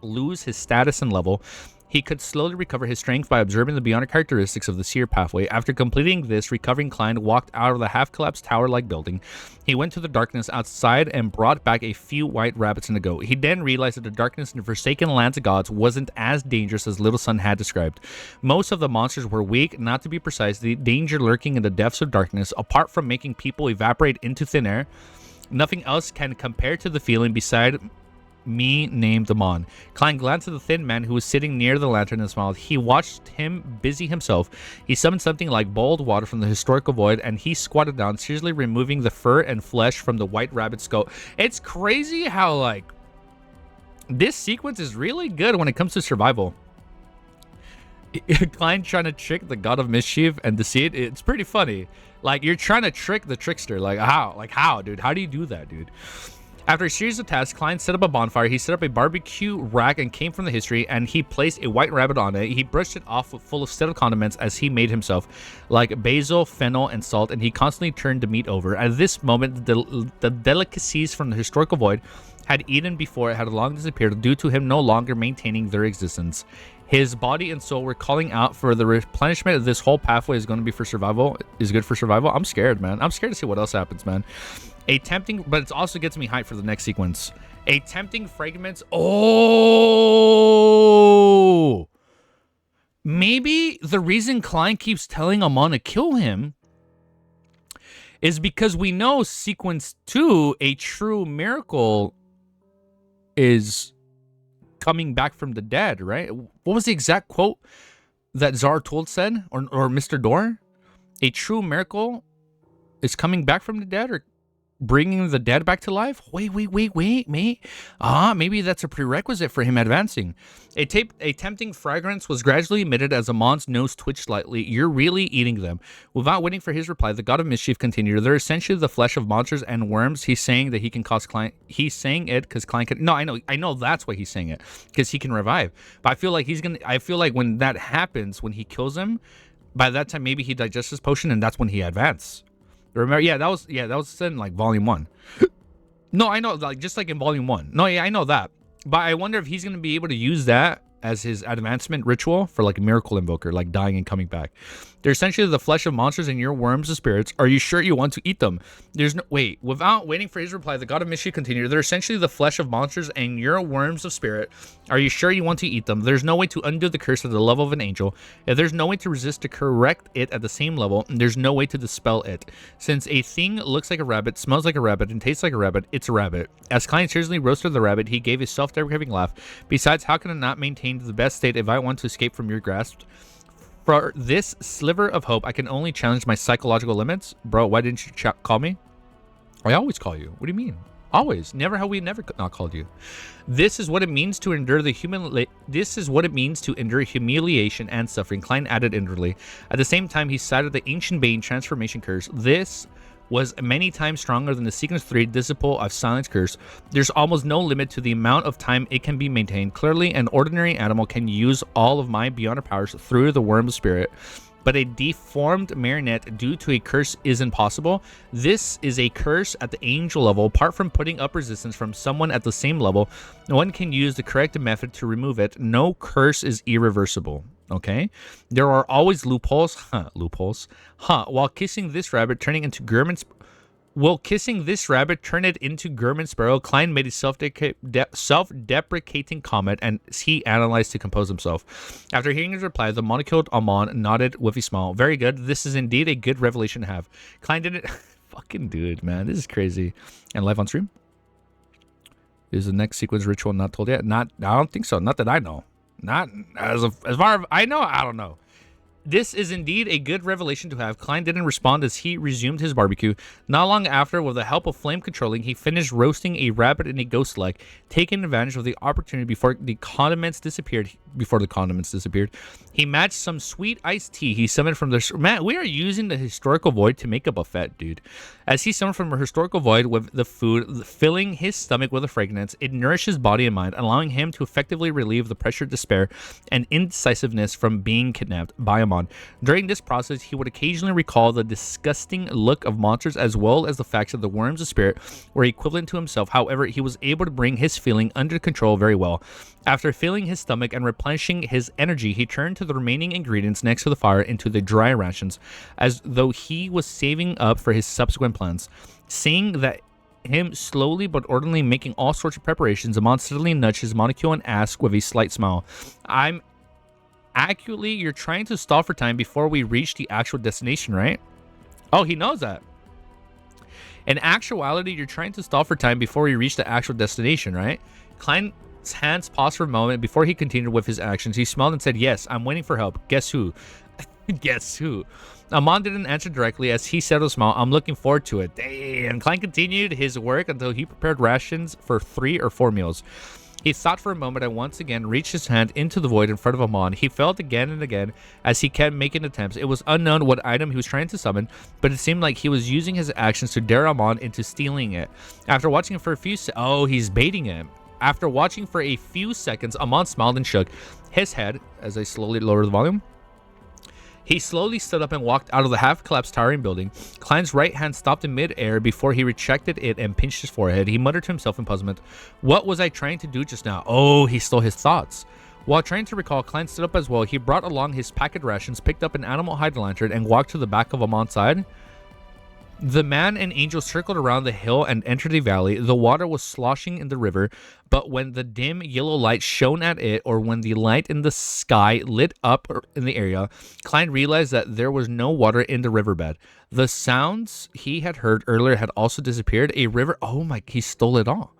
lose his status and level. He could slowly recover his strength by observing the Bionic characteristics of the Seer pathway. After completing this, recovering Klein walked out of the half-collapsed tower-like building. He went to the darkness outside and brought back a few white rabbits and a goat. He then realized that the darkness in the Forsaken Lands of Gods wasn't as dangerous as Little Sun had described. Most of the monsters were weak, not to be precise, the danger lurking in the depths of darkness. Apart from making people evaporate into thin air, nothing else can compare to the feeling beside me named Amon. Klein glanced at the thin man who was sitting near the lantern and smiled. He watched him busy himself. He summoned something like boiled water from the historical void, and he squatted down, seriously removing the fur and flesh from the white rabbit's skull. It's crazy how, like, this sequence is really good when it comes to survival. Klein trying to trick the god of mischief and deceit. It's pretty funny. Like, you're trying to trick the trickster. Like, how? Like, how, dude? How do you do that, dude? After a series of tasks, Klein set up a bonfire. He set up a barbecue rack and came from the history, and he placed a white rabbit on it. He brushed it off full of settled condiments as he made himself, like basil, fennel, and salt, and he constantly turned the meat over. At this moment, the delicacies from the historical void had eaten before it had long disappeared due to him no longer maintaining their existence. His body and soul were calling out for the replenishment of this whole pathway is going to be for survival. Is good for survival. I'm scared, man. I'm scared to see what else happens, man. A tempting, but it also gets me hyped for the next sequence. A tempting fragments. Oh, maybe the reason Klein keeps telling Amon to kill him is because we know sequence 2, a true miracle, is coming back from the dead, right? What was the exact quote that Zartold said, or Mr. Door? A true miracle is coming back from the dead, or bringing the dead back to life? Wait, mate. Maybe that's a prerequisite for him advancing. A tempting fragrance was gradually emitted as Amon's nose twitched slightly. You're really eating them. Without waiting for his reply, the god of mischief continued. They're essentially the flesh of monsters and worms. He's saying that he can cause Klein. He's saying it because Klein can. No, I know that's why he's saying it, because he can revive. But I feel like I feel like when that happens, when he kills him, by that time maybe he digests his potion, and that's when he advances. Remember, that was in like volume 1. No, I know, like just like in volume 1. No, yeah, I know that. But I wonder if he's gonna be able to use that as his advancement ritual for like a miracle invoker, like dying and coming back. They're essentially the flesh of monsters and your worms of spirits. Are you sure you want to eat them? There's no wait. Without waiting for his reply, the god of mischief continued. They're essentially the flesh of monsters and your worms of spirit. Are you sure you want to eat them? There's no way to undo the curse at the level of an angel. If there's no way to resist to correct it at the same level, there's no way to dispel it. Since a thing looks like a rabbit, smells like a rabbit, and tastes like a rabbit, it's a rabbit. As Klein seriously roasted the rabbit, he gave a self-deprecating laugh. Besides, how can I not maintain the best state if I want to escape from your grasp? For this sliver of hope, I can only challenge my psychological limits. Bro, why didn't you call me? I always call you. What do you mean? Always. Never have we never not called you. This is what it means to endure humiliation and suffering, Klein added inwardly. At the same time, he cited the ancient Bane transformation curse. This was many times stronger than the Sequence 3 Disciple of Silence curse. There's almost no limit to the amount of time it can be maintained. Clearly, an ordinary animal can use all of my beyond powers through the Worm of Spirit, but a deformed marionette due to a curse is impossible. This is a curse at the angel level. Apart from putting up resistance from someone at the same level, no one can use the correct method to remove it. No curse is irreversible. Okay, there are always loopholes. While kissing this rabbit, turning into German. While kissing this rabbit, turn it into German Sparrow. Klein made a self-deprecating comment, and he analyzed to compose himself. After hearing his reply, the monocled Amon nodded with a smile. Very good. This is indeed a good revelation to have. Klein didn't. Fucking dude, man, this is crazy. And live on stream. Is the next sequence ritual not told yet? I don't think so. Not that I know. Not as far as I know. I don't know. This is indeed a good revelation to have. Klein didn't respond as he resumed his barbecue. Not long after, with the help of flame controlling, he finished roasting a rabbit and a ghost leg, taking advantage of the opportunity before the condiments disappeared. He matched some sweet iced tea he summoned from the... Man, we are using the historical void to make a buffet, dude. As he summoned from a historical void with the food, filling his stomach with a fragrance, it nourished his body and mind, allowing him to effectively relieve the pressure, despair, and indecisiveness from being kidnapped by Amon. During this process, he would occasionally recall the disgusting look of monsters as well as the fact that the worms of spirit were equivalent to himself. However, he was able to bring his feeling under control very well. After filling his stomach and replenishing his energy, he turned to the remaining ingredients next to the fire into the dry rations, as though he was saving up for his subsequent plans. Seeing that him slowly but orderly making all sorts of preparations, Amon suddenly nudged his monocle and asked with a slight smile, "I'm accurately, you're trying to stall for time before we reach the actual destination, right?" Oh, he knows that. In actuality, you're trying to stall for time before we reach the actual destination, right? Klein's hands paused for a moment before he continued with his actions. He smiled and said, "Yes, I'm waiting for help. Guess who?" Guess who? Amon didn't answer directly as he said with a smile, "I'm looking forward to it." Damn. Klein continued his work until he prepared rations for 3 or 4 meals. He thought for a moment and once again reached his hand into the void in front of Amon. He felt again and again as he kept making attempts. It was unknown what item he was trying to summon, but it seemed like he was using his actions to dare Amon into stealing it. After watching for a few he's baiting him. After watching for a few seconds, Amon smiled and shook his head as I slowly lowered the volume. He slowly stood up and walked out of the half-collapsed towering building. Klein's right hand stopped in mid-air before he retracted it and pinched his forehead. He muttered to himself in puzzlement, "What was I trying to do just now?" Oh, he stole his thoughts. While trying to recall, Klein stood up as well. He brought along his packet rations, picked up an animal hide lantern, and walked to the back of Amon's side. The man and angel circled around the hill and entered the valley. The water was sloshing in the river, but when the dim yellow light shone at it, or when the light in the sky lit up in the area, Klein realized that there was no water in the riverbed. The sounds he had heard earlier had also disappeared. A river... Oh my... He stole it all.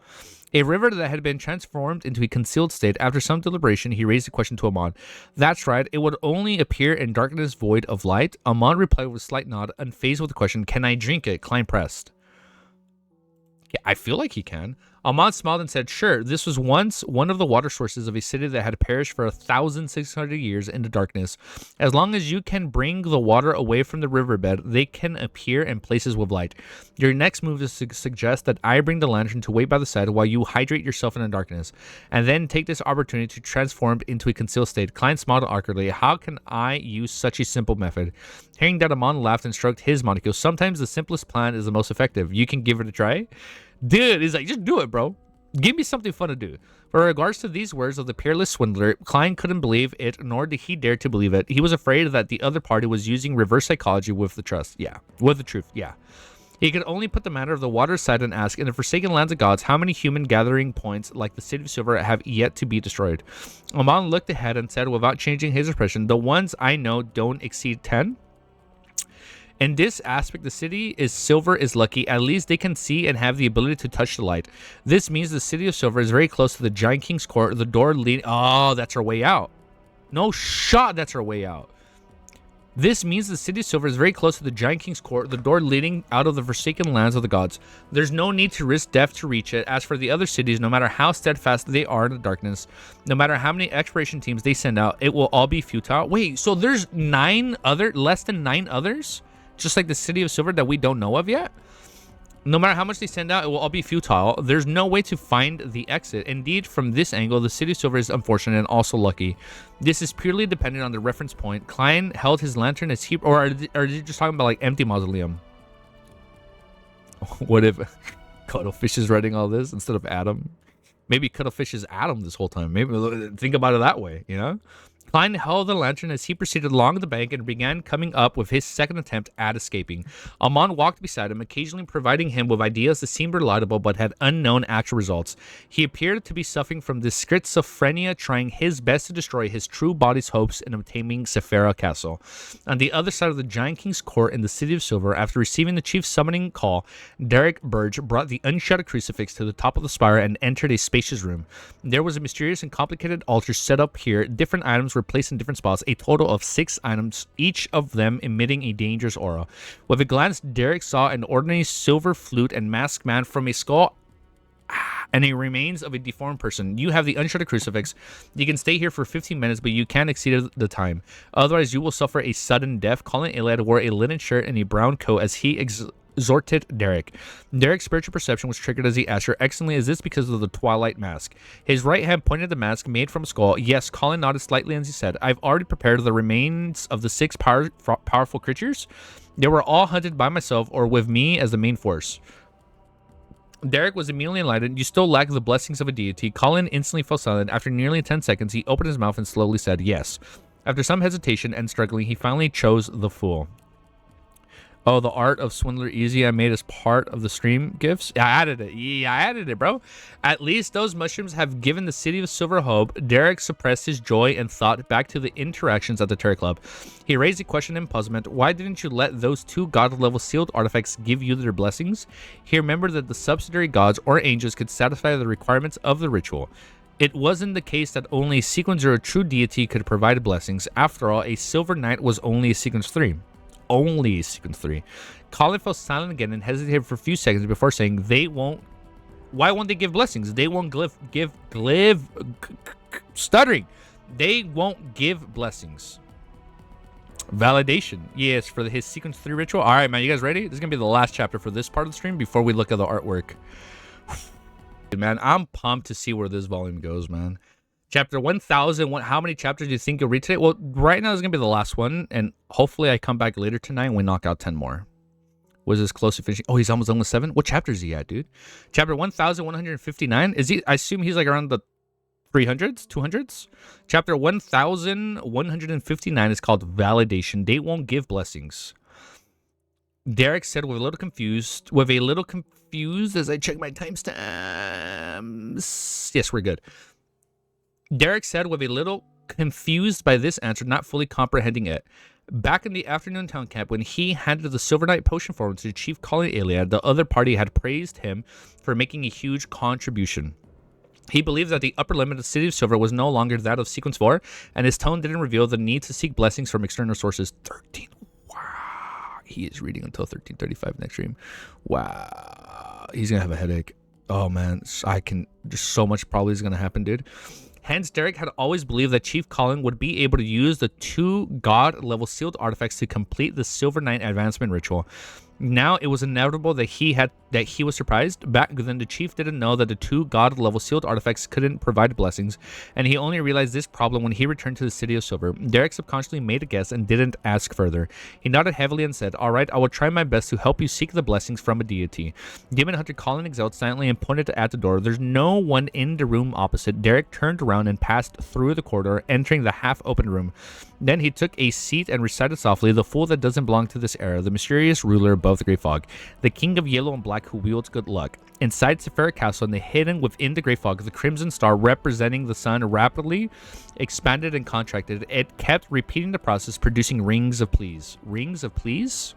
A river that had been transformed into a concealed state. After some deliberation, he raised a question to Amon. "That's right, it would only appear in darkness void of light." Amon replied with a slight nod, unfazed with the question, "Can I drink it?" Klein pressed. Yeah, I feel like he can. Amon smiled and said, "Sure, this was once one of the water sources of a city that had perished for 1,600 years in the darkness. As long as you can bring the water away from the riverbed, they can appear in places with light. Your next move is to suggest that I bring the lantern to wait by the side while you hydrate yourself in the darkness, and then take this opportunity to transform into a concealed state." Klein smiled awkwardly. How can I use such a simple method? Hearing that, Amon laughed and stroked his monocle. Sometimes the simplest plan is the most effective. You can give it a try? Dude, he's like, just do it, bro. Give me something fun to do. For regards to these words of the peerless swindler, Klein couldn't believe it, nor did he dare to believe it. He was afraid that the other party was using reverse psychology with the truth. Yeah. He could only put the matter of the water aside and ask, in the forsaken lands of gods, how many human gathering points like the City of Silver have yet to be destroyed? Amon looked ahead and said, without changing his expression, "The ones I know don't exceed 10. In this aspect, the city is silver is lucky. At least they can see and have the ability to touch the light. This means the City of Silver is very close to the Giant King's court. The door leading... Oh, that's our way out. No shot, that's our way out. This means the City of Silver is very close to the Giant King's court, the door leading out of the forsaken lands of the gods. There's no need to risk death to reach it. As for the other cities, no matter how steadfast they are in the darkness, no matter how many exploration teams they send out, it will all be futile." Wait, so there's less than 9 others? Just like the City of Silver that we don't know of yet? No matter how much they send out, it will all be futile. There's no way to find the exit. Indeed, from this angle, the City of Silver is unfortunate and also lucky. This is purely dependent on the reference point. Klein held his lantern as he... Or are they just talking about like empty mausoleum? What if Cuttlefish is writing all this instead of Adam? Maybe Cuttlefish is Adam this whole time. Maybe think about it that way, you know? Klein held the lantern as he proceeded along the bank and began coming up with his second attempt at escaping. Amon walked beside him, occasionally providing him with ideas that seemed reliable but had unknown actual results. He appeared to be suffering from this schizophrenia, trying his best to destroy his true body's hopes in obtaining Sephira Castle. On the other side of the Giant King's court in the City of Silver, after receiving the chief's summoning call, Derek Burge brought the unshuttered crucifix to the top of the spire and entered a spacious room. There was a mysterious and complicated altar set up here. Different items were placed in different spots, a total of 6 items, each of them emitting a dangerous aura. With a glance, Derek saw an ordinary silver flute and masked man from a skull and a remains of a deformed person. You have the unshuttered crucifix. You can stay here for 15 minutes, but you can't exceed the time. Otherwise, you will suffer a sudden death. Colin Iliad wore a linen shirt and a brown coat as he exhorted Derek. Derek's spiritual perception was triggered as he asked her, "Excellently, is this because of the Twilight mask?" His right hand pointed at the mask made from a skull. Yes, Colin nodded slightly as he said, "I've already prepared the remains of the 6 powerful creatures. They were all hunted by myself or with me as the main force." Derek was immediately enlightened. "You still lack the blessings of a deity." Colin instantly fell silent. After nearly 10 seconds, he opened his mouth and slowly said, "Yes." After some hesitation and struggling, he finally chose the fool. Oh, the art of Swindler Easy I made as part of the stream gifts. Yeah, I added it. Yeah, I added it, bro. At least those mushrooms have given the City of Silver hope. Derek suppressed his joy and thought back to the interactions at the Terror Club. He raised a question in puzzlement. Why didn't you let those 2 god-level sealed artifacts give you their blessings? He remembered that the subsidiary gods or angels could satisfy the requirements of the ritual. It wasn't the case that only a sequence or a true deity could provide blessings. After all, a Silver Knight was only a sequence 3. Only sequence 3. Colin fell silent again and hesitated for a few seconds before saying, why won't they give blessings? They won't stuttering. They won't give blessings. Validation. Yes, for his sequence 3 ritual. All right, man, you guys ready? This is going to be the last chapter for this part of the stream before we look at the artwork. Man, I'm pumped to see where this volume goes, man. Chapter 1000. How many chapters do you think you'll read today? Well, right now is going to be the last one, and hopefully I come back later tonight and we knock out 10 more. Was this close to finishing? Oh, he's almost 7? What chapter is he at, dude? Chapter 1159. Is he? I assume he's like around the 300s, 200s? Chapter 1159 is called Validation. They won't give blessings. Derek said with a little confused as I check my timestamps. Yes, we're good. Derek said with a little confused by this answer, not fully comprehending it. Back in the afternoon town camp, when he handed the Silver Knight potion form to Chief Colin Iliad, the other party had praised him for making a huge contribution. He believed that the upper limit of the City of Silver was no longer that of Sequence 4, and his tone didn't reveal the need to seek blessings from external sources. 13. Wow. He is reading until 13:35 next stream. Wow. He's going to have a headache. Oh, man. There's so much probably is going to happen, dude. Hence, Derek had always believed that Chief Colin would be able to use the 2 god-level sealed artifacts to complete the Silver Knight advancement ritual. Now it was inevitable that he was surprised. Back then, the chief didn't know that the 2 god-level sealed artifacts couldn't provide blessings, and he only realized this problem when he returned to the City of Silver. Derek subconsciously made a guess and didn't ask further. He nodded heavily and said, "All right, I will try my best to help you seek the blessings from a deity." Demon Hunter Colin exhaled silently and pointed at the door. There's no one in the room opposite. Derek turned around and passed through the corridor, entering the half-open room. Then he took a seat and recited softly, "The fool that doesn't belong to this era, the mysterious ruler above the Great Fog, the king of yellow and black who wields good luck." Inside Sephira Castle and hidden within the Great Fog, the crimson star representing the sun rapidly expanded and contracted. It kept repeating the process, producing rings of please. Rings of please?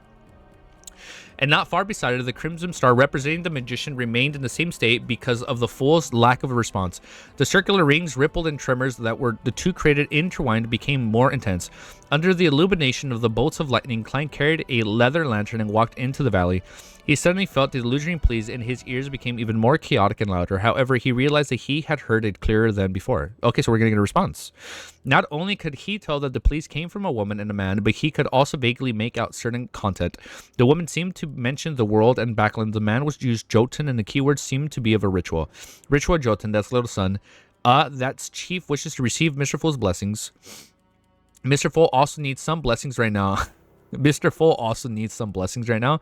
And not far beside it, the crimson star representing the magician remained in the same state because of the fool's lack of a response. The circular rings rippled and tremors that were the 2 created intertwined became more intense. Under the illumination of the bolts of lightning, Klein carried a leather lantern and walked into the valley. He suddenly felt the illusory pleas, and his ears became even more chaotic and louder. However, he realized that he had heard it clearer than before. Okay, so we're going to get a response. Not only could he tell that the pleas came from a woman and a man, but he could also vaguely make out certain content. The woman seemed to mention the world and backland. The man was used Jotun, and the keywords seemed to be of a ritual. Ritual Jotun, that's little son. That's chief wishes to receive Mr. Fool's blessings. Mr. Fool also needs some blessings right now. Mr. Fool also needs some blessings right now.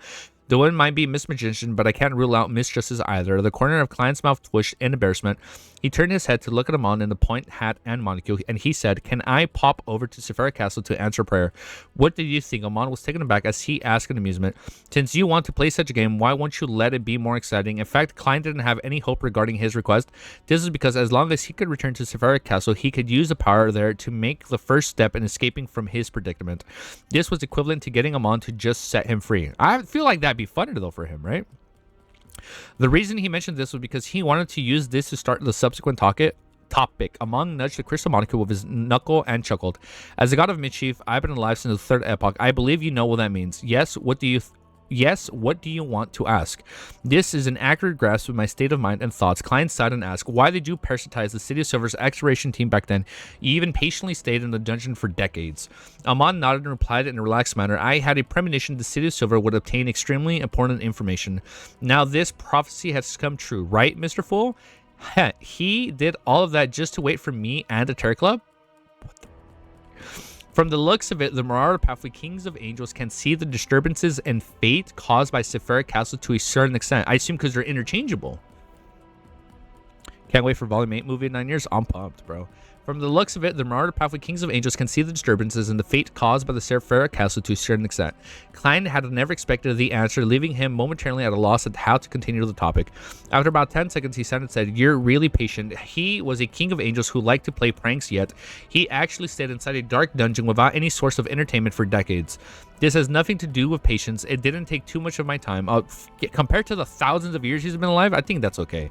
The one might be mismagician, but I can't rule out misjustice either. The corner of Klein's mouth twitched in embarrassment. He turned his head to look at Amon in the point, hat, and monocle, and he said, "Can I pop over to Sephira Castle to answer prayer?" What did you think? Amon was taken aback as he asked in amusement. "Since you want to play such a game, why won't you let it be more exciting?" In fact, Klein didn't have any hope regarding his request. This is because as long as he could return to Sephira Castle, he could use the power there to make the first step in escaping from his predicament. This was equivalent to getting Amon to just set him free. I feel like that'd be funny though for him, right? The reason he mentioned this was because he wanted to use this to start the subsequent topic. Amon nudged the crystal monocle with his knuckle and chuckled. "As a god of mischief, I've been alive since the third epoch. I believe you know what that means. Yes, what do you want to ask?" This is an accurate grasp of my state of mind and thoughts. Klein sighed and asked, "Why did you parasitize the City of Silver's exploration team back then? You even patiently stayed in the dungeon for decades." Amon nodded and replied in a relaxed manner, "I had a premonition the City of Silver would obtain extremely important information. Now this prophecy has come true, right, Mr. Fool? He did all of that just to wait for me and the Terror Club?" From the looks of it, the Marauder Pathway Kings of Angels can see the disturbances and fate caused by Sephira Castle to a certain extent. I assume because they're interchangeable. Can't wait for Volume 8 movie in 9 years. I'm pumped, bro. From the looks of it, the Marauder Pathway Kings of Angels can see the disturbances and the fate caused by the Sephira Castle to a certain extent. Klein had never expected the answer, leaving him momentarily at a loss at how to continue the topic. After about 10 seconds, he said, "You're really patient. He was a king of angels who liked to play pranks, yet he actually stayed inside a dark dungeon without any source of entertainment for decades. This has nothing to do with patience. It didn't take too much of my time. Compared to the thousands of years he's been alive, I think that's okay."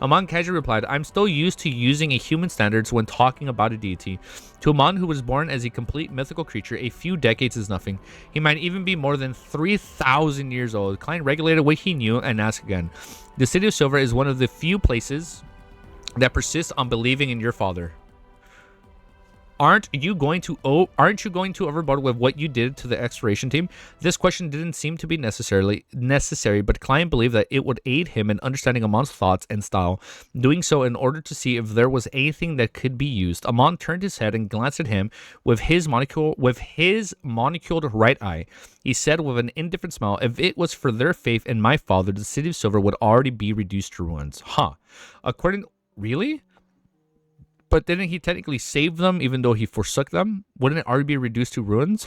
Amon casually replied, "I'm still used to using a human standards when talking about a deity. To Amon, who was born as a complete mythical creature, a few decades is nothing. He might even be more than 3,000 years old." Klein regulated what he knew and asked again. "The City of Silver is one of the few places that persist on believing in your father. Aren't you going to overboard with what you did to the exploration team?" This question didn't seem to be necessary, but Klein believed that it would aid him in understanding Amon's thoughts and style, doing so in order to see if there was anything that could be used. Amon turned his head and glanced at him with his monoculed right eye. He said with an indifferent smile, "If it was for their faith in my father, the City of Silver would already be reduced to ruins." Really? But didn't he technically save them even though he forsook them? Wouldn't it already be reduced to ruins?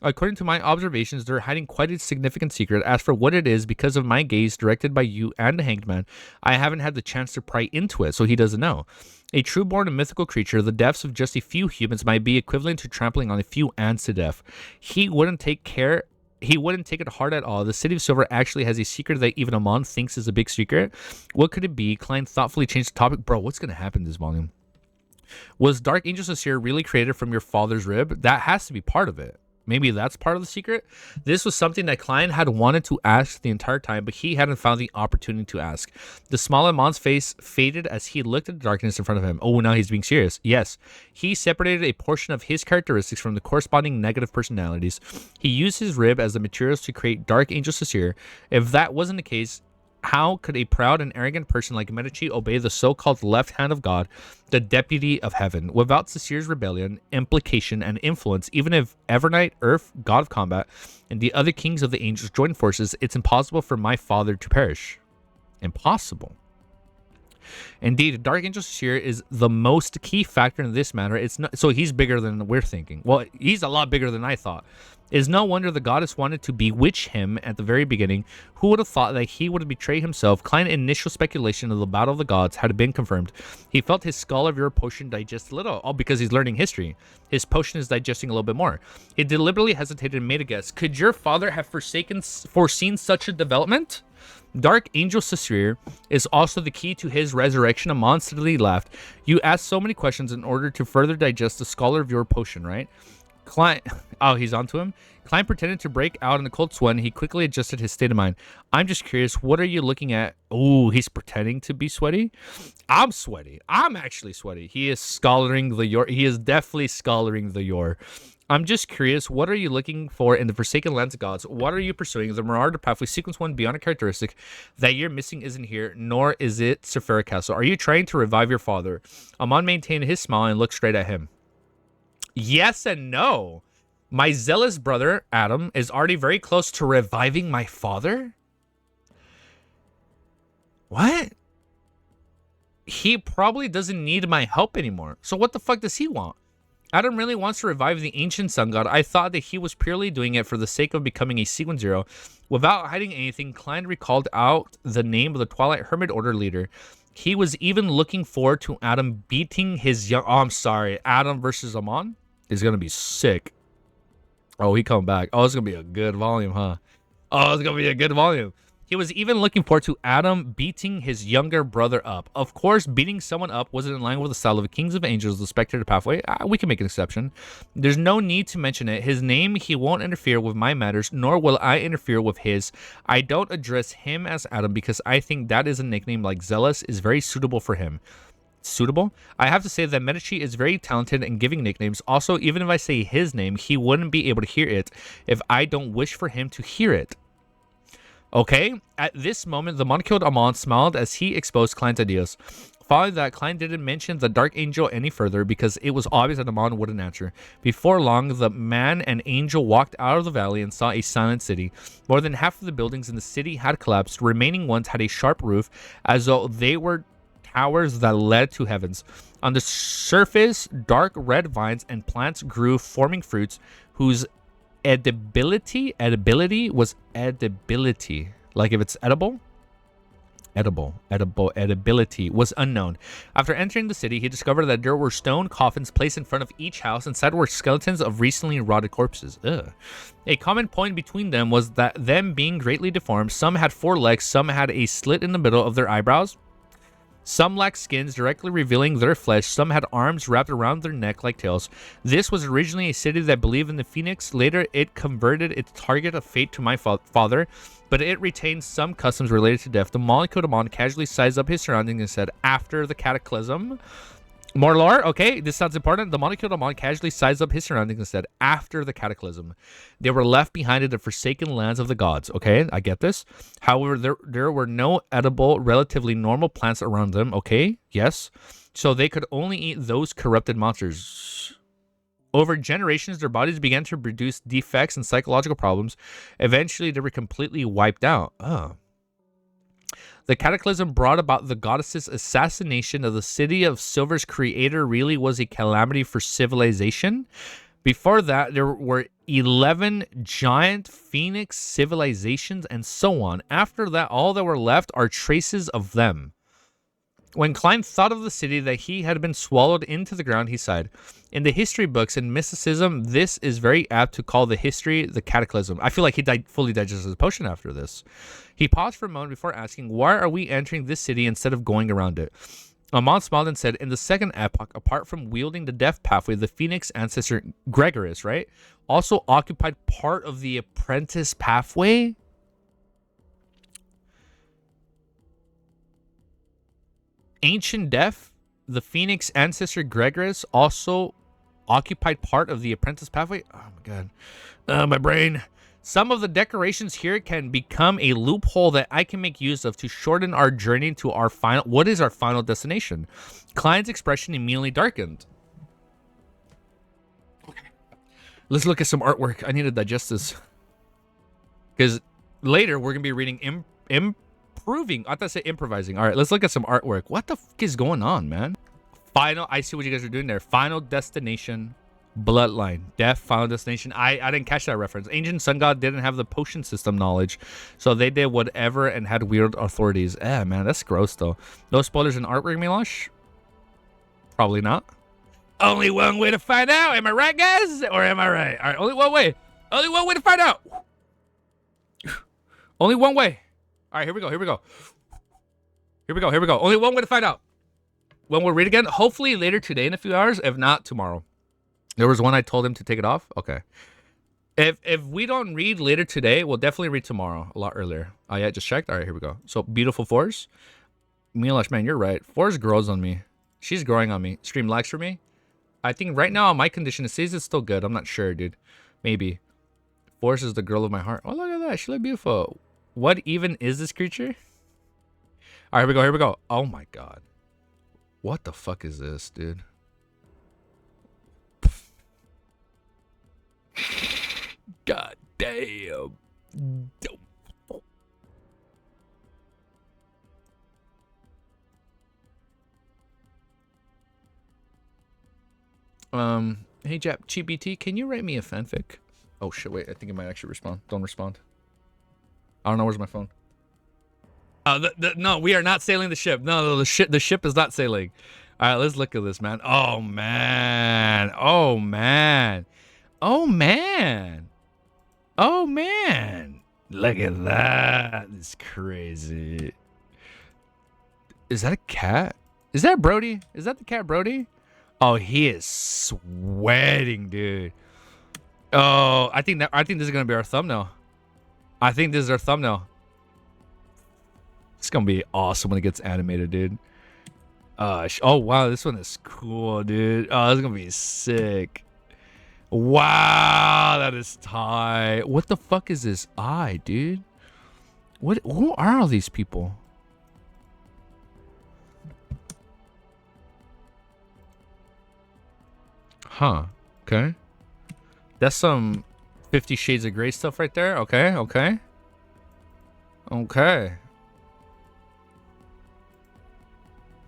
According to my observations, they're hiding quite a significant secret. As for what it is, because of my gaze directed by you and the Hanged Man, I haven't had the chance to pry into it, so he doesn't know. A true-born and mythical creature, the deaths of just a few humans might be equivalent to trampling on a few ants to death. He wouldn't take it hard at all. The City of Silver actually has a secret that even Amon thinks is a big secret. What could it be? Klein thoughtfully changed the topic. Bro, what's going to happen in this volume? Was Dark Angel Sincere really created from your father's rib? That has to be part of it. Maybe that's part of the secret. This was something that Klein had wanted to ask the entire time, but he hadn't found the opportunity to ask. The smile on Mon's face faded as he looked at the darkness in front of him. Oh, now he's being serious. Yes, he separated a portion of his characteristics from the corresponding negative personalities. He used his rib as the materials to create Dark Angel Sincere. If that wasn't the case, how could a proud and arrogant person like Medici obey the so-called left hand of God, the deputy of heaven? Without Sincere's rebellion, implication, and influence, even if Evernight, Earth, God of Combat, and the other kings of the angels join forces, it's impossible for my father to perish. Impossible. Indeed, Dark Angel Sincere is the most key factor in this matter. It's not, so he's bigger than we're thinking. Well, he's a lot bigger than I thought. It is no wonder the goddess wanted to bewitch him at the very beginning. Who would have thought that he would betray himself? Klein's initial speculation of the Battle of the Gods had been confirmed. He felt his Skull of Your potion digest a little, all because he's learning history. His potion is digesting a little bit more. He deliberately hesitated and made a guess. Could your father have foreseen such a development? Dark Angel Sincere is also the key to his resurrection. Amon steadily laughed. You asked so many questions in order to further digest the Scholar of Your potion, right? Klein, oh, he's onto him. Klein pretended to break out in a cold sweat, and he quickly adjusted his state of mind. I'm just curious, what are you looking at? Oh, he's pretending to be sweaty. I'm sweaty. I'm actually sweaty. He is scholaring the Yor. He is definitely scholaring the Yor. I'm just curious, what are you looking for in the Forsaken Lands of Gods? What are you pursuing? The Marauder Pathway Sequence 1 beyond a characteristic that you're missing isn't here, nor is it Sephira Castle. Are you trying to revive your father? Amon maintained his smile and looked straight at him. Yes and no. My zealous brother, Adam, is already very close to reviving my father? What? He probably doesn't need my help anymore. So what the fuck does he want? Adam really wants to revive the ancient sun god. I thought that he was purely doing it for the sake of becoming a sequence zero. Without hiding anything, Klein recalled out the name of the Twilight Hermit Order leader. He was even looking forward to Adam beating his young... Oh, I'm sorry. Adam versus Amon is going to be sick. Oh, he come back. Oh, it's going to be a good volume, huh? Oh, it's going to be a good volume. He was even looking forward to Adam beating his younger brother up. Of course, beating someone up wasn't in line with the style of Kings of Angels, the Spectator Pathway. We can make an exception. There's no need to mention it. His name, he won't interfere with my matters, nor will I interfere with his. I don't address him as Adam because I think that is a nickname like Zealous is very suitable for him. Suitable? I have to say that Medici is very talented in giving nicknames. Also, even if I say his name, he wouldn't be able to hear it if I don't wish for him to hear it. Okay, at this moment, the monocled Amon smiled as he exposed Klein's ideas. Following that, Klein didn't mention the Dark Angel any further because it was obvious that Amon wouldn't answer. Before long, the man and angel walked out of the valley and saw a silent city. More than half of the buildings in the city had collapsed. Remaining ones had a sharp roof, as though they were towers that led to heavens. On the surface, dark red vines and plants grew, forming fruits whose edibility was edibility, like if it's edibility was unknown. After entering the city, he discovered that there were stone coffins placed in front of each house. Inside were skeletons of recently rotted corpses. Ugh. A common point between them was that them being greatly deformed. Some had 4 legs, some had a slit in the middle of their eyebrows. Some lacked skins directly revealing their flesh. Some had arms wrapped around their neck like tails. This was originally a city that believed in the phoenix. Later, it converted its target of fate to my father, but it retained some customs related to death. The Molecule Amon casually sized up his surroundings and said, after the cataclysm... More lore? Okay, this sounds important. The Molecule Amon casually sized up his surroundings and said, after the cataclysm, they were left behind in the forsaken lands of the gods. Okay, I get this. However, there were no edible, relatively normal plants around them. Okay, yes. So they could only eat those corrupted monsters. Over generations, their bodies began to produce defects and psychological problems. Eventually, they were completely wiped out. Oh. The cataclysm brought about the goddess's assassination of the City of Silver's creator really was a calamity for civilization. Before that, there were 11 giant phoenix civilizations and so on. After that, all that were left are traces of them. When Klein thought of the city that he had been swallowed into the ground, he sighed. In the history books and mysticism, this is very apt to call the history the cataclysm. I feel like he fully digested his potion after this. He paused for a moment before asking, why are we entering this city instead of going around it? Amon smiled and said, in the second epoch, apart from wielding the death pathway, the phoenix ancestor Gregorius, right, also occupied part of the apprentice pathway? Ancient Death, the Phoenix ancestor Gregorius also occupied part of the apprentice pathway. Oh my god. My brain. Some of the decorations here can become a loophole that I can make use of to shorten our journey to our final... What is our final destination? Klein's expression immediately darkened. Okay. Let's look at some artwork. I need to digest this. Because later we're going to be reading improving. I thought I said improvising. All right, let's look at some artwork. What the fuck is going on, man? Final, I see what you guys are doing there. Final destination, bloodline, death, final destination. I didn't catch that reference. Ancient Sun God didn't have the potion system knowledge, so they did whatever and had weird authorities. Man, that's gross though. No spoilers in artwork, Milosh? Probably not. Only one way to find out. Am I right, guys? Or am I right? All right, only one way. Only one way to find out. Only one way. All right, here we go. Here we go. Here we go. Here we go. Only one way to find out. When we'll read again, hopefully later today in a few hours, if not tomorrow. There was one I told him to take it off. Okay. If we don't read later today, we'll definitely read tomorrow a lot earlier. Oh yeah, just checked. All right, here we go. So beautiful Force. Milosh, man, you're right. Force grows on me. She's growing on me. Stream likes for me. I think right now on my condition, it says it's still good. I'm not sure, dude. Maybe. Force is the girl of my heart. Oh, look at that. She looks beautiful. What even is this creature? All right, here we go. Here we go. Oh my god. What the fuck is this, dude? Damn. Hey Jap, GBT, can you write me a fanfic? Oh shit, wait, I think it might actually respond. Don't respond. I don't know, where's my phone? No, we are not sailing the ship. No, the ship is not sailing. All right, let's look at this, man. Oh man. Oh man. Oh man. Oh man. Look at that. It's crazy. Is that a cat? Is that Brody? Is that the cat Brody? Oh, he is sweating, dude. Oh, I think this is gonna be our thumbnail. I think this is our thumbnail. It's gonna be awesome when it gets animated, dude. Oh wow, this one is cool, dude. Oh, this is gonna be sick. Wow, that is tight. What the fuck is this eye, dude? Who are all these people? Huh. Okay. That's some 50 Shades of Grey stuff right there. Okay, okay. Okay.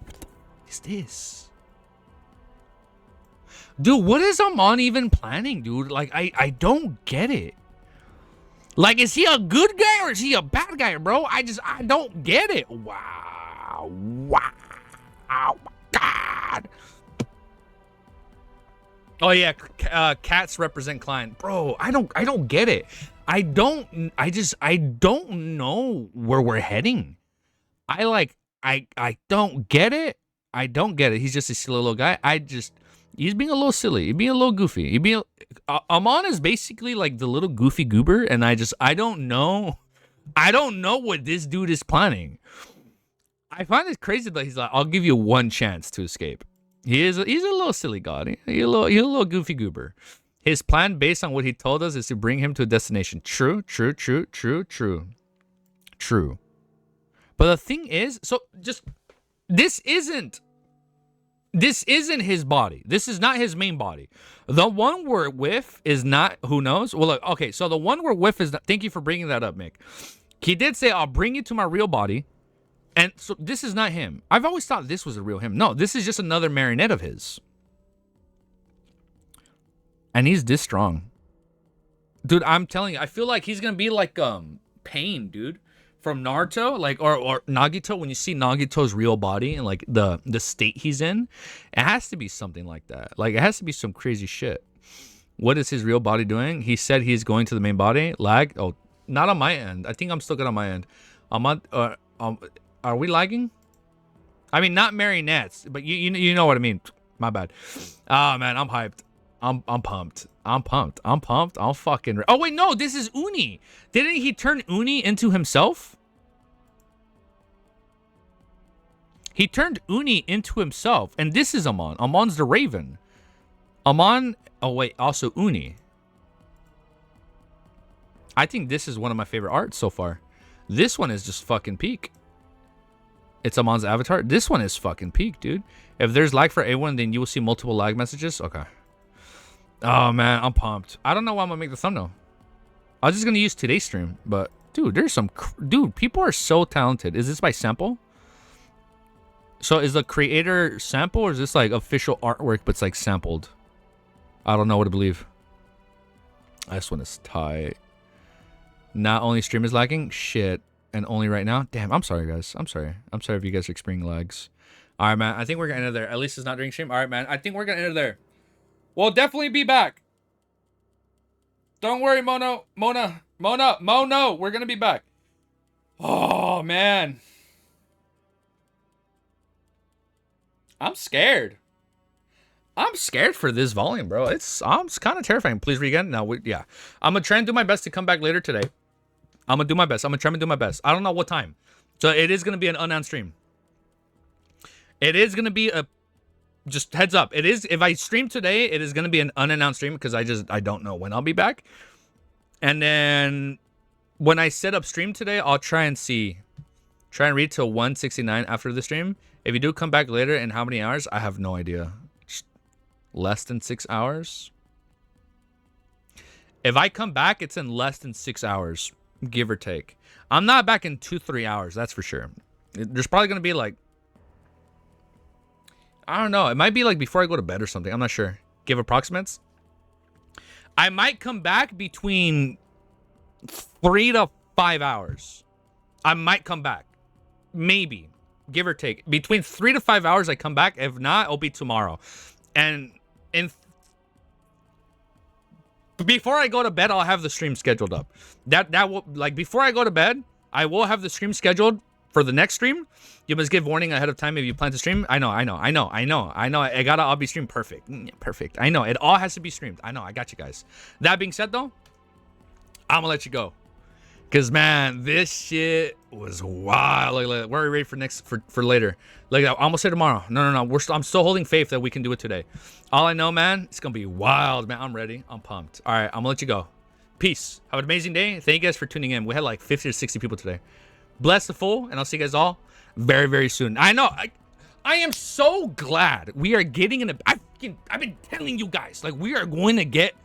What is this? Dude, what is Amon even planning, dude? Like, I don't get it. Like, is he a good guy or is he a bad guy, bro? I don't get it. Wow. Wow. Oh, my God. Oh yeah, cats represent client, bro. I don't get it. I don't know where we're heading. I don't get it. I don't get it. He's just a silly little guy. He's being a little silly. He's being a little goofy. Amon is basically like the little goofy goober, and I don't know. I don't know what this dude is planning. I find it crazy that he's like, I'll give you one chance to escape. He's a little silly god. He's a little goofy goober. His plan, based on what he told us, is to bring him to a destination. True. But the thing is, this isn't his body. This is not his main body. The one we're with is not, who knows? Well, look, okay, so the one we're with is not, thank you for bringing that up, Mick. He did say, I'll bring you to my real body. And so this is not him. I've always thought this was a real him. No, this is just another marionette of his. And he's this strong. Dude, I'm telling you, I feel like he's going to be like Pain, dude. From Naruto, like, or Nagito, when you see Nagito's real body and like the state he's in, it has to be something like that. Like, it has to be some crazy shit. What is his real body doing? He said he's going to the main body. Lag? Oh, not on my end. I think I'm still good on my end. I'm on, are we lagging? I mean, not marionettes, but you know what I mean. My bad. Oh man, I'm hyped. I'm pumped. I'm fucking. Oh wait, no, this is Uni. Didn't he turn Uni into himself? He turned Uni into himself, and this is Amon. Amon's the Raven. Amon. Oh wait, also Uni. I think this is one of my favorite arts so far. This one is just fucking peak. It's Amon's avatar. This one is fucking peak, dude. If there's lag for A1, then you will see multiple lag messages. Okay. Oh, man. I'm pumped. I don't know why I'm going to make the thumbnail. I was just going to use today's stream. But, dude, there's some... Dude, people are so talented. Is this by sample? So, is the creator sample or is this, like, official artwork but it's, like, sampled? I don't know what to believe. This one is tight. Not only stream is lagging. Shit. And only right now? Damn, I'm sorry, guys. I'm sorry if you guys are experiencing lags. All right, man. I think we're going to end it there. At least it's not during stream. All right, man. I think we're going to end it there. We'll definitely be back. Don't worry, Mono. We're going to be back. Oh, man. I'm scared. I'm scared for this volume, bro. It's kind of terrifying. Please read again. No, yeah. I'm going to try and do my best to come back later today. I'm going to do my best. I'm going to try and do my best. I don't know what time. So it is going to be an unannounced stream. It is going to be a... Just heads up. It is... If I stream today, it is going to be an unannounced stream because I don't know when I'll be back. And then when I set up stream today, I'll try and see. Try and read till 169 after the stream. If you do come back later, in how many hours? I have no idea. Just less than 6 hours? If I come back, it's in less than 6 hours, give or take. I'm not back in 2-3 hours, that's for sure. There's probably gonna be like, I don't know. It might be like before I go to bed or something. I'm not sure. Give approximates. I might come back between 3 to 5 hours. I might come back. Maybe. Give or take. Between 3 to 5 hours, I come back. If not, it'll be tomorrow. And before I go to bed, I'll have the stream scheduled up. That will, like, before I go to bed, I will have the stream scheduled for the next stream. You must give warning ahead of time if you plan to stream. I know. I gotta all be streamed perfect. Perfect. I know. It all has to be streamed. I know. I got you guys. That being said, though, I'm gonna let you go. Cause man, this shit was wild. Like, we're ready for later. Like, I almost say tomorrow. No. I'm still holding faith that we can do it today. All I know, man, it's gonna be wild, man. I'm ready. I'm pumped. All right, I'm gonna let you go. Peace. Have an amazing day. Thank you guys for tuning in. We had like 50 to 60 people today. Bless the full, and I'll see you guys all very, very soon. I know. I am so glad we are getting in a. I've been telling you guys, like, we are going to get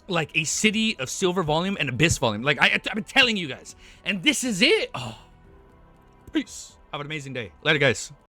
like a City of Silver volume and Abyss volume. Like, I've been telling you guys, and this is it. Oh, peace. Have an amazing day. Later, guys.